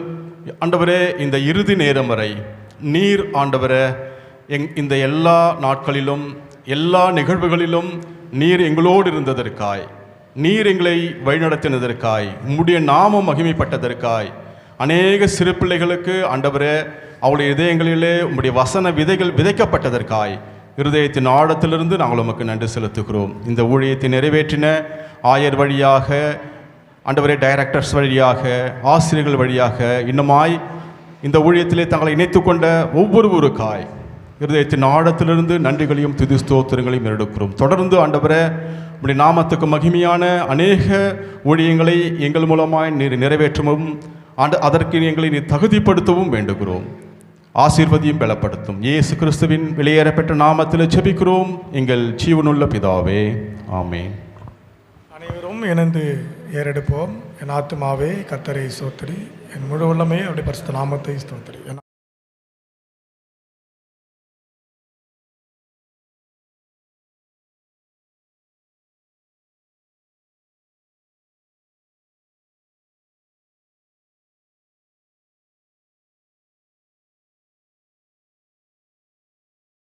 ஆண்டவரே இந்த இறுதி நேரம் வரை நீர் ஆண்டவரே இந்த எல்லா நாட்களிலும் எல்லா நிகழ்வுகளிலும் நீர் எங்களோடு இருந்ததற்காய், நீர் எங்களை வழிநடத்தினதற்காய், உம்முடைய நாமம் மகிமைப்பட்டதற்காய் அநேக சிறு பிள்ளைகளுக்கு ஆண்டவரே அவளுடைய இதயங்களிலே உம்முடைய வசன விதைகள் விதைக்கப்பட்டதற்காய் இருதயத்தின் ஆழத்திலிருந்து நாங்கள் உமக்கு நன்றி செலுத்துகிறோம். இந்த ஊழியத்தை நிறைவேற்றின ஆயர் வழியாக ஆண்டவரே, டைரக்டர்ஸ் வழியாக, ஆசிரியர்கள் வழியாக, இன்னுமாய் இந்த ஊழியத்திலே தங்களை இணைத்து கொண்ட ஒவ்வொருவருக்காய் இருதயத்தின் ஆழத்திலிருந்து நன்றிகளையும் துதி ஸ்தோத்திரங்களையும் எடுக்கிறோம். தொடர்ந்து ஆண்டவரே உம்முடைய நாமத்துக்கு மகிமையான அநேக ஊழியங்களை எங்கள் மூலமாய் நீர் நிறைவேற்றவும் அதற்கு எங்களை நீர் தகுதிப்படுத்தவும் வேண்டுகிறோம். ஆசீர்வதியும் பலப்படுத்தும் இயேசு கிறிஸ்துவின் வெளியேறப்பட்ட நாமத்தில் ஜெபிக்கிறோம் எங்கள் ஜீவனுள்ள பிதாவே, ஆமென். அனைவரும் இணைந்து ஏறெடுப்போம். என் ஆத்துமாவே கர்த்தரை ஸ்தோத்திரி, என் முழு உள்ளமே அவருடைய பரிசுத்த நாமத்தை ஸ்தோத்திரி.